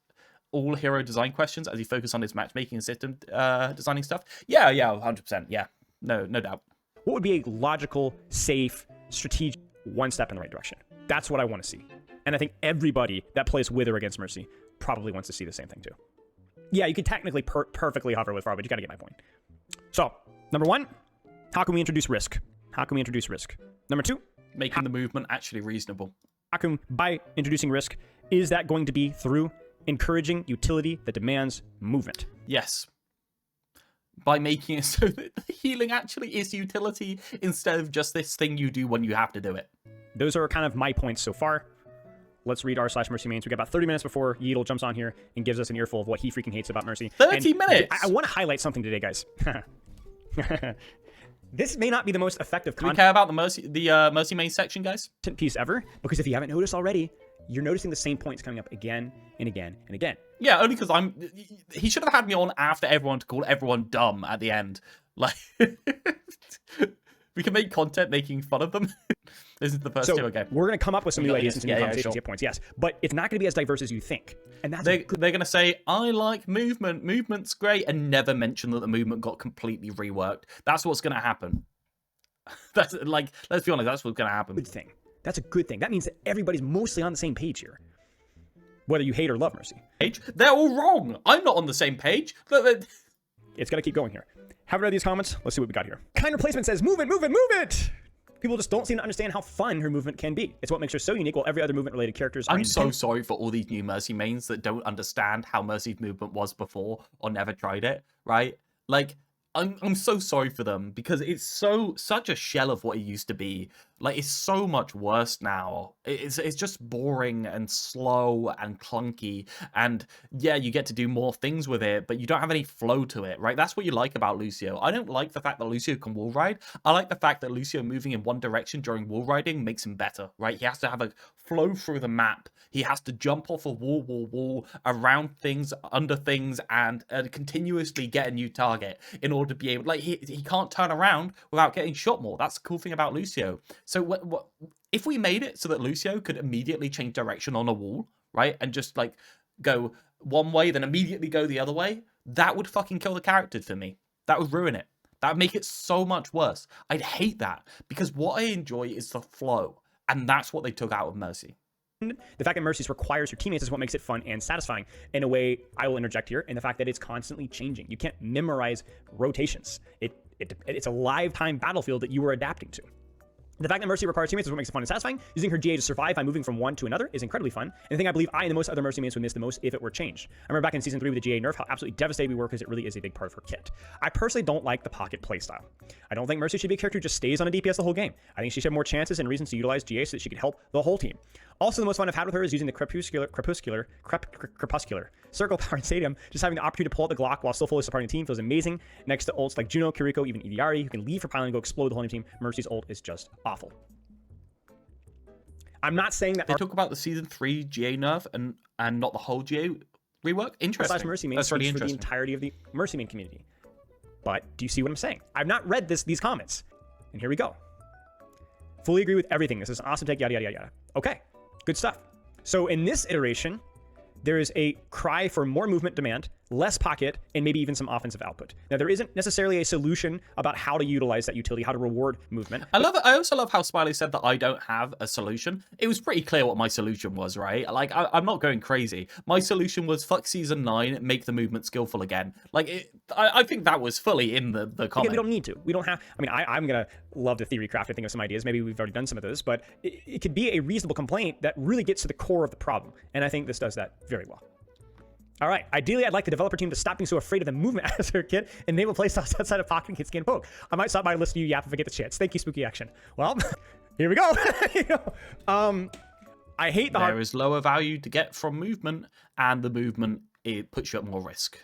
all hero design questions as he focused on his matchmaking and system designing stuff. Yeah, 100%. Yeah, no doubt. What would be a logical, safe, strategic one step in the right direction? That's what I want to see. And I think everybody that plays with or against Mercy probably wants to see the same thing too. Yeah, you can technically perfectly hover with Far, but you got to get my point. So, number 1, how can we introduce risk? Number 2, Making the movement actually reasonable. how can, by introducing risk, is that going to be through encouraging utility that demands movement? Yes. By making it so that the healing actually is utility instead of just this thing you do when you have to do it. Those are kind of my points so far. Let's read r/Mercy mains. We got about 30 minutes before Yeetle jumps on here and gives us an earful of what he freaking hates about Mercy. 30 minutes? I want to highlight something today, guys. This may not be the most effective Do we care about the Mercy main section, guys? content piece ever, because if you haven't noticed already, you're noticing the same points coming up again and again and again. Yeah, only because he should have had me on after everyone to call everyone dumb at the end. Like, we can make content making fun of them. This is the first two, okay. We're going to come up with some new ideas and some new conversations, sure. get points, yes. But it's not going to be as diverse as you think. And that's they're going to say, I like movement. Movement's great. And never mention that the movement got completely reworked. That's what's going to happen. That's like, let's be honest, that's what's going to happen. good thing. That's a good thing. That means that everybody's mostly on the same page here. Whether you hate or love Mercy. They're all wrong. I'm not on the same page. It's got to keep going here. Haven't read these comments? Let's see what we got here. Kind replacement says, move it! People just don't seem to understand how fun her movement can be. It's what makes her so unique, while every other movement-related characters are I'm so sorry for all these new Mercy mains that don't understand how Mercy's movement was before or never tried it, right? Like, I'm so sorry for them because it's such a shell of what it used to be. Like, it's so much worse now. It's just boring and slow and clunky. And yeah, you get to do more things with it, but you don't have any flow to it, right? That's what you like about Lucio. I don't like the fact that Lucio can wall ride. I like the fact that Lucio moving in one direction during wall riding makes him better, right? He has to have a flow through the map. He has to jump off a wall, around things, under things, and continuously get a new target in order to be able, like, he can't turn around without getting shot more. That's the cool thing about Lucio. So what if we made it so that Lucio could immediately change direction on a wall, right? And just like go one way, then immediately go the other way, that would fucking kill the character for me. That would ruin it. That would make it so much worse. I'd hate that because what I enjoy is the flow. And that's what they took out of Mercy. The fact that Mercy requires her teammates is what makes it fun and satisfying. In a way, I will interject here, in the fact that it's constantly changing. You can't memorize rotations. It's a live time battlefield that you are adapting to. The fact that Mercy requires teammates is what makes it fun and satisfying. Using her GA to survive by moving from one to another is incredibly fun. And the thing I believe I and the most other Mercy mates would miss the most if it were changed. I remember back in Season 3 with the GA nerf, how absolutely devastated we were because it really is a big part of her kit. I personally don't like the pocket playstyle. I don't think Mercy should be a character who just stays on a DPS the whole game. I think she should have more chances and reasons to utilize GA so that she could help the whole team. Also, the most fun I've had with her is using the crepuscular circle power in Stadium. Just having the opportunity to pull out the Glock while still fully supporting the team feels amazing. Next to ults like Juno, Kiriko, even Idiari, who can leave for piling and go explode the whole team. Mercy's ult is just awful. I'm not saying that they talk about the Season 3 GA nerf and not the whole GA rework. Interesting. Mercy main That's really for the interesting. entirety of the Mercy main community. But do you see what I'm saying? I've not read these comments. And here we go. Fully agree with everything. This is an awesome take, yada, yada, yada. Okay, good stuff. So in this iteration, there is a cry for more movement demand, less pocket, and maybe even some offensive output. Now, there isn't necessarily a solution about how to utilize that utility, how to reward movement. I also love how Spilo said that I don't have a solution. It was pretty clear what my solution was, right? Like, I'm not going crazy. My solution was fuck Season 9, make the movement skillful again. Like, I think that was fully in the comment. Again, we don't need to. We don't have... I mean, I'm going to love to theory craft and think of some ideas. Maybe we've already done some of those, but it could be a reasonable complaint that really gets to the core of the problem. And I think this does that very well. All right. Ideally, I'd like the developer team to stop being so afraid of the movement as their kit and enable playstyles outside of pocket and kit scan poke. I might stop by and listen to you yap if I get the chance. Thank you, Spooky Action. Well, here we go. I hate the There is lower value to get from movement, and the movement, it puts you at more risk.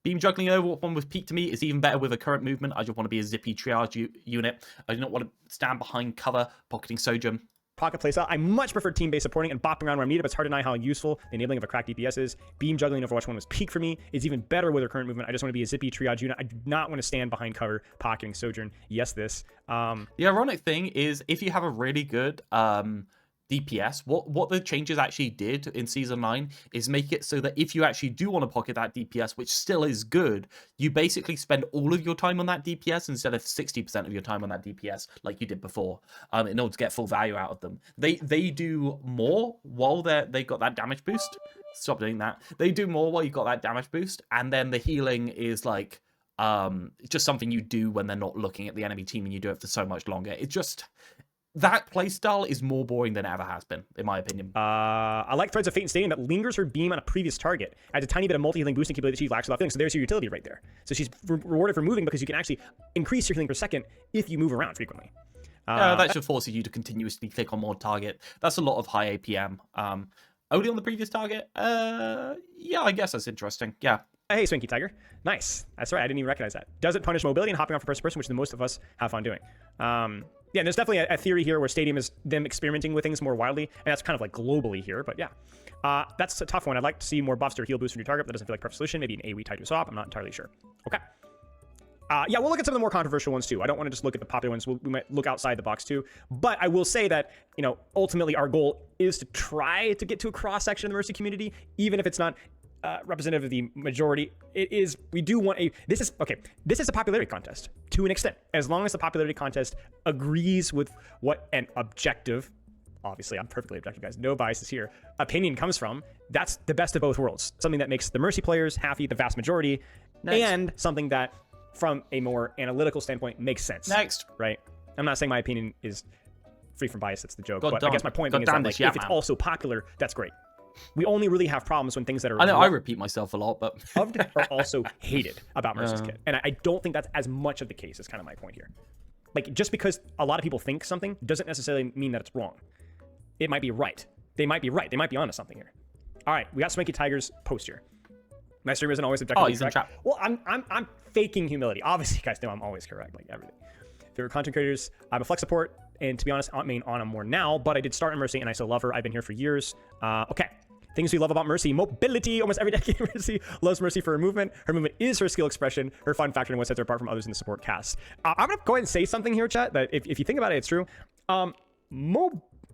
Beam juggling over one with peak to me is even better with a current movement. I just want to be a zippy triage unit. I do not want to stand behind cover, pocketing Sojourn. Pocket playstyle. I much prefer team-based supporting and bopping around where I'm needed, but it's hard to deny how useful the enabling of a cracked DPS is. Beam juggling in Overwatch 1 was peak for me. It's even better with her current movement. I just want to be a zippy triage unit. I do not want to stand behind cover, pocketing Sojourn. Yes, this. The ironic thing is, if you have a really good DPS. What the changes actually did in Season 9 is make it so that if you actually do want to pocket that DPS, which still is good, you basically spend all of your time on that DPS instead of 60% of your time on that DPS like you did before, in order to get full value out of them. They do more while they got that damage boost. Stop doing that. They do more while you got that damage boost, and then the healing is like just something you do when they're not looking at the enemy team, and you do it for so much longer. It just... That playstyle is more boring than it ever has been, in my opinion. I like Threads of Fate and Stadium that lingers her beam on a previous target. Adds a tiny bit of multi-healing boosting capability that she lacks without feeling. So there's your utility right there. So she's rewarded for moving because you can actually increase your healing per second if you move around frequently. That just forces you to continuously click on more target. That's a lot of high APM. Only on the previous target? Yeah, I guess that's interesting. Yeah. Hey, Swinky Tiger. Nice. That's right. I didn't even recognize that. Doesn't punish mobility and hopping off from person to person, which the most of us have fun doing. Yeah, there's definitely a theory here where Stadium is them experimenting with things more widely, and that's kind of like globally here, but yeah. That's a tough one. I'd like to see more buffs or heal boosts from your target, but that doesn't feel like a perfect solution. Maybe an AoE tied to a swap. I'm not entirely sure. Okay. Yeah, we'll look at some of the more controversial ones too. I don't want to just look at the popular ones. We might look outside the box too. But I will say that, you know, ultimately our goal is to try to get to a cross-section of the Mercy community, even if it's not representative of the majority. It is, we do want a, this is a popularity contest to an extent. As long as the popularity contest agrees with what an objective, obviously I'm perfectly objective guys, no biases here, opinion comes from, that's the best of both worlds. Something that makes the Mercy players happy, the vast majority, and something that from a more analytical standpoint makes sense. Next. Right? I'm not saying my opinion is free from bias, that's the joke, God but damn. I guess my point God being is that damn like, this, yeah, if it's man. also popular, that's great. We only really have problems when things that are I know I repeat myself a lot, but loved are also hated about Mercy's kit. And I don't think that's as much of the case, is kind of my point here. Like, just because a lot of people think something doesn't necessarily mean that it's wrong. It might be right. They might be right. They might be onto something here. All right, we got Swanky Tiger's post here. My stream isn't always objectively he's in correct. chat. Well, I'm faking humility. Obviously, you guys know I'm always correct, like everything. Favorite content creators, I'm a flex support, and to be honest, I main on more now, but I did start on Mercy, and I still love her. I've been here for years. Okay. Things we love about Mercy: mobility. Almost every decade, Mercy loves Mercy for her movement. Her movement is her skill expression, her fun factor, and what sets her apart from others in the support cast. I'm gonna go ahead and say something here, chat, that if you think about it, it's true.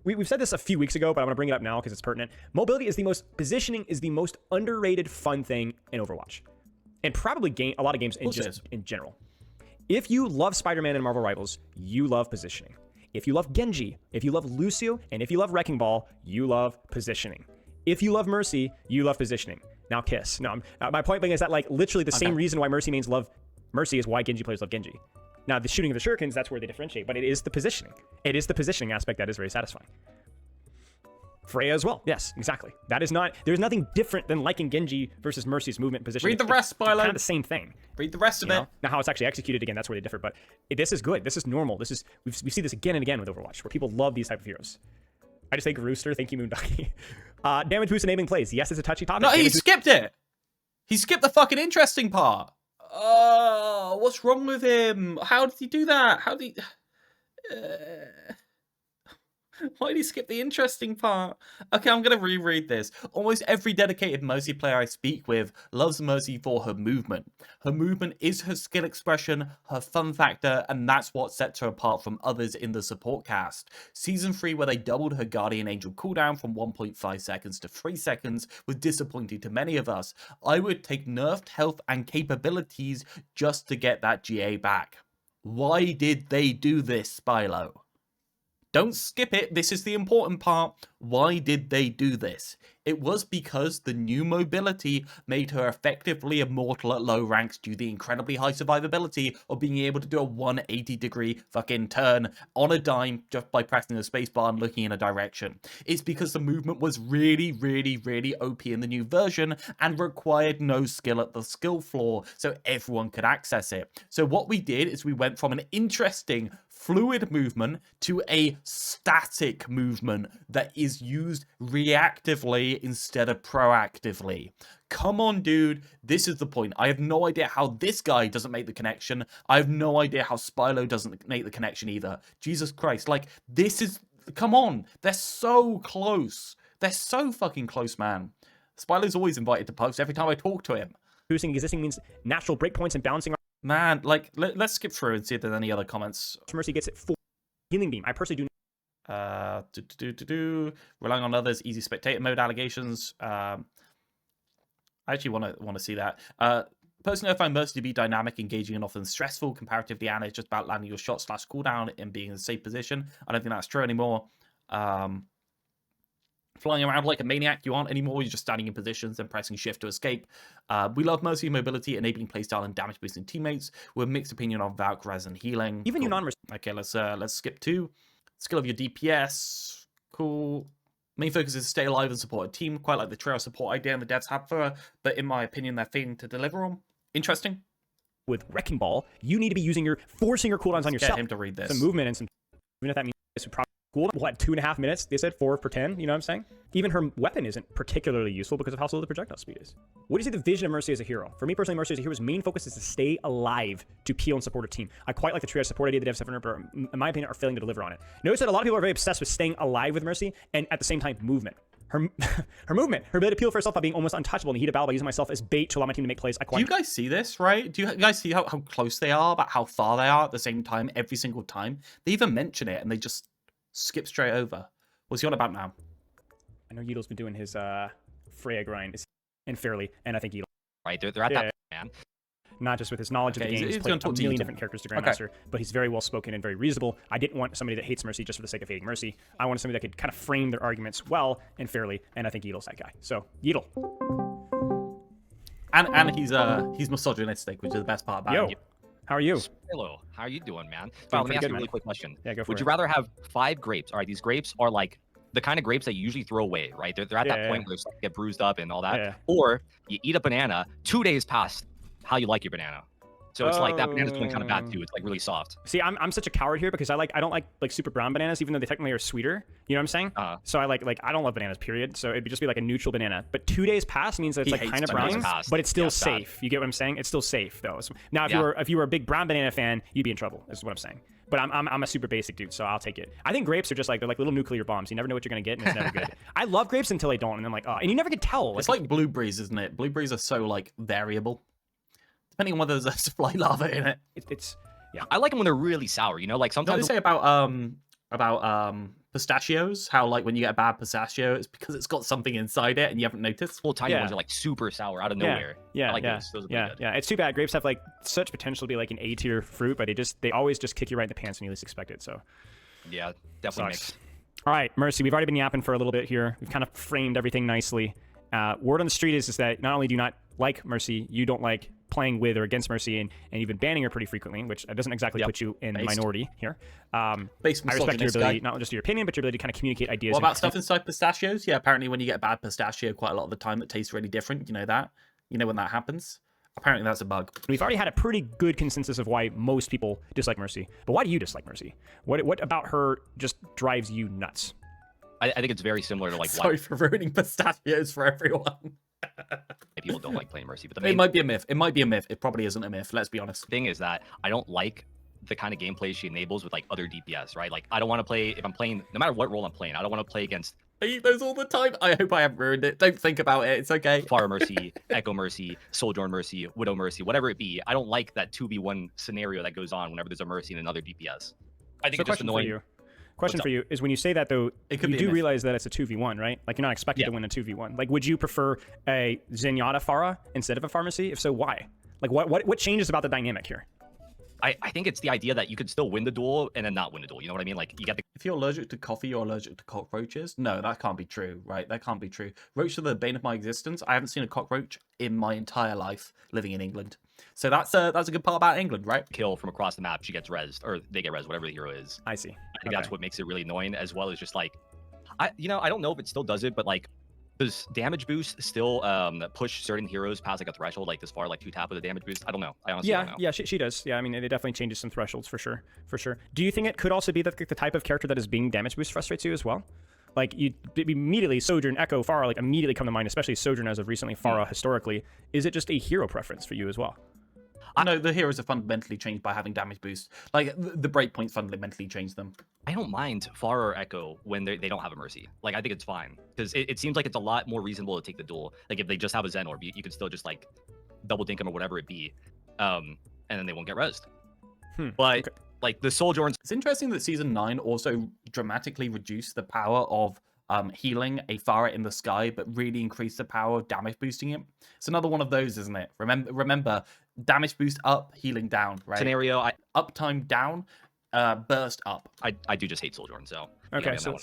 We've said this a few weeks ago, but I'm gonna bring it up now because it's pertinent. Mobility is positioning is the most underrated fun thing in Overwatch, and probably a lot of games in general. If you love Spider-Man and Marvel Rivals, you love positioning. If you love Genji, if you love Lucio, and if you love Wrecking Ball, you love positioning. If you love Mercy, you love positioning. Now kiss. No, my point being is that like literally the same reason why Mercy mains love Mercy is why Genji players love Genji. Now the shooting of the shurikens, that's where they differentiate, but it is the positioning. It is the positioning aspect that is very satisfying. Freya as well. Yes, exactly. That is not, there's nothing different than liking Genji versus Mercy's movement and positioning. Read the rest, Spilo. It's kind of the same thing. Read the rest of it. Now how it's actually executed, again, that's where they differ, but this is good. This is normal. This is, we see this again and again with Overwatch, where people love these type of heroes. I just think Rooster, thank you, Moonducky. Damage boost enabling plays. Yes, it's a touchy topic. No, he skipped it. He skipped the fucking interesting part. Oh, what's wrong with him? How did he do that? How did he... Why did he skip the interesting part? Okay, I'm going to reread this. Almost every dedicated Mercy player I speak with loves Mercy for her movement. Her movement is her skill expression, her fun factor, and that's what sets her apart from others in the support cast. Season 3, where they doubled her Guardian Angel cooldown from 1.5 seconds to 3 seconds, was disappointing to many of us. I would take nerfed health and capabilities just to get that GA back. Why did they do this, Spilo? Don't skip it, this is the important part. Why did they do this? It was because the new mobility made her effectively immortal at low ranks due to the incredibly high survivability of being able to do a 180-degree fucking turn on a dime just by pressing the spacebar and looking in a direction. It's because the movement was really, really, really OP in the new version and required no skill at the skill floor, so everyone could access it. So what we did is we went from an interesting fluid movement to a static movement that is used reactively instead of proactively. Come on, dude. This is the point. I have no idea how this guy doesn't make the connection. I have no idea how Spilo doesn't make the connection either. Jesus Christ. Like, this is... Come on. They're so close. They're so fucking close, man. Spilo's always invited to post every time I talk to him. Boosting existing means natural breakpoints and balancing. Man, like, let's skip through and see if there's any other comments. Mercy gets it full healing beam. I personally do Relying on others, easy spectator mode allegations. I actually want to see that. Personally, I find Mercy to be dynamic, engaging, and often stressful. Comparatively, Ana is just about landing your shot / cooldown and being in a safe position. I don't think that's true anymore. Flying around like a maniac, you aren't anymore. You're just standing in positions and pressing shift to escape. We love Mercy mobility, enabling playstyle and damage boosting teammates. With a mixed opinion on Valk, res, and healing. Even you cool. non-Mercy. Okay, let's skip to skill of your DPS. Cool. Main focus is to stay alive and support a team. Quite like the trio support idea and the devs had for her, but in my opinion, they're failing to deliver on. Interesting. With Wrecking Ball, you need to be forcing your cooldowns on yourself. Get him to read this. Some movement and some, even if that means this would probably cooldown, what, 2.5 minutes? They said 4 per 10, you know what I'm saying? Even her weapon isn't particularly useful because of how slow the projectile speed is. What do you say the vision of Mercy as a hero? For me personally, Mercy as a hero's main focus is to stay alive, to peel and support a team. I quite like the triage support idea the devs have in her, but in my opinion, are failing to deliver on it. Notice that a lot of people are very obsessed with staying alive with Mercy and at the same time movement. Her movement, her ability to peel for herself by being almost untouchable in the heat of battle by using myself as bait to allow my team to make plays. Do you guys see this, right? Do you guys see how close they are, but how far they are at the same time, every single time? They even mention it, and they just skip straight over. What's he on about now? I know Yeetle's been doing his Freya grind, and fairly, and I think Yeetle. Right, they're at that, man. Not just with his knowledge of the game, he's played a million different characters to Grandmaster, but he's very well spoken and very reasonable. I didn't want somebody that hates Mercy just for the sake of hating Mercy. I wanted somebody that could kind of frame their arguments well and fairly, and I think Yeetle's that guy. So, Yeetle. And he's misogynistic, which is the best part about him. How are you? Hello, how are you doing, man? Let me ask you a really quick question. Yeah, go for it. Would you rather have 5 grapes? All right, these grapes are like the kind of grapes that you usually throw away, right? They're at that point where they start to get bruised up and all that. Or you eat a banana 2 days past how you like your banana. So it's like that banana's going kind of bad too. It's like really soft. See, I'm such a coward here because I don't like super brown bananas, even though they technically are sweeter. You know what I'm saying? So I I don't love bananas, period. So it'd just be like a neutral banana. But 2 days past means that it's like kind of brown, but it's still safe. You get what I'm saying? It's still safe though. So now if you were a big brown banana fan, you'd be in trouble. Is what I'm saying. But I'm a super basic dude, so I'll take it. I think grapes are just they're like little nuclear bombs. You never know what you're gonna get, and it's never good. I love grapes until they don't, and I'm like, oh, and you never can tell. It's like blueberries, isn't it? Blueberries are so variable. Depending on whether there's a supply lava in it. Yeah, I like them when they're really sour. You know, like sometimes. What do they say about pistachios? How when you get a bad pistachio, it's because it's got something inside it and you haven't noticed. Little tiny ones are super sour out of nowhere. Yeah, I like those. Those are pretty good. Yeah. It's too bad. Grapes have such potential to be an A tier fruit, but they always just kick you right in the pants when you least expect it. So. Yeah, definitely mixed. All right, Mercy. We've already been yapping for a little bit here. We've kind of framed everything nicely. Word on the street is that not only do you not like Mercy, you don't like playing with or against Mercy, and you've been banning her pretty frequently, which doesn't exactly put you in the minority here. I respect your ability, not just your opinion, but your ability to kind of communicate ideas. What about stuff inside pistachios? Yeah, apparently when you get a bad pistachio quite a lot of the time, it tastes really different. You know that? You know when that happens? Apparently that's a bug. We've already had a pretty good consensus of why most people dislike Mercy. But why do you dislike Mercy? What about her just drives you nuts? I think it's very similar to Sorry for ruining pistachios for everyone. People don't like playing Mercy, but it might be a myth. It might be a myth. It probably isn't a myth. Let's be honest. The thing is that I don't like the kind of gameplay she enables with other DPS, right? I don't want to play, if I'm playing, no matter what role I'm playing, I don't want to play against. I eat those all the time. I hope I haven't ruined it. Don't think about it. It's okay. Pharah Mercy, Echo Mercy, Sojourn Mercy, Widow Mercy, whatever it be. I don't like that 2v1 scenario that goes on whenever there's a Mercy and another DPS. I think it's just annoying. Question for you is, when you say that though, you do realize that it's a 2v1, right? You're not expected to win a 2v1. Would you prefer a Zenyatta Pharah instead of a Pharmacy? If so, why? What changes about the dynamic here? I think it's the idea that you could still win the duel and then not win the duel. You know what I mean? You get the. If you're allergic to coffee, you're allergic to cockroaches. No, that can't be true, right? That can't be true. Roaches are the bane of my existence. I haven't seen a cockroach in my entire life living in England. So that's a good part about England, right? Kill from across the map, she gets rezzed, or they get rezzed, whatever the hero is. I see. I think that's what makes it really annoying, as well as just I don't know if it still does it, but does damage boost still push certain heroes past a threshold this far, 2-tap with a damage boost? I don't know. I honestly don't know. Yeah, she does. Yeah, I mean, it definitely changes some thresholds for sure. Do you think it could also be that the type of character that is being damage boost frustrates you as well? You immediately Sojourn, Echo, Pharah immediately come to mind, especially Sojourn as of recently, Pharah historically. Is it just a hero preference for you as well? No, the heroes are fundamentally changed by having damage boost. The breakpoints fundamentally change them. I don't mind Pharah or Echo when they don't have a Mercy. I think it's fine. Because it seems like it's a lot more reasonable to take the duel. If they just have a Zen Orb, you could still just double dink them or whatever it be. And then they won't get rezzed. But like the Sojourns. It's interesting that Season 9 also dramatically reduced the power of healing a Pharah in the sky, but really increased the power of damage boosting it. It's another one of those, isn't it? Remember, damage boost up, healing down, right? Scenario, uptime down, burst up. I do just hate Sojourn, so. Okay, so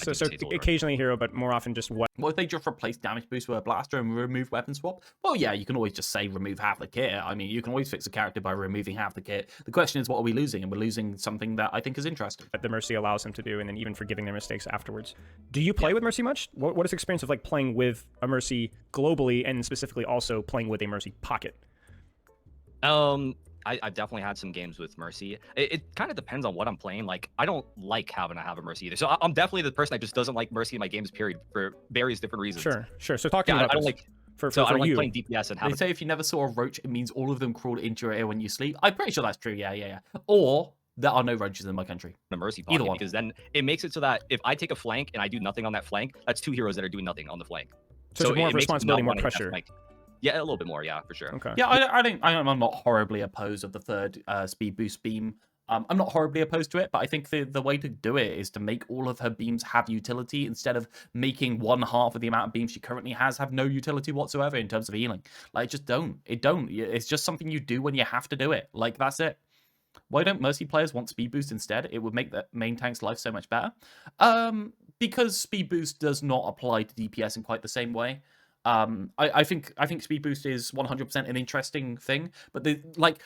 occasionally hero, but more often just what? What if they just replace damage boost with a blaster and remove weapon swap? Well, yeah, you can always just say remove half the kit. I mean, you can always fix a character by removing half the kit. The question is, what are we losing? And we're losing something that I think is interesting. That the Mercy allows them to do, and then even forgiving their mistakes afterwards. Do you play with Mercy much? What is the experience of like playing with a Mercy globally, and specifically also playing with a Mercy pocket? I've definitely had some games with Mercy. It kind of depends on what I'm playing. Like, I don't like having to have a Mercy either. So I'm definitely the person that just doesn't like Mercy in my games, period, for various different reasons. Sure. So talking about I don't like... For I don't like you. playing DPS and having... They say if you never saw a roach, it means all of them crawled into your ear when you sleep. I'm pretty sure that's true, yeah. Or there are no roaches in my country. A Mercy pocket, because then it makes it so that if I take a flank and I do nothing on that flank, that's 2 heroes that are doing nothing on the flank. So it's more of responsibility, more pressure. Yeah, a little bit more, yeah, for sure. Okay. Yeah, I'm not horribly opposed of the third speed boost beam. I'm not horribly opposed to it, but I think the way to do it is to make all of her beams have utility instead of making 1/2 of the amount of beams she currently has have no utility whatsoever in terms of healing. Like, just don't. It's just something you do when you have to do it. Like, that's it. Why don't Mercy players want speed boost instead? It would make the main tank's life so much better. Because speed boost does not apply to DPS in quite the same way. I think speed boost is 100% an interesting thing, but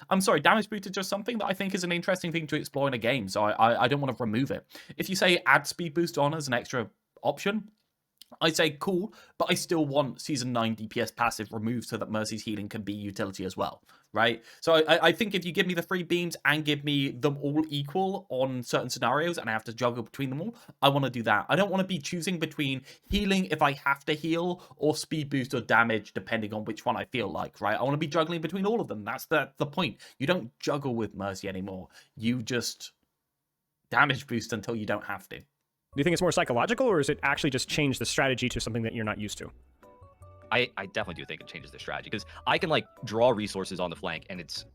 I'm sorry, damage boost is just something that I think is an interesting thing to explore in a game, so I don't want to remove it. If you say add speed boost on as an extra option, I say cool, but I still want Season 9 DPS passive removed so that Mercy's healing can be utility as well, right? So I think if you give me the 3 beams and give me them all equal on certain scenarios and I have to juggle between them all, I want to do that. I don't want to be choosing between healing if I have to heal or speed boost or damage depending on which one I feel like, right? I want to be juggling between all of them. That's the point. You don't juggle with Mercy anymore. You just damage boost until you don't have to. Do you think it's more psychological, or is it actually just change the strategy to something that you're not used to? I definitely do think it changes the strategy, because I can like draw resources on the flank and it's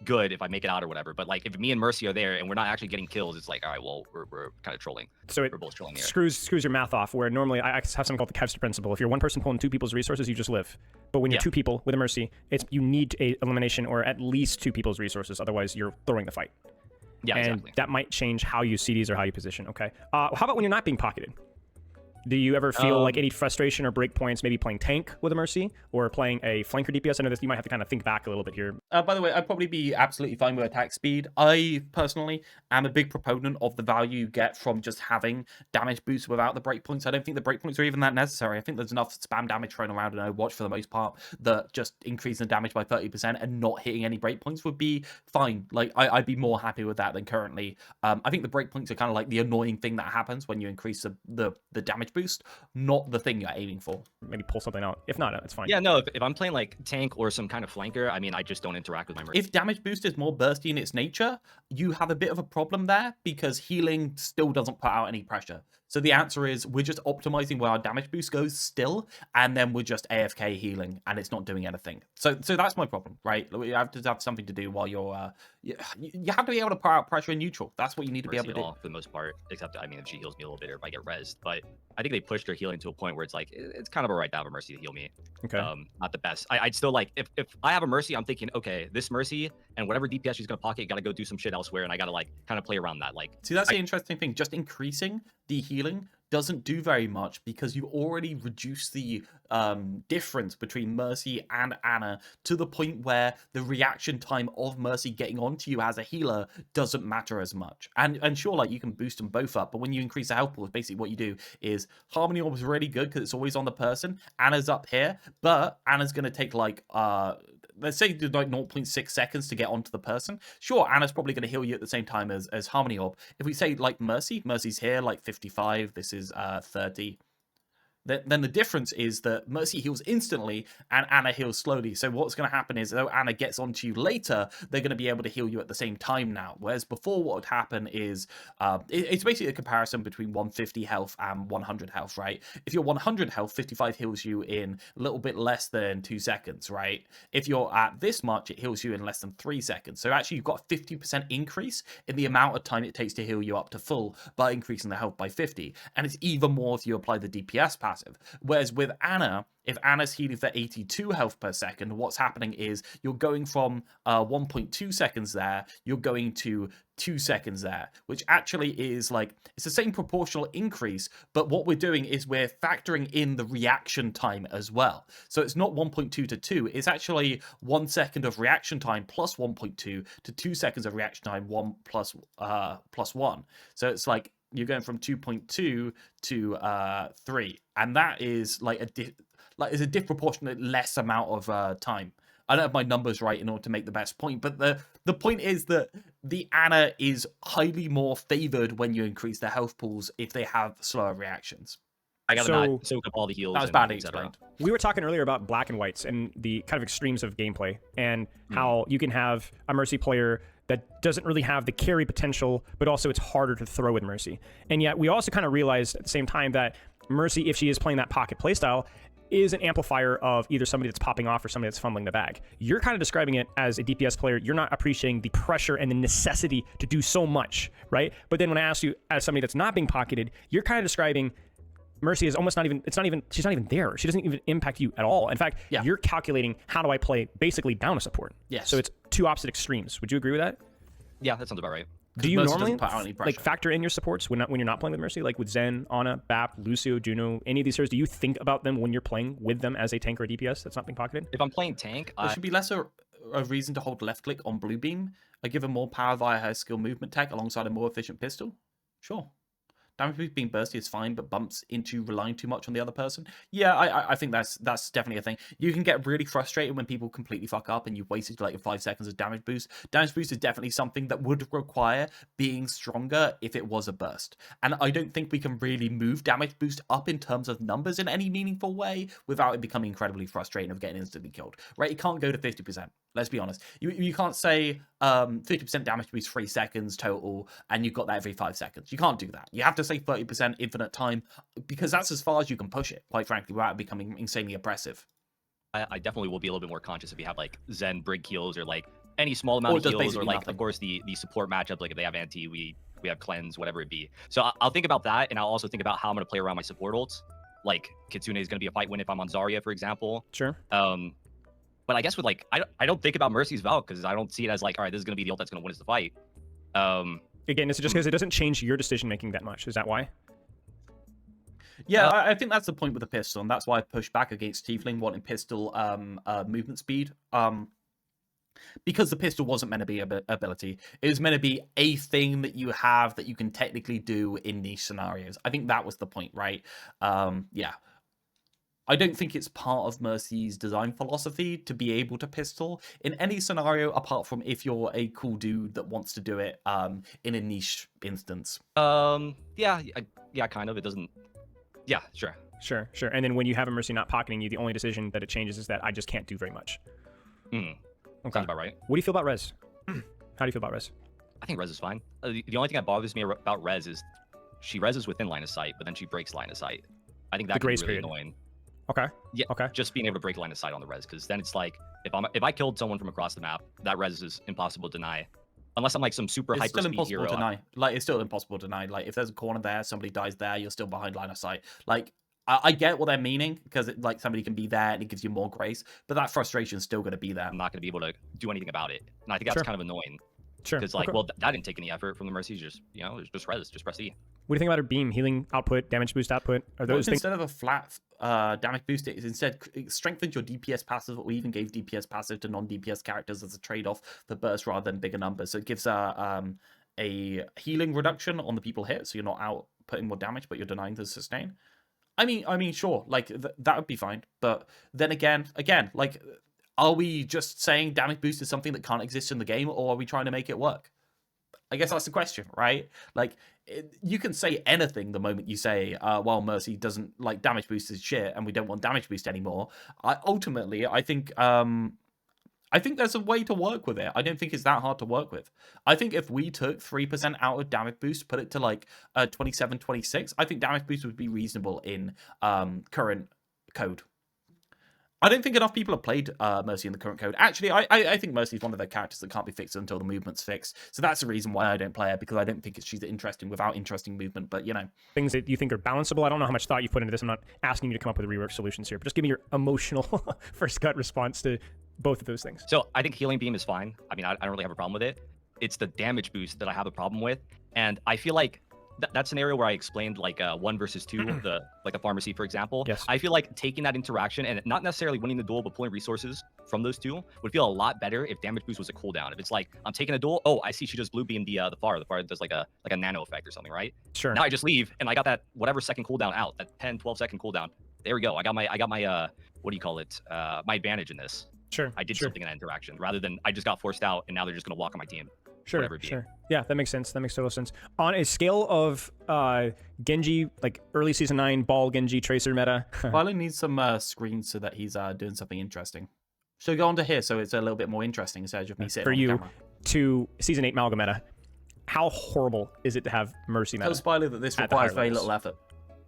good if I make it out or whatever. But like if me and Mercy are there and we're not actually getting kills, it's like, all right, well, we're kind of trolling. So we're both trolling here. Screws your math off, where normally I have something called the Kevster principle. If you're one person pulling 2 people's resources, you just live. But when you're 2 people with a Mercy, you need a elimination or at least 2 people's resources. Otherwise, you're throwing the fight. Yeah, and exactly. That might change how you see these or how you position. Okay. How about when you're not being pocketed? Do you ever feel like any frustration or break points, maybe playing tank with a Mercy or playing a flanker DPS? I know you might have to kind of think back a little bit here. By the way, I'd probably be absolutely fine with attack speed. I personally am a big proponent of the value you get from just having damage boosts without the breakpoints. I don't think the breakpoints are even that necessary. I think there's enough spam damage thrown around in Overwatch for the most part that just increasing the damage by 30% and not hitting any breakpoints would be fine. Like, I'd be more happy with that than currently. I think the breakpoints are kind of like the annoying thing that happens when you increase the damage boost, not the thing you're aiming for. Maybe pull something out. If not, it's fine. Yeah, no, if I'm playing like tank or some kind of flanker, I mean, I just don't interact with my Mercy. If damage boost is more bursty in its nature, you have a bit of a problem there because healing still doesn't put out any pressure. So the answer is we're just optimizing where our damage boost goes still, and then we're just AFK healing, and it's not doing anything. So that's my problem, right? You have to have something to do while you're... you have to be able to put out pressure in neutral. That's what you need to be able to do. For the most part, except, I mean, if she heals me a little bit or if I get rezzed. But I think they pushed her healing to a point where it's like, it's kind of a right to have a Mercy to heal me. Okay. Not the best. I'd still like, if I have a Mercy, I'm thinking, okay, this Mercy and whatever DPS she's going to pocket, got to go do some shit elsewhere, and I got to like kind of play around that. Like, see, that's the interesting thing. Just increasing the healing doesn't do very much because you already reduce the difference between Mercy and Ana to the point where the reaction time of Mercy getting onto you as a healer doesn't matter as much. And sure, like, you can boost them both up, but when you increase the health pool, basically what you do is Harmony Orb is really good because it's always on the person. Ana's up here, but Ana's going to take like let's say like 0.6 seconds to get onto the person. Sure, Ana's probably going to heal you at the same time as Harmony Orb. If we say like Mercy's here, like 55, this is 30. Then the difference is that Mercy heals instantly and Anna heals slowly. So what's going to happen is, though Anna gets onto you later, they're going to be able to heal you at the same time now. Whereas before, what would happen is it's basically a comparison between 150 health and 100 health, right? If you're 100 health, 55 heals you in a little bit less than 2 seconds, right? If you're at this much, it heals you in less than 3 seconds. So actually, you've got a 50% increase in the amount of time it takes to heal you up to full by increasing the health by 50. And it's even more if you apply the DPS passive. Whereas with Anna, if Anna's healing for 82 health per second, what's happening is you're going from 1.2 seconds there, you're going to 2 seconds there, which actually is like, it's the same proportional increase, but what we're doing is we're factoring in the reaction time as well. So it's not 1.2 to 2, it's actually 1 second of reaction time plus 1.2 to 2 seconds of reaction time, 1 plus 1. So it's like, you're going from 2.2 to 3, and that is like is a disproportionate less amount of time. I don't have my numbers right in order to make the best point, but the point is that the Anna is highly more favored when you increase their health pools if they have slower reactions. I gotta not soak up all the heals. That was badly explained. We were talking earlier about black and whites and the kind of extremes of gameplay, and how you can have a Mercy player that doesn't really have the carry potential, but also it's harder to throw with Mercy. And yet we also kind of realized at the same time that Mercy, if she is playing that pocket playstyle, is an amplifier of either somebody that's popping off or somebody that's fumbling the bag. You're kind of describing it as a DPS player. You're not appreciating the pressure and the necessity to do so much, right? But then when I ask you as somebody that's not being pocketed, you're kind of describing Mercy is almost she's not even there. She doesn't even impact you at all. In fact, you're calculating how do I play basically down a support. Yes. So it's two opposite extremes. Would you agree with that? Yeah, that sounds about right. Do you Mercy normally doesn't put out any pressure. like factor in your supports when you're not playing with Mercy, like with Zen, Ana, Bap, Lucio, Juno, any of these heroes? Do you think about them when you're playing with them as a tank or a DPS that's not being pocketed? If I'm playing tank, there should be less a reason to hold left click on blue beam. I give her more power via her skill movement tech alongside a more efficient pistol. Sure. Damage boost being bursty is fine, but bumps into relying too much on the other person. Yeah, I think that's definitely a thing. You can get really frustrated when people completely fuck up and you've wasted like 5 seconds of damage boost. Damage boost is definitely something that would require being stronger if it was a burst. And I don't think we can really move damage boost up in terms of numbers in any meaningful way without it becoming incredibly frustrating of getting instantly killed. Right? It can't go to 50%. Let's be honest. You can't say 50% damage boost 3 seconds total, and you've got that every 5 seconds. You can't do that. You have to say 30% infinite time, because that's as far as you can push it, quite frankly, without becoming insanely oppressive. I definitely will be a little bit more conscious if you have like Zen brig heals or like any small amount of heals, or like nothing. Of course the support matchup, like if they have anti, we have cleanse, whatever it be. So I'll think about that, and I'll also think about how I'm gonna play around my support ults. Like Kitsune is gonna be a fight win if I'm on Zarya, for example. Sure. But I guess with like, I don't think about Mercy's Valk because I don't see it as like, all right, this is going to be the ult that's going to win us the fight. Again, it's just because it doesn't change your decision making that much. Is that why? Yeah, I think that's the point with the pistol, and that's why I push back against Tiefling wanting pistol movement speed. Because the pistol wasn't meant to be an ability. It was meant to be a thing that you have that you can technically do in niche scenarios. I think that was the point, right? Yeah. I don't think it's part of Mercy's design philosophy to be able to pistol in any scenario, apart from if you're a cool dude that wants to do it in a niche instance. Yeah, kind of. It doesn't. Yeah, sure. Sure. And then when you have a Mercy not pocketing you, the only decision that it changes is that I just can't do very much. Okay. Sounds about right. What do you feel about Rez? How do you feel about Rez? I think Rez is fine. The only thing that bothers me about Rez is she Rezes within line of sight, but then she breaks line of sight. I think that can be really annoying. Okay. Yeah. Okay. Just being able to break line of sight on the res, because then it's like if I killed someone from across the map, that res is impossible to deny, unless I'm like some super hyper speed hero. It's still impossible to deny. Like it's still impossible to deny. Like if there's a corner there, somebody dies there, you're still behind line of sight. Like I get what they're meaning, because like somebody can be there and it gives you more grace, but that frustration is still going to be there. I'm not going to be able to do anything about it, and I think that's kind of annoying. Sure. Because like, well, that didn't take any effort from the Mercies. Just just res, just press E. What do you think about her beam healing output, damage boost output? Are those things? Instead of a flat damage boost, it strengthened your DPS passive, or even gave DPS passive to non-DPS characters as a trade-off for burst rather than bigger numbers. So it gives a healing reduction on the people hit, so you're not out putting more damage, but you're denying the sustain. I mean, sure, like that would be fine. But then again, like, are we just saying damage boost is something that can't exist in the game, or are we trying to make it work? I guess that's the question, right? Like, you can say anything the moment you say, well, Mercy doesn't like damage boost is shit, and we don't want damage boost anymore. Ultimately, I think there's a way to work with it. I don't think it's that hard to work with. I think if we took 3% out of damage boost, put it to like 27, 26, I think damage boost would be reasonable in current code. I don't think enough people have played Mercy in the current code. Actually, I think Mercy is one of the characters that can't be fixed until the movement's fixed. So that's the reason why I don't play her, because I don't think she's interesting without interesting movement. But, you know. Things that you think are balanceable. I don't know how much thought you put into this. I'm not asking you to come up with rework solutions here, but just give me your emotional first gut response to both of those things. So I think Healing Beam is fine. I mean, I don't really have a problem with it. It's the damage boost that I have a problem with. And I feel like that scenario where I explained like 1 versus 2, the pharmacy, for example. Yes. I feel like taking that interaction and not necessarily winning the duel, but pulling resources from those two would feel a lot better if damage boost was a cooldown. If it's like I'm taking a duel, oh, I see she just blue beamed the FAR. The FAR does like a nano effect or something, right? Sure. Now I just leave and I got that whatever second cooldown out, that 10, 12 second cooldown. There we go. I got my what do you call it? My advantage in this. Sure. I did something in that interaction rather than I just got forced out and now they're just gonna walk on my team. Sure. Yeah, that makes sense. That makes total sense. On a scale of Genji, like early season 9 ball Genji Tracer meta. Spilo needs some screens so that he's doing something interesting. So go on to here so it's a little bit more interesting instead of me sitting for on you the camera. To season 8 Malga meta. How horrible is it to have Mercy meta? Tell Spilo that this at the requires higher very levels? little effort.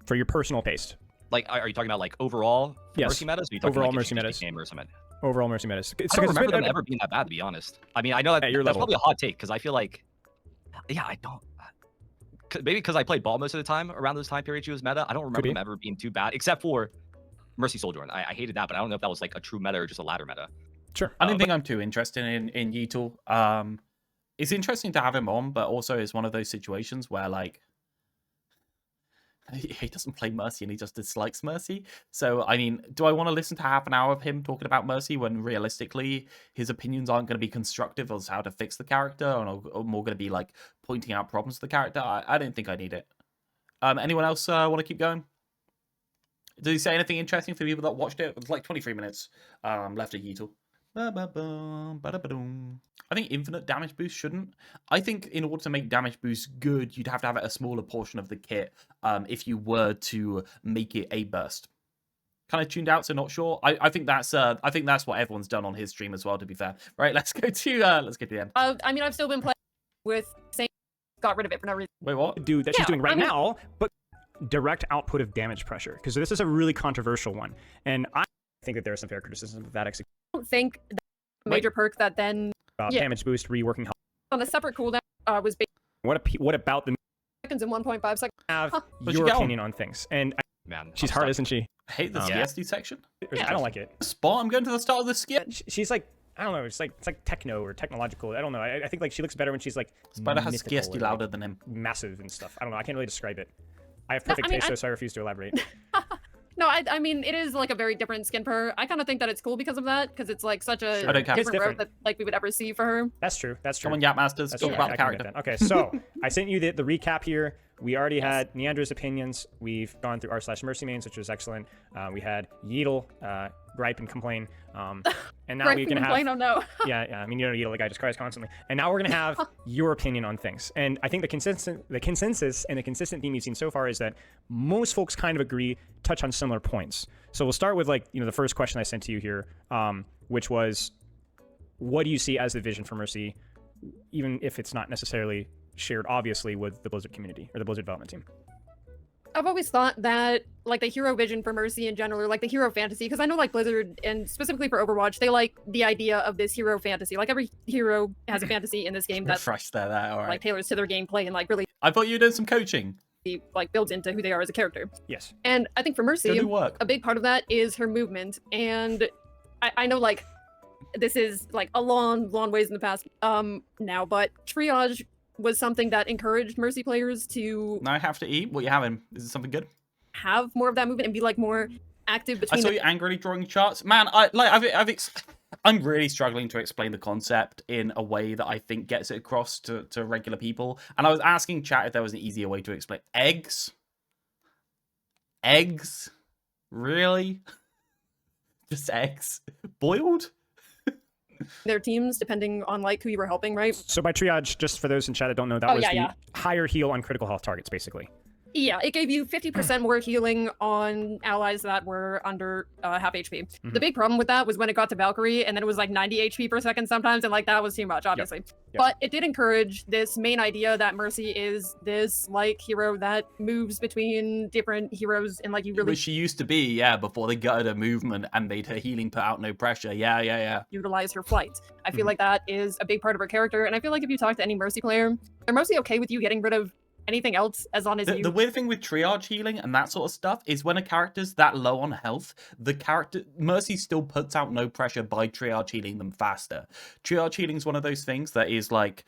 For your personal taste. Like, are you talking about like overall Yes. Mercy metas? Or are you talking Overall like Mercy a metas. game or something? Overall Mercy metas. I don't remember them ever being that bad, to be honest. I mean, I know that At your that's level. probably a hot take because I feel like, yeah, I don't. Maybe because I played ball most of the time around this time period she was meta. I don't remember them ever being too bad, except for Mercy Soldier. I hated that, but I don't know if that was like a true meta or just a ladder meta. Sure. I don't think I'm too interested in Yeetle. It's interesting to have him on, but also it's one of those situations where like he doesn't play Mercy and he just dislikes Mercy. So, I mean, do I want to listen to half an hour of him talking about Mercy when realistically his opinions aren't going to be constructive as how to fix the character or more going to be like pointing out problems to the character? I don't think I need it. Anyone else want to keep going? Did he say anything interesting for people that watched it? It's like 23 minutes left of Yeetle. I think infinite damage boost shouldn't. I think in order to make damage boost good, you'd have to have it a smaller portion of the kit if you were to make it a burst. Kind of tuned out, so not sure. I think that's what everyone's done on his stream as well. To be fair, right? Let's go to the end. I mean, I've still been playing with saying got rid of it for no reason. Wait, what? Do that she's doing right I mean, now, but direct output of damage pressure, because this is a really controversial one, and I think that there are some fair criticism of that execution. I don't think the major perk that then Damage boost, reworking health. on a separate cooldown was based What about the seconds in 1.5 seconds. have Where'd your you get opinion on things? And Man, she's I'm hard, stuck. isn't she? I hate the Yeah. CSD section. I don't like it. Spot. I'm going to the start of the skip. She's like, I don't know. It's like techno or technological. I don't know. I think like she looks better when she's like Spider has mythical CSD or, louder like, than him. massive and stuff. I don't know. I can't really describe it. I have perfect I mean, taste, so I refuse to elaborate. No, I mean, it is like a very different skin for her. I kind of think that it's cool because of that, because it's like such a I don't care. It's different different. route that like we would ever see for her. That's true. That's true. Come on, Yap Masters. That's Talk true. about the I can get character. that. Okay, so I sent you the recap here. We already had Niandra's opinions. We've gone through r/Mercy mains, which was excellent. We had Yeetle gripe and complain. And now Right, we can have complain, oh no. yeah. I mean, you know, Yeetle, the guy just cries constantly. And now we're gonna have your opinion on things. And I think the consensus and the consistent theme you've seen so far is that most folks kind of agree, touch on similar points. So we'll start with like, you know, the first question I sent to you here, which was, what do you see as the vision for Mercy, even if it's not necessarily shared obviously with the Blizzard community or the Blizzard development team? I've always thought that like the hero vision for Mercy in general, or like the hero fantasy, because I know like Blizzard and specifically for Overwatch, they like the idea of this hero fantasy. Like every hero has a fantasy in this game that Refresh there. All right. like tailors to their gameplay and like really I thought you were doing some coaching. like builds into who they are as a character. Yes. And I think for Go Mercy, do work. a big part of that is her movement. And I know like this is like a long ways in the past now, but triage was something that encouraged Mercy players to Now I have to eat. What you having? Is it something good? have more of that movement and be like more active I between saw the you angrily drawing charts. Man, I'm really struggling to explain the concept in a way that I think gets it across to regular people. And I was asking chat if there was an easier way to explain. Eggs? Eggs? Really? Just eggs? Boiled? their teams depending on like who you were helping, right? So by triage, just for those in chat that don't know, that was the yeah. higher heal on critical health targets, basically. Yeah, it gave you 50% more healing on allies that were under half HP. The big problem with that was when it got to Valkyrie, and then it was like 90 HP per second sometimes, and like that was too much, obviously. Yep. But it did encourage this main idea that Mercy is this like hero that moves between different heroes, and like you really. Which she used to be, yeah, before they gutted her movement and made her healing put out no pressure. Yeah. Utilize her flight. I feel like that is a big part of her character, and I feel like if you talk to any Mercy player, they're mostly okay with you getting rid of anything else as long as the weird thing with triage healing and that sort of stuff is when a character's that low on health, the character Mercy still puts out no pressure by triage healing them faster. Triage healing is one of those things that is like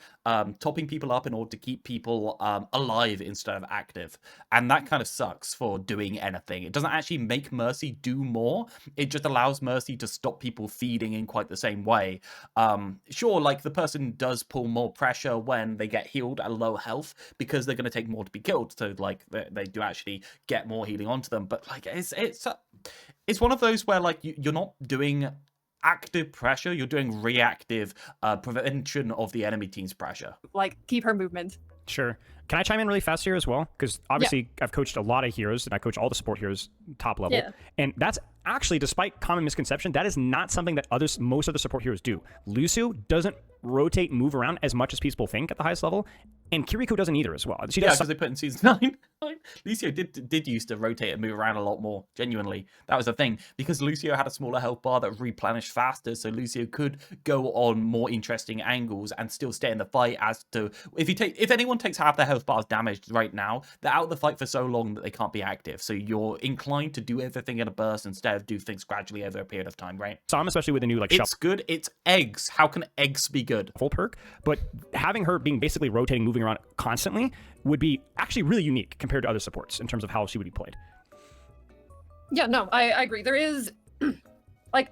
topping people up in order to keep people alive instead of active, and that kind of sucks for doing anything. It doesn't actually make Mercy do more, it just allows Mercy to stop people feeding in quite the same way. Sure, like the person does pull more pressure when they get healed at low health because they're going to take more to be killed, so like they do actually get more healing onto them, but like it's one of those where like you're not doing active pressure, you're doing reactive prevention of the enemy team's pressure. Like keep her movement. Sure. Can I chime in really fast here as well? Because obviously I've coached a lot of heroes, and I coach all the support heroes top level. And that's actually, despite common misconception, that is not something that most other support heroes do. Lucio doesn't rotate and move around as much as people think at the highest level, and Kiriko doesn't either as well. She does because they put in season 9. Lucio did used to rotate and move around a lot more, genuinely. That was the thing, because Lucio had a smaller health bar that replenished faster, so Lucio could go on more interesting angles and still stay in the fight. As to if anyone takes half their health bars damaged right now, they're out of the fight for so long that they can't be active, so you're inclined to do everything in a burst instead of do things gradually over a period of time, right? So I'm especially with the new like it's good. It's eggs. How can eggs be good? Full perk, but having her being basically rotating, moving around constantly would be actually really unique compared to other supports in terms of how she would be played. Yeah, no, I agree. There is like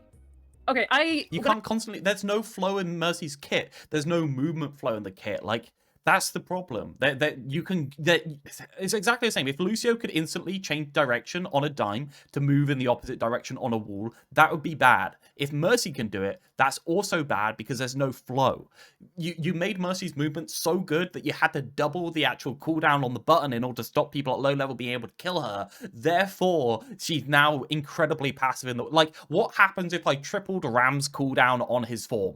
okay, you can't constantly, there's no flow in Mercy's kit. There's no movement flow in the kit. Like that's the problem. It's exactly the same. If Lucio could instantly change direction on a dime to move in the opposite direction on a wall, that would be bad. If Mercy can do it, that's also bad because there's no flow. You made Mercy's movement so good that you had to double the actual cooldown on the button in order to stop people at low level being able to kill her. Therefore, she's now incredibly passive in the like. What happens if I tripled Ram's cooldown on his form?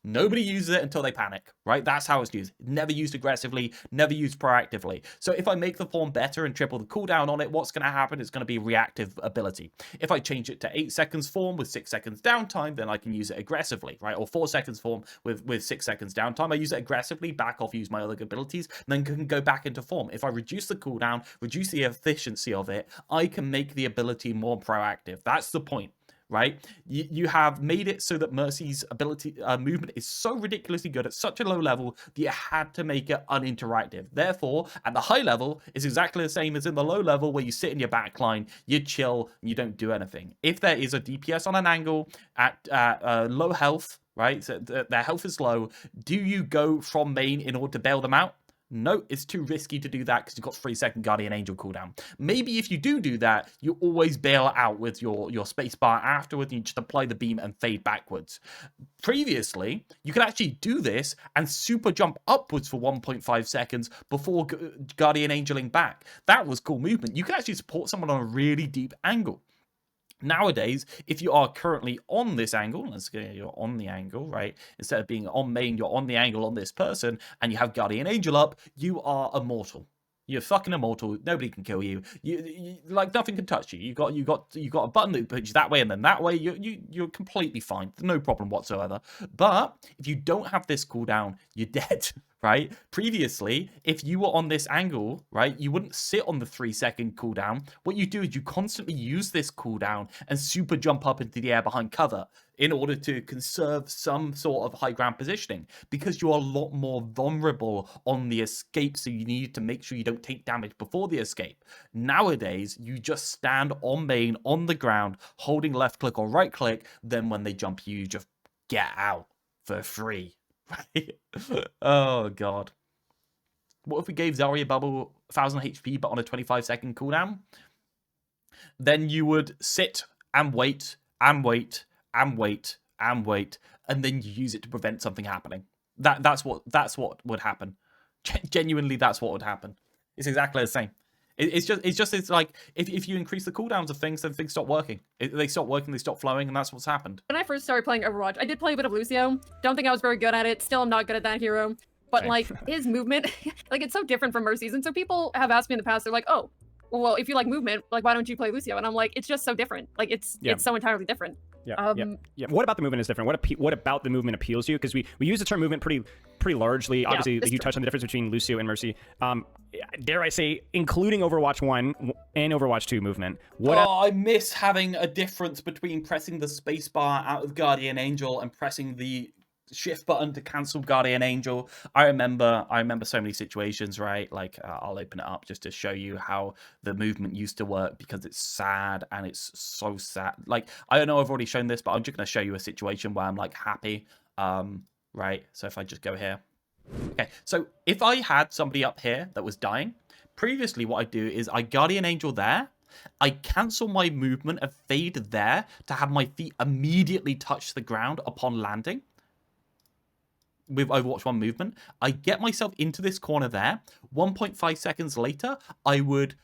Nobody uses it until they panic, right? That's how it's used. Never used aggressively, never used proactively. So if I make the form better and triple the cooldown on it, what's going to happen? It's going to be reactive ability. If I change it to 8 seconds form with 6 seconds downtime, then I can use it aggressively, right? Or 4 seconds form with 6 seconds downtime. I use it aggressively, back off, use my other abilities, and then can go back into form. If I reduce the cooldown, reduce the efficiency of it, I can make the ability more proactive. That's the point. Right, you have made it so that Mercy's ability movement is so ridiculously good at such a low level that you had to make it uninteractive. Therefore, at the high level, it's exactly the same as in the low level where you sit in your backline, you chill, and you don't do anything. If there is a DPS on an angle at low health, right, so their health is low, do you go from main in order to bail them out? No, it's too risky to do that because you've got 3-second Guardian Angel cooldown. Maybe if you do that, you always bail out with your spacebar afterwards, and you just apply the beam and fade backwards. Previously, you could actually do this and super jump upwards for 1.5 seconds before Guardian Angeling back. That was cool movement. You can actually support someone on a really deep angle. Nowadays, if you are currently on this angle, let's go, you're on the angle, right? Instead of being on main, you're on the angle on this person, and you have Guardian Angel up, you are immortal. You're fucking immortal. Nobody can kill you. You like nothing can touch you. You got a button that puts you that way and then that way. You're completely fine. No problem whatsoever. But if you don't have this cooldown, you're dead. Right? Previously, if you were on this angle, right, you wouldn't sit on the 3-second cooldown. What you do is you constantly use this cooldown and super jump up into the air behind cover in order to conserve some sort of high ground positioning, because you're a lot more vulnerable on the escape, so you need to make sure you don't take damage before the escape. Nowadays, you just stand on main, on the ground, holding left click or right click, then when they jump you just get out for free. Right? Oh god. What if we gave Zarya Bubble 1000 HP but on a 25-second cooldown? Then you would sit and wait and wait and wait and wait and then you use it to prevent something happening. That's what would happen. Genuinely, that's what would happen. It's exactly the same. It's like if you increase the cooldowns of things, then things stop working. They stop working, they stop flowing, and that's what's happened. When I first started playing Overwatch, I did play a bit of Lucio. Don't think I was very good at it. Still, I'm not good at that hero. But like his movement, like it's so different from Mercy's. And so people have asked me in the past, they're like, oh, well, if you like movement, like why don't you play Lucio? And I'm like, it's just so different. Like it's so entirely different. Yeah. What about the movement is different? What about the movement appeals you? Because we use the term movement pretty largely. Obviously, you touched on the difference between Lucio and Mercy. Dare I say, including Overwatch 1 and Overwatch 2 movement. I miss having a difference between pressing the spacebar out of Guardian Angel and pressing the shift button to cancel Guardian Angel. I remember so many situations, right? Like I'll open it up just to show you how the movement used to work, because it's sad, and it's so sad. Like, I don't know, I've already shown this, but I'm just going to show you a situation where I'm like happy. Right, so if I just go here. Okay, so if I had somebody up here that was dying, previously what I do is I Guardian Angel there, I cancel my movement and fade there to have my feet immediately touch the ground upon landing. With Overwatch 1 movement, I get myself into this corner there. 1.5 seconds later, I would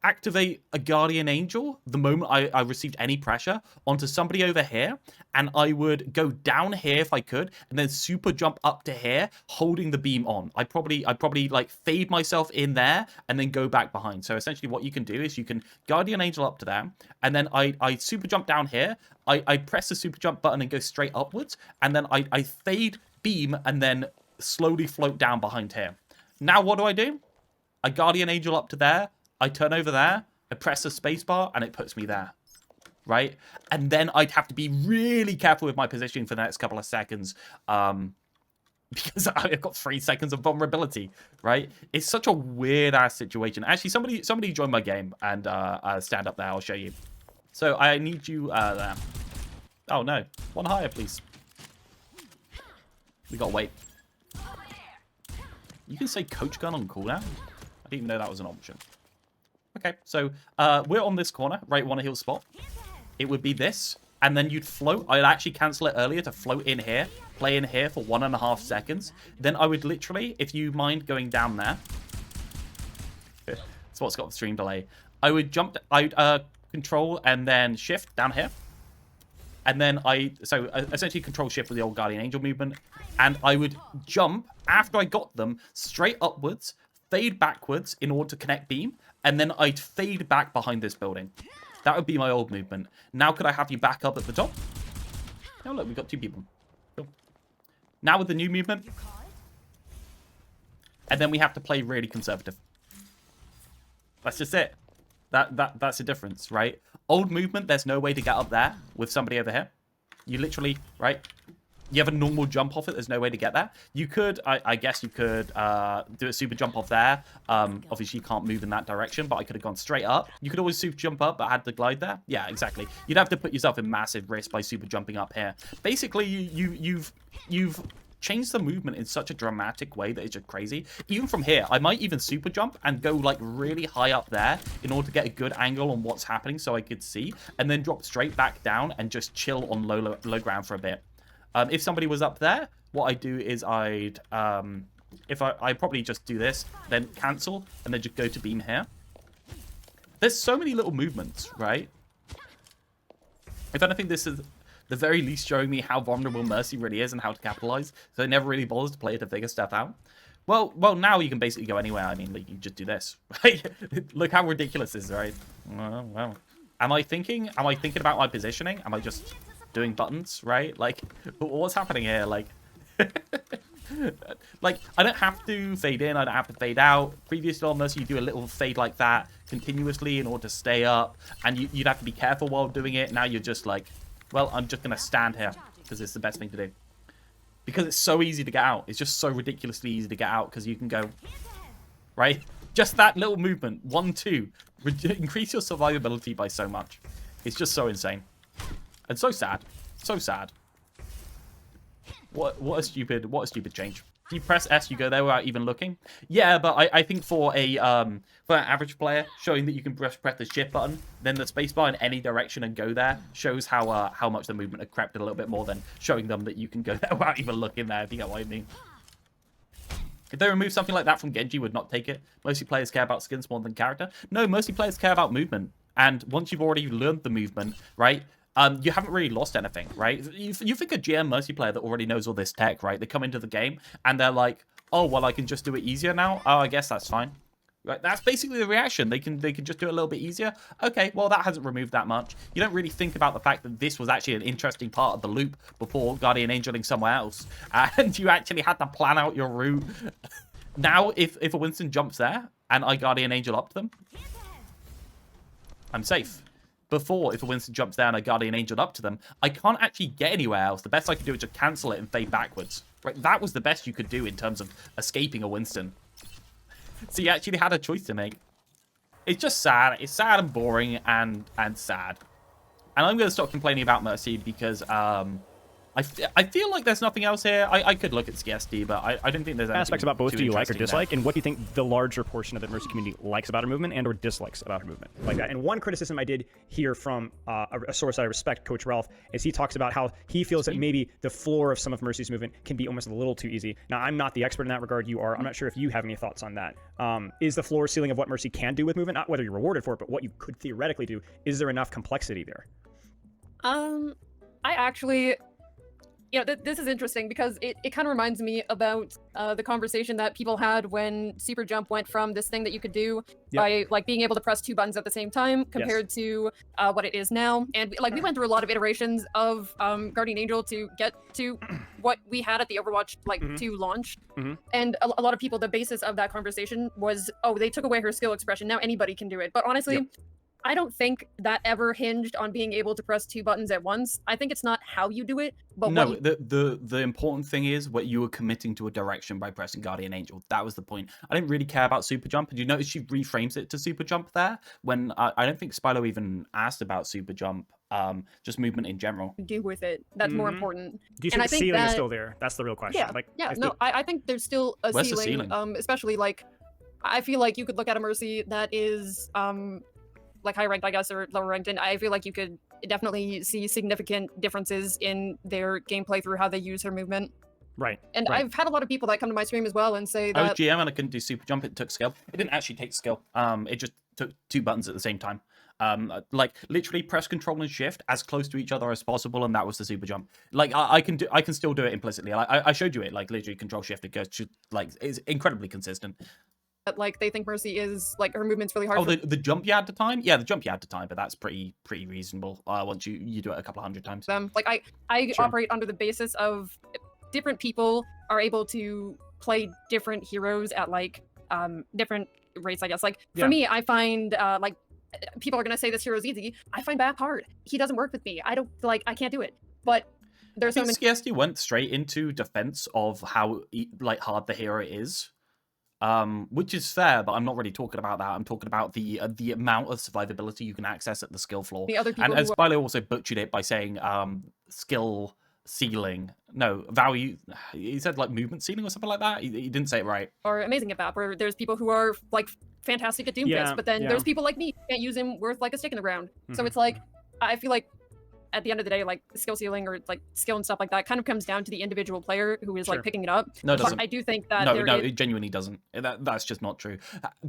activate a Guardian Angel the moment I received any pressure onto somebody over here, and I would go down here if I could, and then super jump up to here, holding the beam on. I'd probably like fade myself in there and then go back behind. So essentially what you can do is you can Guardian Angel up to there, and then I super jump down here. I press the super jump button and go straight upwards, and then I fade beam and then slowly float down behind here. Now what do? I Guardian Angel up to there, I turn over there, I press the spacebar, and it puts me there, right? And then I'd have to be really careful with my positioning for the next couple of seconds, because I've got 3 seconds of vulnerability, right? It's such a weird-ass situation. Actually, somebody join my game and stand up there. I'll show you. So I need you there. Oh, no. One higher, please. We gotta wait. You can say coach gun on cooldown? I didn't even know that was an option. Okay, so we're on this corner, right, one heal spot. It would be this, and then you'd float. I'd actually cancel it earlier to float in here, play in here for 1.5 seconds. Then I would literally, if you mind going down there, that's what's got the stream delay. I would jump, I'd control and then shift down here. And then so essentially control shift with the old Guardian Angel movement. And I would jump after I got them straight upwards, fade backwards in order to connect beam, and then I'd fade back behind this building. That would be my old movement. Now could I have you back up at the top? Oh, look, we've got 2 people. Cool. Now with the new movement. And then we have to play really conservative. That's just it. That's the difference, right? Old movement, there's no way to get up there with somebody over here. You literally, right? You have a normal jump off it. There's no way to get there. You could, I guess you could do a super jump off there. Obviously, you can't move in that direction, but I could have gone straight up. You could always super jump up, but had to glide there. Yeah, exactly. You'd have to put yourself in massive risk by super jumping up here. Basically, you've changed the movement in such a dramatic way that it's just crazy. Even from here, I might even super jump and go like really high up there in order to get a good angle on what's happening so I could see, and then drop straight back down and just chill on low ground for a bit. If somebody was up there, what I'd do is I'd probably just do this, then cancel, and then just go to beam here. There's so many little movements, right? If anything, this is the very least showing me how vulnerable Mercy really is and how to capitalize. So it never really bothers to play it to figure stuff out. Well, now you can basically go anywhere. I mean, like, you just do this, right? Look how ridiculous this is, right? Well. Am I thinking about my positioning? Am I just doing buttons, right? Like, what's happening here? Like, like, I don't have to fade in, I don't have to fade out. Previously on Mercy, you do a little fade like that continuously in order to stay up, and you'd have to be careful while doing it. Now you're just like, well, I'm just gonna stand here because it's the best thing to do. Because it's so easy to get out. It's just so ridiculously easy to get out because you can go, right? Just that little movement, 1, 2, increase your survivability by so much. It's just so insane. And so sad. So sad. What a stupid change. If you press S, you go there without even looking. Yeah, but I think for an average player, showing that you can press the shift button, then the spacebar in any direction and go there shows how much the movement had crept a little bit more than showing them that you can go there without even looking there, if you get what I mean. If they remove something like that from Genji, would not take it. Mostly players care about skins more than character. No, mostly players care about movement. And once you've already learned the movement, right, you haven't really lost anything, right? You think a GM Mercy player that already knows all this tech, right? They come into the game and they're like, oh, well, I can just do it easier now. Oh, I guess that's fine. Right? That's basically the reaction. They can just do it a little bit easier. Okay, well, that hasn't removed that much. You don't really think about the fact that this was actually an interesting part of the loop before Guardian Angeling somewhere else. And you actually had to plan out your route. Now, if a Winston jumps there and I Guardian Angel up to them, I'm safe. Before, if a Winston jumps there and I Guardian Angel up to them, I can't actually get anywhere else. The best I can do is just cancel it and fade backwards. Right? That was the best you could do in terms of escaping a Winston. So you actually had a choice to make. It's just sad. It's sad and boring and sad. And I'm going to stop complaining about Mercy because I feel like there's nothing else here. I could look at CSD, but I don't think there's anything aspects about both do you like or dislike, there. and what do you think the larger portion of the Mercy community likes about her movement and or dislikes about her movement? Like that. And one criticism I did hear from a source I respect, Coach Realth, is he talks about how he feels that maybe the floor of some of Mercy's movement can be almost a little too easy. Now, I'm not the expert in that regard. You are. I'm not sure if you have any thoughts on that. Is the floor ceiling of what Mercy can do with movement, not whether you're rewarded for it, but what you could theoretically do, is there enough complexity there? I actually... You know, this is interesting because it kind of reminds me about the conversation that people had when Super Jump went from this thing that you could do by like being able to press 2 buttons at the same time compared to what it is now. And like we went through a lot of iterations of Guardian Angel to get to what we had at the Overwatch like 2 launch. And a lot of people, the basis of that conversation was, oh, they took away her skill expression. Now anybody can do it. But honestly, I don't think that ever hinged on being able to press 2 buttons at once. I think it's not how you do it, but no, what you... the important thing is what you were committing to a direction by pressing Guardian Angel. That was the point. I didn't really care about Super Jump. And you notice she reframes it to Super Jump there when I don't think Spilo even asked about Super Jump. Just movement in general. Do with it. That's more important. Do you think the ceiling is still there? That's the real question. Yeah, like, I think there's still a Where's the ceiling. Especially like, I feel like you could look at a Mercy that is like high ranked, I guess, or lower ranked, and I feel like you could definitely see significant differences in their gameplay through how they use her movement. Right. And I've had a lot of people that come to my stream as well and say that I was GM and I couldn't do Super Jump. It took skill. It didn't actually take skill. It just took 2 buttons at the same time. Like literally press Control and Shift as close to each other as possible, and that was the Super Jump. Like I can still do it implicitly. Like I showed you it. Like literally Control Shift. It goes to, like, it's incredibly consistent. Like they think Mercy is like her movement's really hard. Oh, the jump you had to time? Yeah, the jump you had to time, but that's pretty reasonable. Once you do it a couple of 100 times. Like I operate under the basis of different people are able to play different heroes at like different rates, I guess. Like for me, I find like people are gonna say this hero's easy. I find Bap hard. He doesn't work with me. I can't do it. But there's so many. CSD went straight into defense of how like hard the hero is. Which is fair, but I'm not really talking about that. I'm talking about the amount of survivability you can access at the skill floor. The other people and Spilo also butchered it by saying skill ceiling. No, value. He said like movement ceiling or something like that. He didn't say it right. Or amazing at BAP, where there's people who are like fantastic at Doomfist, but then there's people like me who can't use him worth like a stick in the ground. So it's like, I feel like at the end of the day, like skill ceiling or like skill and stuff like that kind of comes down to the individual player who is like picking it up. No, it doesn't. But I do think that it genuinely doesn't. That's just not true.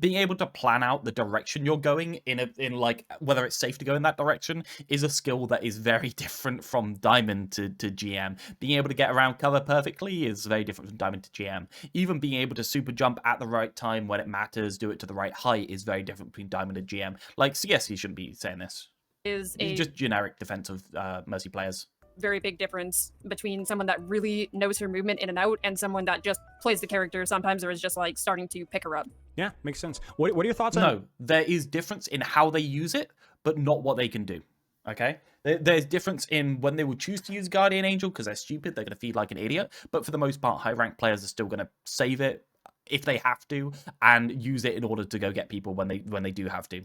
Being able to plan out the direction you're going in like whether it's safe to go in that direction is a skill that is very different from Diamond to GM. Being able to get around cover perfectly is very different from Diamond to GM. Even being able to super jump at the right time when it matters, do it to the right height is very different between Diamond and GM. Like CS, you shouldn't be saying this. Is just generic defensive Mercy players. Very big difference between someone that really knows her movement in and out and someone that just plays the character sometimes or is just like starting to pick her up. Yeah, makes sense. What are your thoughts on? No, there is difference in how they use it, but not what they can do. Okay, there's difference in when they will choose to use Guardian Angel because they're stupid. They're going to feed like an idiot. But for the most part, high ranked players are still going to save it if they have to and use it in order to go get people when they do have to.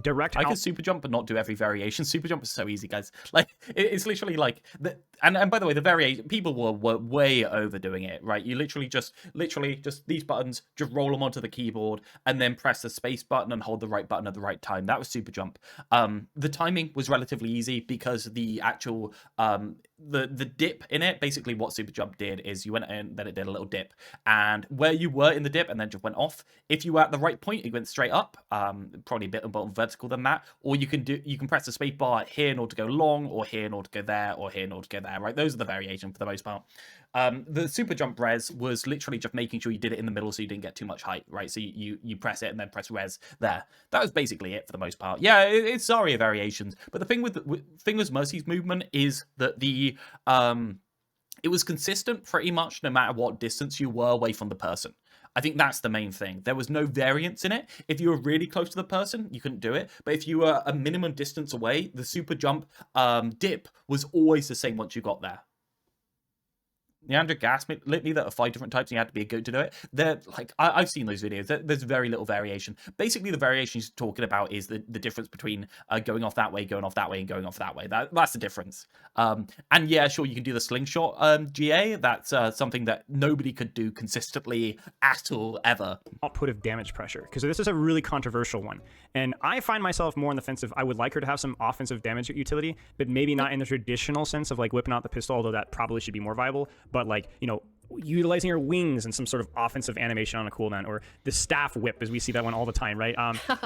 direct. I could super jump but not do every variation. Super jump is so easy, guys. Like it's literally like and by the way, the variation people were way overdoing it, right? You literally just these buttons, just roll them onto the keyboard and then press the space button and hold the right button at the right time. That was super jump. The timing was relatively easy because the actual the dip in it, basically what super jump did is you went in, then it did a little dip, and where you were in the dip and then just went off, if you were at the right point, it went straight up, probably a bit more vertical than that, or you can press the space bar here in order to go long, or here in order to go there, or here in order to go there, right? Those are the variation for the most part. The super jump res was literally just making sure you did it in the middle so you didn't get too much height, right? So you press it and then press res there. That was basically it for the most part. Yeah, it's Zarya variations, but the thing with Mercy's movement is that it was consistent pretty much no matter what distance you were away from the person. I think that's the main thing. There was no variance in it. If you were really close to the person, you couldn't do it. But if you were a minimum distance away, the super jump dip was always the same once you got there. Niandra gaslit me that are 5 different types and you had to be a goat to do it. They're like, I've seen those videos. There's very little variation. Basically, the variation he's talking about is the difference between going off that way, going off that way, and going off that way. That's the difference. And yeah, sure, you can do the slingshot GA. That's something that nobody could do consistently at all, ever. Output of damage pressure, because this is a really controversial one. And I find myself more on the offensive. I would like her to have some offensive damage utility, but maybe not in the traditional sense of like whipping out the pistol, although that probably should be more viable. But like, you know, utilizing her wings and some sort of offensive animation on a cooldown, or the staff whip, as we see that one all the time, right?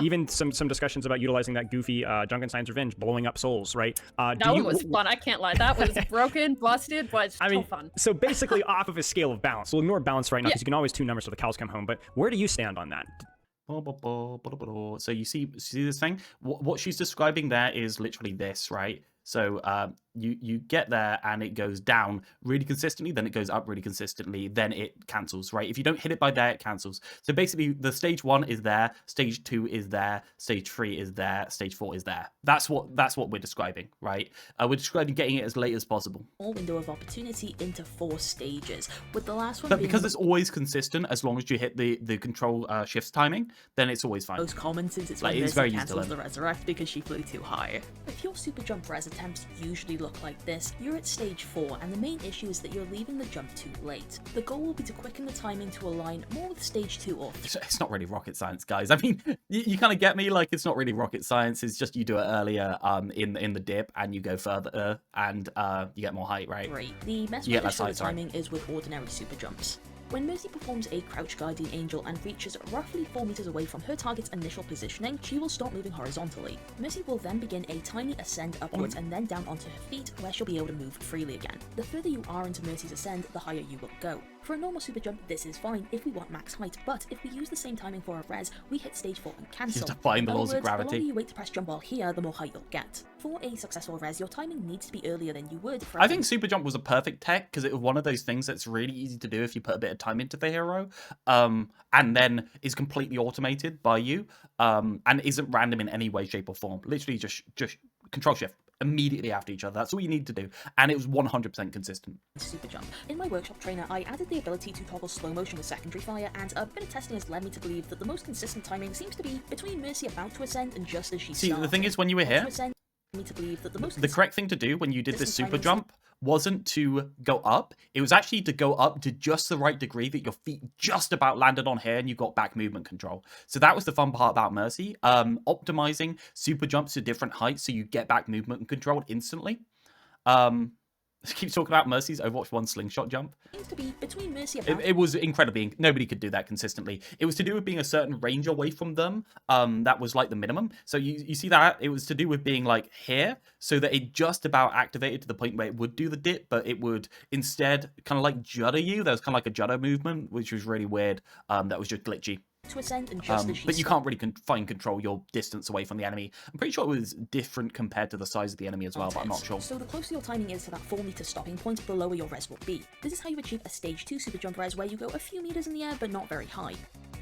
Even some discussions about utilizing that goofy Junkenstein's Revenge, blowing up souls, right? That one was fun. I can't lie. That was broken, busted, but still fun. So basically off of a scale of balance. We'll ignore balance right now because you can always tune numbers till the cows come home. But where do you stand on that? So you see this thing? What she's describing there is literally this, right? So you get there and it goes down really consistently, then it goes up really consistently, then it cancels, right? If you don't hit it by there, it cancels. So basically the stage 1 is there, stage 2 is there, stage 3 is there, stage 4 is there. That's what we're describing, right? We're describing getting it as late as possible. All window of opportunity into 4 stages, with the last one but because it's always consistent, as long as you hit the control shifts timing, then it's always fine. Most common, since it's like, when it's Mercy very cancels the resurrect because she flew too high. If your super jump res attempts usually look like this, you're at stage 4, and the main issue is that you're leaving the jump too late. The goal will be to quicken the timing to align more with stage 2 or 3. It's not really rocket science, guys. I mean, you kind of get me. Like, it's not really rocket science. It's just you do it earlier in the dip, and you go further, and you get more height, right? Great. The best way to show the timing is with ordinary super jumps. When Mercy performs a Crouch Guardian Angel and reaches roughly 4 meters away from her target's initial positioning, she will stop moving horizontally. Mercy will then begin a tiny ascend upwards and then down onto her feet, where she'll be able to move freely again. The further you are into Mercy's ascend, the higher you will go. For a normal super jump, this is fine if we want max height, but if we use the same timing for a res, we hit stage 4 and cancel. Just defying the laws of gravity. The longer you wait to press jump while here, the more height you'll get. For a successful res, your timing needs to be earlier than you would for I think super jump was a perfect tech because it was one of those things that's really easy to do if you put a bit of time into the hero, and then is completely automated by you, and isn't random in any way, shape, or form. Literally just control shift immediately after each other. That's all you need to do, and it was 100% consistent. Super jump. In my workshop trainer, I added the ability to toggle slow motion with secondary fire, and a bit of testing has led me to believe that the most consistent timing seems to be between Mercy about to ascend and just as she starts. See, the thing is, when you were here, the correct thing to do when you did this super jump wasn't to go up. It was actually to go up to just the right degree that your feet just about landed on here and you got back movement control. So that was the fun part about Mercy. Optimizing super jumps to different heights so you get back movement control instantly. Keeps talking about Mercy's Overwatch 1 slingshot jump. To be between Mercy it was incredibly... Nobody could do that consistently. It was to do with being a certain range away from them. That was like the minimum. So you see that? It was to do with being like here, so that it just about activated to the point where it would do the dip, but it would instead kind of like judder you. There was kind of like a judder movement, which was really weird. That was just glitchy. To ascend and just as but you can't really control your distance away from the enemy. I'm pretty sure it was different compared to the size of the enemy as well, but I'm not sure. So the closer your timing is to that 4 meter stopping point, the lower your res will be. This is how you achieve a stage 2 super jump res where you go a few meters in the air but not very high.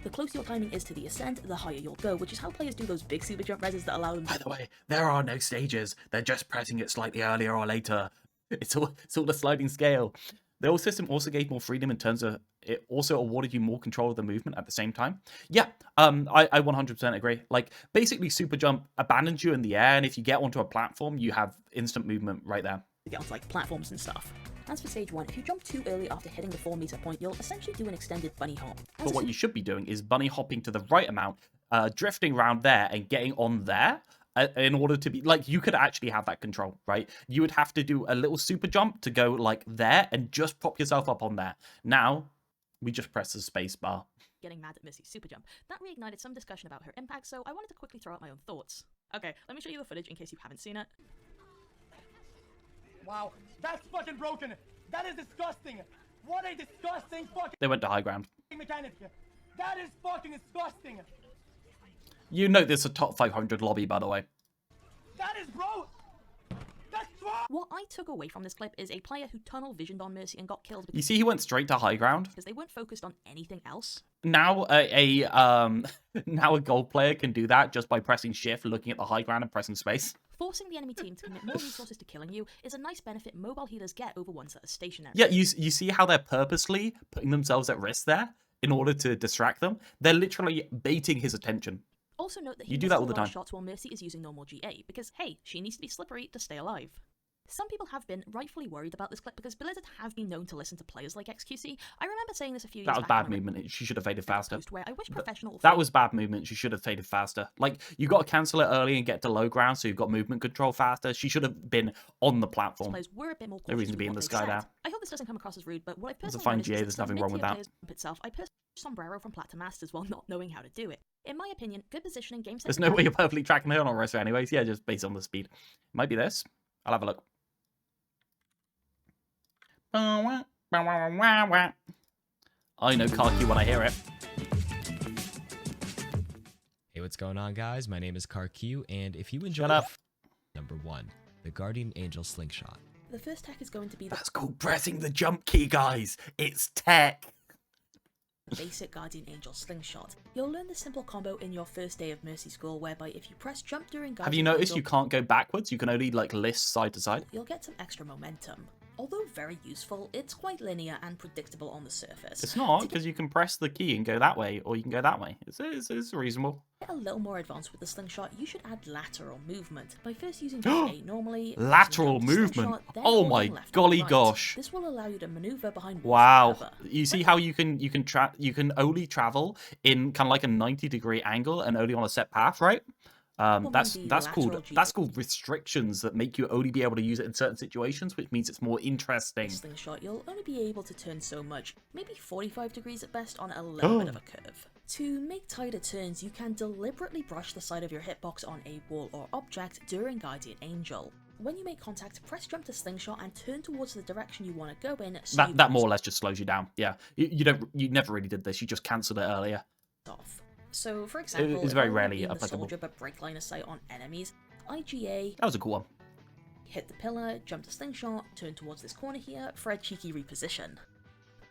The closer your timing is to the ascent, the higher you'll go, which is how players do those big super jump reses that allow them to... By the way, there are no stages. They're just pressing it slightly earlier or later. It's all a sliding scale. The old system also gave more freedom in terms of it also awarded you more control of the movement at the same time. Yeah, I 100% agree. Like, basically, super jump abandons you in the air, and if you get onto a platform, you have instant movement right there. To get onto like platforms and stuff. As for stage 1, if you jump too early after hitting the 4-meter point, you'll essentially do an extended bunny hop. But what you should be doing is bunny hopping to the right amount, drifting around there and getting on there in order to be, like, you could actually have that control, right? You would have to do a little super jump to go, like, there and just prop yourself up on there. Now, we just press the space bar. Getting mad at Mercy's super jump. That reignited some discussion about her impact, so I wanted to quickly throw out my own thoughts. Okay, let me show you the footage in case you haven't seen it. Wow, that's fucking broken. That is disgusting. What a disgusting fucking They went to high ground. mechanic. That is fucking disgusting. You know this is a top 500 lobby, by the way. That is bro. That's wrong. What I took away from this clip is a player who tunnel visioned on Mercy and got killed You see he went straight to high ground? because they weren't focused on anything else. Now now a gold player can do that just by pressing shift, looking at the high ground and pressing space. Forcing the enemy team to commit more resources to killing you is a nice benefit mobile healers get over ones that are stationary. Yeah, you see how they're purposely putting themselves at risk there in order to distract them? They're literally baiting his attention. Also note that You do that all the a lot of time. shots while Mercy is using normal GA, because hey, she needs to be slippery to stay alive. Some people have been rightfully worried about this clip because Blizzard have been known to listen to players like XQC. I remember saying this a few years That was back bad on a movement. She should have faded faster. post where I wish professional That was bad movement. She should have faded faster. Like, you got to cancel it early and get to low ground so you've got movement control faster. She should have been on the platform. players were a bit more No cautious reason to with be in what the they sky said. there. I hope this doesn't come across as rude, but what I It's a personally fine noticed GA, is that there's some nothing wrong with mid-tier that. players bump itself. I personally Sombrero from Plat to Masters while not knowing how to do it. In my opinion, good positioning, game There's no way you're perfectly tracking the hill on Ressa anyways. Yeah, just based on the speed. Might be this. I'll have a look. I know Karki when I hear it. Hey, what's going on, guys? My name is CarQ, and if you enjoy Shut up. number 1, the Guardian Angel Slingshot. The first tech is going to be the That's called pressing the jump key, guys. It's tech. basic Guardian Angel Slingshot. You'll learn this simple combo in your first day of Mercy School, whereby if you press jump during Guardian Have you noticed Angel, you can't go backwards? You can only, like, list side to side. you'll get some extra momentum. Although very useful, it's quite linear and predictable on the surface. It's not, To because you can press the key and go that way, or you can go that way. It's reasonable. get a little more advanced with the slingshot, you should add lateral movement. By first using GA normally, Lateral pressing jump to movement? slingshot, then Oh holding my left and golly right. gosh. This will allow you to maneuver behind walls Wow. and cover. You see how you can only travel in kind of like a 90-degree angle and only on a set path, right? That's the called lateral restrictions that make you only be able to use it in certain situations, which means it's more interesting. Slingshot, you'll only be able to turn so much, maybe 45 degrees at best on a little bit of a curve. To make tighter turns, you can deliberately brush the side of your hitbox on a wall or object during Guardian Angel. When you make contact, press jump to slingshot and turn towards the direction you want to go in. So That more or less just slows you down. Yeah, you never really did this. You just cancelled it earlier. off. So, for example, It's if very I rarely in the applicable. soldier but break line of sight on enemies, IGA, That was a cool one. hit the pillar, jump to slingshot, turn towards this corner here for a cheeky reposition.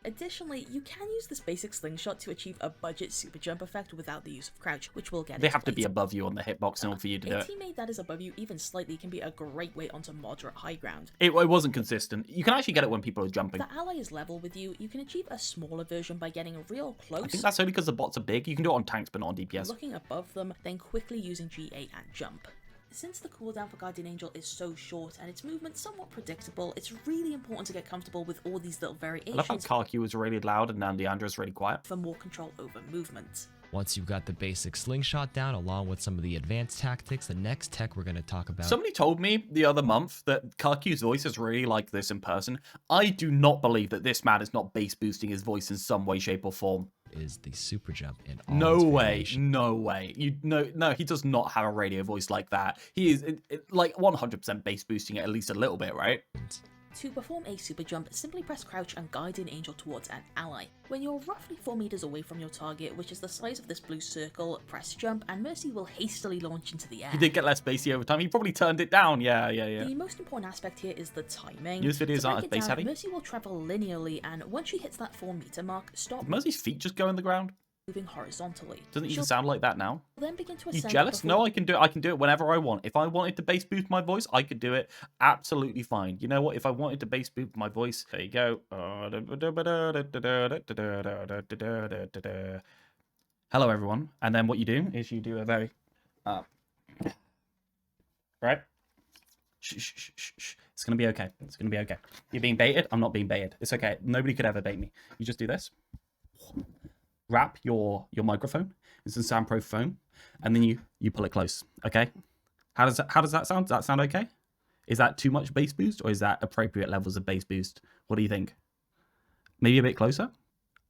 Additionally, you can use this basic slingshot to achieve a budget super jump effect without the use of crouch, which we'll get They into have to be later. above you on the hitbox in order for you to do A it. teammate that is above you even slightly can be a great way onto moderate high ground. It wasn't consistent. You can actually get it when people are jumping. If the ally is level with you, you can achieve a smaller version by getting real close, I think that's only because the bots are big. You can do it on tanks, but not on DPS. looking above them, then quickly using GA and jump. Since the cooldown for Guardian Angel is so short and its movement somewhat predictable, it's really important to get comfortable with all these little I love how variations Karki was really loud and now Niandra is really quiet. for more control over movement. Once you've got the basic slingshot down, along with some of the advanced tactics, the next tech we're going to talk about Somebody told me the other month that Karki's voice is really like this in person. I do not believe that this man is not bass boosting his voice in some way, shape, or form. is the super jump in all No its way, variations. no way. No, he does not have a radio voice like that. He is like 100% bass boosting it at least a little bit, right? To perform a super jump, simply press crouch and Guardian Angel towards an ally. When you're roughly 4 meters away from your target, which is the size of this blue circle, press jump and Mercy will hastily launch into the air. He did get less bassy over time. He probably turned it down. Yeah. The most important aspect here is the timing. News videos To aren't break as it bass down, heavy. Mercy will travel linearly, and once she hits that 4 meter mark, stop. Did Mercy's feet just go in the ground? moving horizontally. Doesn't even She'll sound like that now. then begin to You ascend jealous? before- No, I can do it. I can do it whenever I want. If I wanted to bass boost my voice, I could do it absolutely fine. You know what? If I wanted to bass boost my voice, there you go. Hello, everyone. And then what you do is you do a very, right? Shh, shh, shh, shh, shh. It's gonna be okay. It's gonna be okay. You're being baited. I'm not being baited. It's okay. Nobody could ever bait me. You just do this. Wrap your microphone. It's a soundproof foam, and then you pull it close. Okay. How does that sound? Does that sound okay? Is that too much bass boost, or is that appropriate levels of bass boost? What do you think? Maybe a bit closer.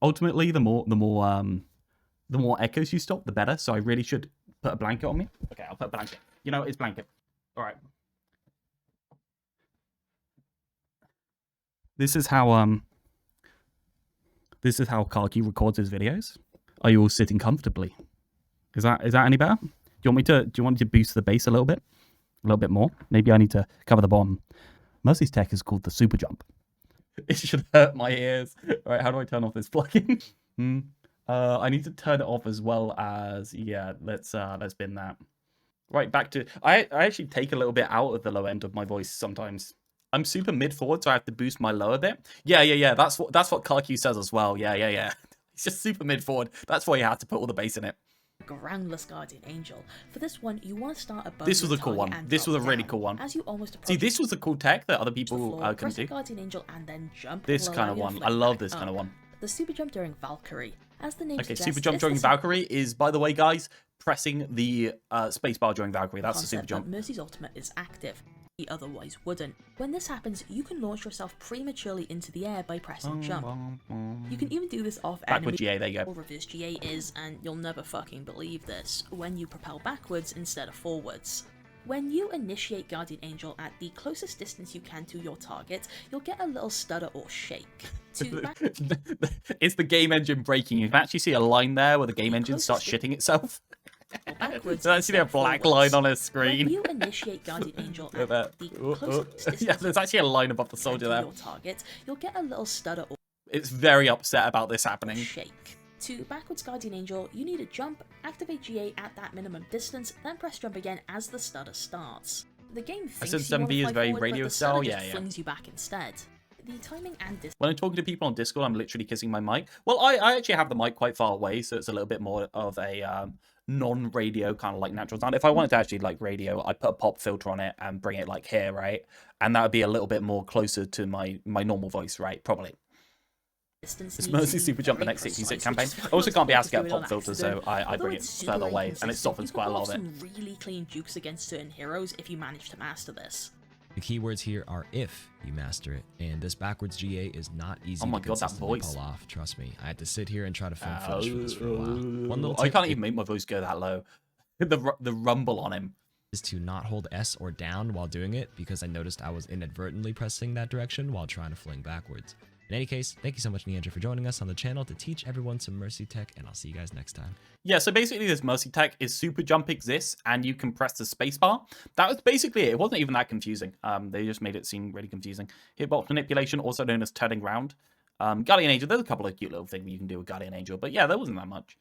Ultimately, the more echoes you stop, the better. So I really should put a blanket on me. Okay, I'll put a blanket. You know, it's blanket. All right. This is how Karki records his videos. Are you all sitting comfortably? Is that any better? Do you want me to boost the bass a little bit more? Maybe I need to cover the bottom. Mercy's tech is called the super jump. It should hurt my ears. All right, how do I turn off this plugin? I need to turn it off as well as, yeah, let's bin that. Right, back to, I actually take a little bit out of the low end of my voice sometimes. I'm super mid forward, so I have to boost my lower bit. Yeah. That's what Karki says as well. Yeah. He's just super mid forward. That's why you have to put all the bass in it. Groundless Guardian Angel. For this one, you want to start above. This was a cool one. This was a really cool one. As you almost see, this was a cool tech that other people couldn't do. Guardian Angel and then jump. This kind of one. I love this kind of one. The super jump during Valkyrie. As the name suggests, super jump during Valkyrie is, by the way, guys, pressing the spacebar during Valkyrie. That's the super jump. Mercy's ultimate is active. He otherwise wouldn't. When this happens, you can launch yourself prematurely into the air by pressing jump. You can even do this off backward GA, there you go. Or reverse GA is, and you'll never fucking believe this, when you propel backwards instead of forwards. When you initiate Guardian Angel at the closest distance you can to your target, you'll get a little stutter or shake. It's the game engine breaking. You can actually see a line there where the game engine starts shitting itself. Backwards. There's actually a black line on his screen. When you initiate Guardian Angel at the closest distance yeah, there's actually a line above the soldier there. Your target, you'll get a little stutter or it's very upset about this happening. Shake. To backwards Guardian Angel, you need to jump, activate GA at that minimum distance, then press jump again as the stutter starts. The game thinks you want to fly very forward, radio but the style. stutter Yeah. just flings you back instead. The timing and distance. When I'm talking to people on Discord, I'm literally kissing my mic. Well, I actually have the mic quite far away, so it's a little bit more of a non-radio kind of like natural sound. If I wanted to actually like radio, I'd put a pop filter on it and bring it like here, right? And that would be a little bit more closer to my normal voice, right? Probably. It's mostly super jump the next 66 campaign. I also can't be asked to get a pop filter, so I bring it further away, and it softens quite a lot of it. You can some really clean jukes against certain heroes if you manage to master this. The keywords here are if you master it, and this backwards GA is not easy oh my to God, that consistently voice. pull off. Trust me, I had to sit here and try to film footage for this for a while. One little I tip can't even make my voice go that low. The rumble on him is to not hold S or down while doing it, because I noticed I was inadvertently pressing that direction while trying to fling backwards. In any case, thank you so much, Niandra, for joining us on the channel to teach everyone some Mercy tech, and I'll see you guys next time. Yeah, so basically this Mercy tech is super jump exists, and you can press the spacebar. That was basically it. It wasn't even that confusing. They just made it seem really confusing. Hitbox manipulation, also known as turning round. Guardian Angel, there's a couple of cute little things you can do with Guardian Angel, but yeah, there wasn't that much.